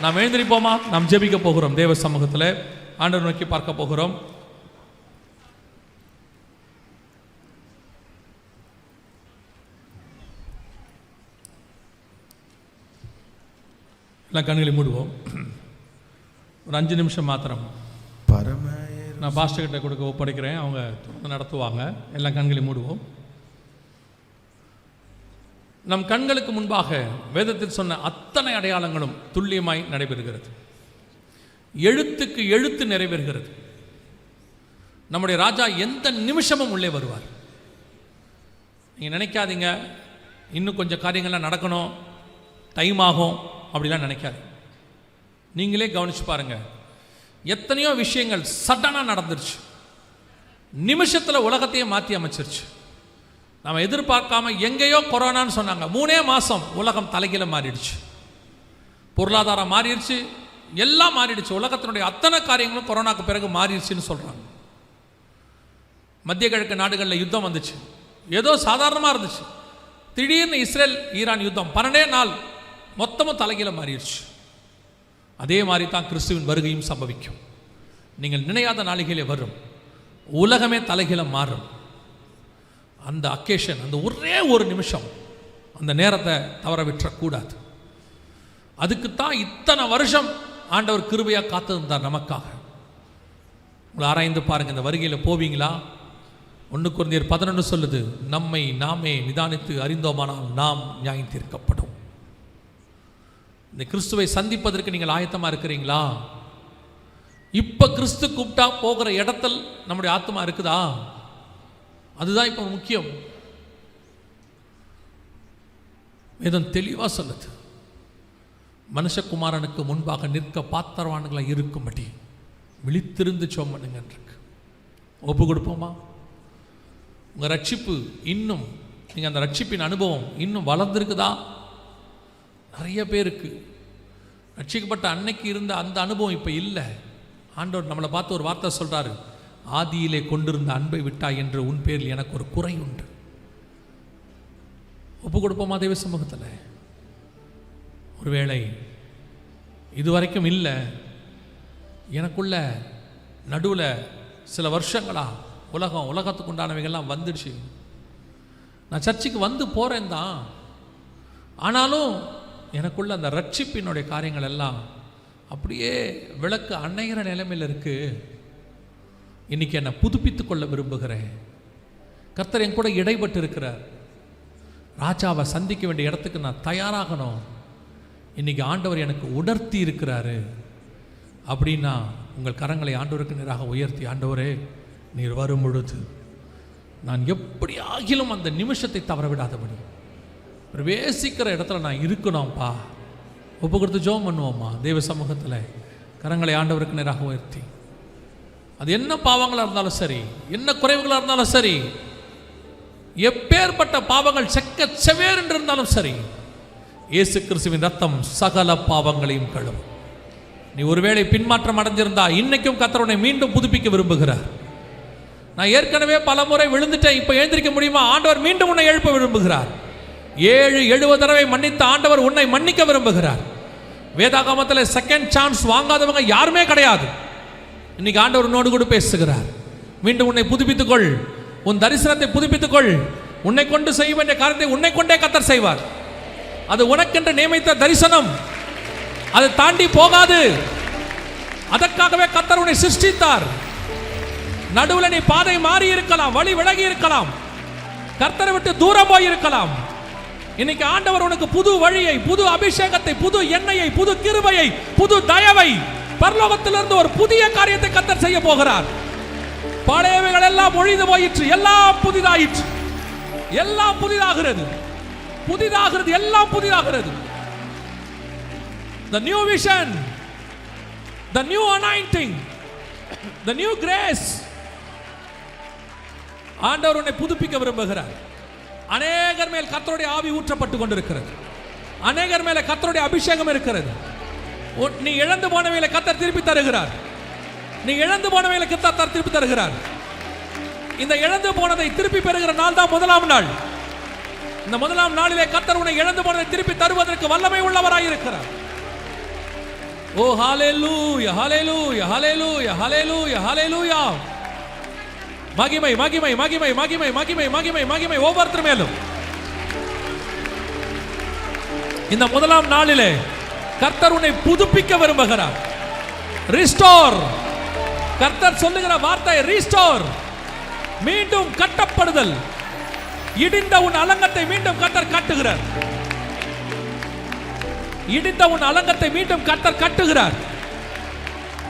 நாம் எழுந்திருப்போமா? நாம் ஜெபிக்க போகிறோம். தேவ சமூகத்தில் ஆண்டவர் நோக்கி பார்க்க போகிறோம். எல்லாம் கண்களை மூடுவோம். ஒரு 5 நிமிஷம் மாத்திரம் நான் பாஸ்டர் கிட்ட கொடுக்க ஒப்படைக்கிறேன். அவங்க தொடர்ந்து நடத்துவாங்க. எல்லாம் கண்களை மூடுவோம். நம் கண்களுக்கு முன்பாக வேதத்தில் சொன்ன அத்தனை அடையாளங்களும் துல்லியமாய் நடைபெறுகிறது. எழுத்துக்கு எழுத்து நிறைவேறுகிறது. நம்முடைய ராஜா எந்த நிமிஷமும் உள்ளே வருவார். நீங்கள் நினைக்காதீங்க இன்னும் கொஞ்சம் காரியங்கள்லாம் நடக்கணும், டைம் ஆகும், அப்படிலாம் நினைக்காது. நீங்களே கவனிச்சு பாருங்க, எத்தனையோ விஷயங்கள் சடனாக நடந்துருச்சு. நிமிஷத்தில் உலகத்தையே மாற்றி அமைச்சிருச்சு. நம்ம எதிர்பார்க்காம எங்கேயோ கொரோனான்னு சொன்னாங்க, 3 மாதம் உலகம் தலைகீழ மாறிடுச்சு. பொருளாதாரம் மாறிடுச்சு, எல்லாம் மாறிடுச்சு. உலகத்தினுடைய அத்தனை காரியங்களும் கொரோனாக்கு பிறகு மாறிடுச்சுன்னு சொல்கிறாங்க. மத்திய கிழக்கு நாடுகளில் யுத்தம் வந்துச்சு, ஏதோ சாதாரணமாக இருந்துச்சு. திடீர்னு இஸ்ரேல் ஈரான் யுத்தம் 12 நாள் மொத்தமும் தலைகீழ மாறிடுச்சு. அதே மாதிரி தான் கிறிஸ்துவின் வருகையும் சம்பவிக்கும். நீங்கள் நினையாத நாளிகளே வரும், உலகமே தலைகீழ மாறும். அந்த அக்கேஷன், அந்த ஒரே ஒரு நிமிஷம், அந்த நேரத்தை தவற விட்டுறக்கூடாது. அதுக்குத்தான் இத்தனை வருஷம் ஆண்டவர் கிருபையாக காத்திருந்தார் நமக்காக. உங்களை ஆராய்ந்து பாருங்கள், இந்த வருகையில் போவீங்களா? 1 கொரிந்தியர் 11 சொல்லுது, நம்மை நாமே நிதானித்து அறிந்தோமானால் நாம் நியாயம் தீர்க்கப்படும். இந்த கிறிஸ்துவை சந்திப்பதற்கு நீங்கள் ஆயத்தமாக இருக்கிறீங்களா? இப்போ கிறிஸ்து கூப்பிட்டா போகிற இடத்தில் நம்முடைய ஆத்மா இருக்குதா? அதுதான் இப்போ முக்கியம். வேதம் தெளிவாக சொல்லுது, மனுஷகுமாரனுக்கு முன்பாக நிற்க பாத்திரவான்களாக இருக்கும்படி விழித்திருந்து சோம் பண்ணுங்க. ஒப்பு கொடுப்போமா? உங்கள் ரட்சிப்பு இன்னும், நீங்கள் அந்த ரட்சிப்பின் அனுபவம் இன்னும் வளர்ந்துருக்குதா? நிறைய பேருக்கு ரட்சிக்கப்பட்ட அன்னைக்கு இருந்த அந்த அனுபவம் இப்போ இல்லை. ஆண்டவர் நம்மளை பார்த்து ஒரு வார்த்தை சொல்கிறாரு, ஆதியிலே கொண்டிருந்த அன்பை விட்டாய் என்று உன் பேரில் எனக்கு ஒரு குறை உண்டு. ஒப்பு கொடுப்போமா தேவ சமூகத்தில்? ஒருவேளை இதுவரைக்கும் இல்லை, எனக்குள்ள நடுவில் சில வருஷங்களா உலகத்துக்கு உண்டானவைகள்லாம் வந்துடுச்சு. நான் சர்ச்சுக்கு வந்து போகிறேன் தான், ஆனாலும் எனக்குள்ள அந்த ரட்சிப்பினுடைய காரியங்கள் எல்லாம் அப்படியே விளக்கு அணைகிற நிலைமையில் இருக்குது. இன்றைக்கி என்னை புதுப்பித்து கொள்ள விரும்புகிறேன். கர்த்தர் என் கூட இடைப்பட்டு இருக்கிறார். ராஜாவை சந்திக்க வேண்டிய இடத்துக்கு நான் தயாராகணும். இன்னைக்கு ஆண்டவர் எனக்கு உணர்த்தி இருக்கிறாரு அப்படின்னா உங்கள் கரங்களை ஆண்டவருக்கு நேராக உயர்த்தி, ஆண்டவரே நீர் வரும் பொழுது நான் எப்படி ஆகிலும் அந்த நிமிஷத்தை தவற விடாதபடி பிரவேசிக்கிற இடத்துல நான் இருக்கணும்ப்பா. ஒப்பு கொடுத்து ஜெபம் பண்ணுவோம்மா. தெய்வ சமூகத்தில் கரங்களை ஆண்டவருக்கு நேராக உயர்த்தி, அது என்ன பாவங்களாக இருந்தாலும் சரி, என்ன குறைவுகளாக இருந்தாலும் சரி, எப்பேற்பட்ட பாவங்கள் செவேர் என்று இருந்தாலும் சரி, இயேசு கிறிஸ்துவின் ரத்தம் சகல பாவங்களையும் கழுவும். நீ ஒருவேளை பின்மாற்றம் அடைஞ்சிருந்தா இன்னைக்கும் கர்த்தர் உன்னை மீண்டும் புதுப்பிக்க விரும்புகிறார். நான் ஏற்கனவே பல முறை விழுந்துட்டேன், இப்போ எழுந்திருக்க முடியுமா? ஆண்டவர் மீண்டும் உன்னை எழுப்ப விரும்புகிறார். 7-70 தடவை மன்னித்த ஆண்டவர் உன்னை மன்னிக்க விரும்புகிறார். வேதாகமத்தில் செகண்ட் சான்ஸ் வாங்காதவங்க யாருமே கிடையாது. இன்னைக்கு ஆண்டவர் உன்னோடு கூட பேசுகிறார். மீண்டும் உன்னை புதுப்பித்துக்கொள், உன் தரிசனத்தை புதுப்பித்துக்கொள். உன்னை கொண்டு செய்ய வேண்டிய காரியத்தை உன்னை கொண்டே கர்த்தர் செய்வார். அது உனக்கென்று நியமித்த தரிசனம், அது தாண்டி போகாது. அதற்காகவே கர்த்தர் உன்னை சிருஷ்டித்தார். நடுவில் நீ பாதை மாறி இருக்கலாம், வழி விலகி இருக்கலாம், கர்த்தரை விட்டு தூரம் போய் இருக்கலாம். இன்னைக்கு ஆண்டவர் உனக்கு புது வழியை, புது அபிஷேகத்தை, புது எண்ணெயை, புது கிருபையை, புது தயவை, பரலோகத்திலிருந்து ஒரு புதிய காரியத்தை கர்த்தர் செய்ய போகிறார். பழையவைகள் எல்லாம் ஒழிந்து போயிற்று, எல்லாம் புதிதாயிற்று. எல்லாம் புதிதாகிறது, புதிதாகிறது, எல்லாம் புதிதாகிறது. The new vision, the new anointing, the new grace. ஆண்டவர் உன்னை புதுப்பிக்க விரும்புகிறார். அநேகர் மேல் கர்த்தருடைய ஆவி ஊற்றப்பட்டு கொண்டிருக்கிறது. அநேகர் மேல கர்த்தருடைய அபிஷேகம் இருக்கிறது. நீ இழந்து போனவைகளை கர்த்தர் திருப்பி தருகிறார். நீ இழந்து போனவைகளை கர்த்தர் திருப்பி தருகிறார். இந்த இழந்து போனதை திருப்பி பெறுகிற நாள் தான் முதலாம் நாள். இந்த முதலாம் நாளிலே கர்த்தர் உன்னை இழந்து போனதை திருப்பி தருவதற்கு வல்லமை உள்ளவராய் இருக்கிறார். ஓ ஹalleluya, ஹalleluya, ஹalleluya, ஹalleluya, ஹalleluya. மகிமை மகிமை மகிமை மகிமை மகிமை மகிமை மகிமை ஒவ்வொருத்தர் மேலும். இந்த முதலாம் நாளிலே கர்த்தர் உன்னை புதுப்பிக்க விரும்புகிறார். ரிஸ்டோர். கர்த்தர் சொல்லுகிற வார்த்தை ரிஸ்டோர், மீண்டும் கட்டப்படுதல். இடிந்த உன் அலங்கத்தை மீண்டும் கர்த்தர் கட்டுகிறார். இடிந்த உன் அலங்கத்தை மீண்டும் கர்த்தர் கட்டுகிறார்.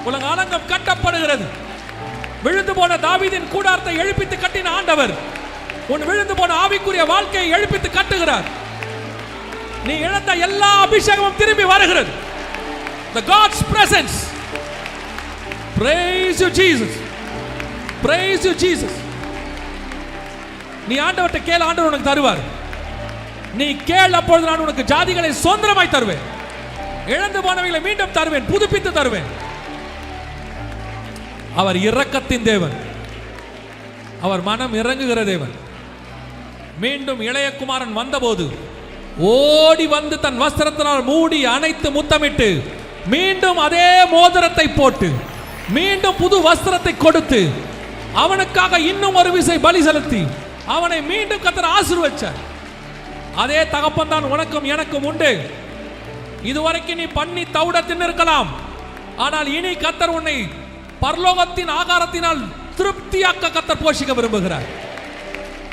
உலக அலங்கம் கட்டப்படுகிறது. விழுந்து போன தாவீதின் கூடாரத்தை எழுப்பித்து கட்டின ஆண்டவர் உன் விழுந்து போன ஆவிக்குரிய வாழ்க்கையை எழுப்பித்து கட்டுகிறார். நீ இழந்த எல்லா அபிஷேகமும் திரும்பி வருகிறது. The God's presence. Praise you Jesus. Praise you Jesus. நீ ஆண்டவர்ட்ட கேள், ஆண்டவர் உனக்கு தருவார். நீ கேள், அப்பொழுது நான் உனக்கு ஜாதிகளை சுதந்திரமாய் தருவேன். இழந்து போனவைகளை மீண்டும் தருவேன், புதுப்பித்து தருவேன். அவர் இரக்கத்தின் தேவன், அவர் மனம் இறங்குகிற தேவன். மீண்டும் இளைய குமாரன் வந்தபோது ஓடி வந்து தன் வஸ்திரத்தினால் மூடி அணைத்து முத்தமிட்டு மீண்டும் அதே மோதிரத்தை போட்டு மீண்டும் புது வஸ்திரத்தை கொடுத்து அவனுக்காக இன்னும் ஒரு விசை பலி செலுத்தி அவனை மீண்டும் கர்த்தர் ஆசீர்வதிச்சார். அதே தகப்பன் தான் உனக்கும் எனக்கும் உண்டு. இதுவரைக்கும் நீ பண்ணி தவிட தின்னிருக்கலாம், ஆனால் இனி கர்த்தர் உன்னை பரலோகத்தின் ஆகாரத்தினால் திருப்தியாக்க கர்த்தர் போஷிக்க விரும்புகிறார்.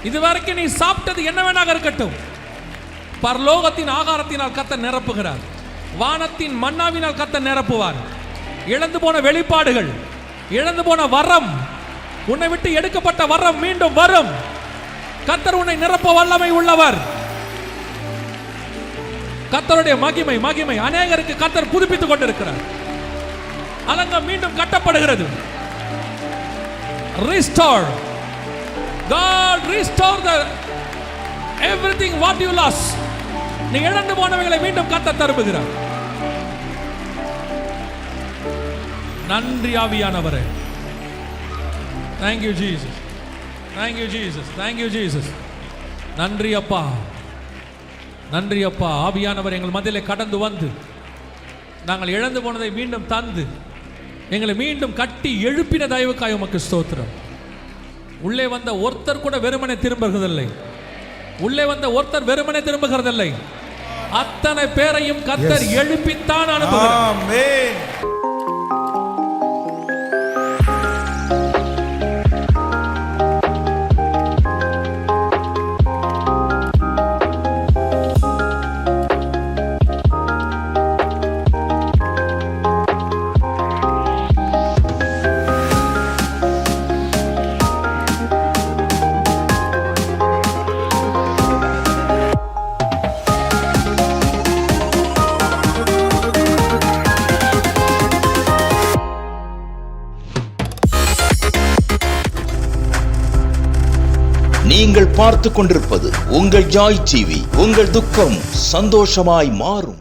இதுவரைக்கும் நீ சாப்பிட்டது என்ன வேணாக இருக்கட்டும், பரலோகத்தின் ஆகாரத்தினால் கர்த்தர் நிரப்புகிறார். வானத்தின் மன்னாவினால் கர்த்தர் நிரப்புவார். இழந்து போன வெளிப்பாடுகள், இழந்து போன வரம், உன்னை விட்டு எடுக்கப்பட்ட வரம் மீண்டும் வரும். கர்த்தர் உன்னை நிரப்ப வல்லமை உள்ளவர். கர்த்தருடைய மகிமை மகிமை அநேகருக்கு கர்த்தர் புதுப்பித்துக் கொண்டிருக்கிறார். அலங்கம் மீண்டும் கட்டப்படுகிறது. Restore. God restore the everything what you lost. நீ இழந்து போனவைகளை மீண்டும் கர்த்தர் தருகிறார். நன்றி ஆவியானவரே. Thank you Jesus. Thank you Jesus. Thank you Jesus. நன்றி அப்பா, நன்றி அப்பா. ஆவியானவர் எங்கள் மத்தியிலே கடந்து வந்து நாங்கள் இழந்து போனதை மீண்டும் தந்து எங்களை மீண்டும் கட்டி எழுப்பின தயவுக்காய் உமக்கு ஸ்தோத்திரம். உள்ளே வந்த ஒருத்தர் கூட வெறுமனே திரும்புகிறதில்லை. உள்ளே வந்த ஒருத்தர் வெறுமனே திரும்புகிறதில்லை. அத்தனை பேரையும் கர்த்தர் எழுப்பித்தான் அனுப்புகிறார். ஆமென். நீங்கள் பார்த்து கொண்டிருப்பது உங்கள் ஜாய் டிவி. உங்கள் துக்கம் சந்தோஷமாய் மாறும்.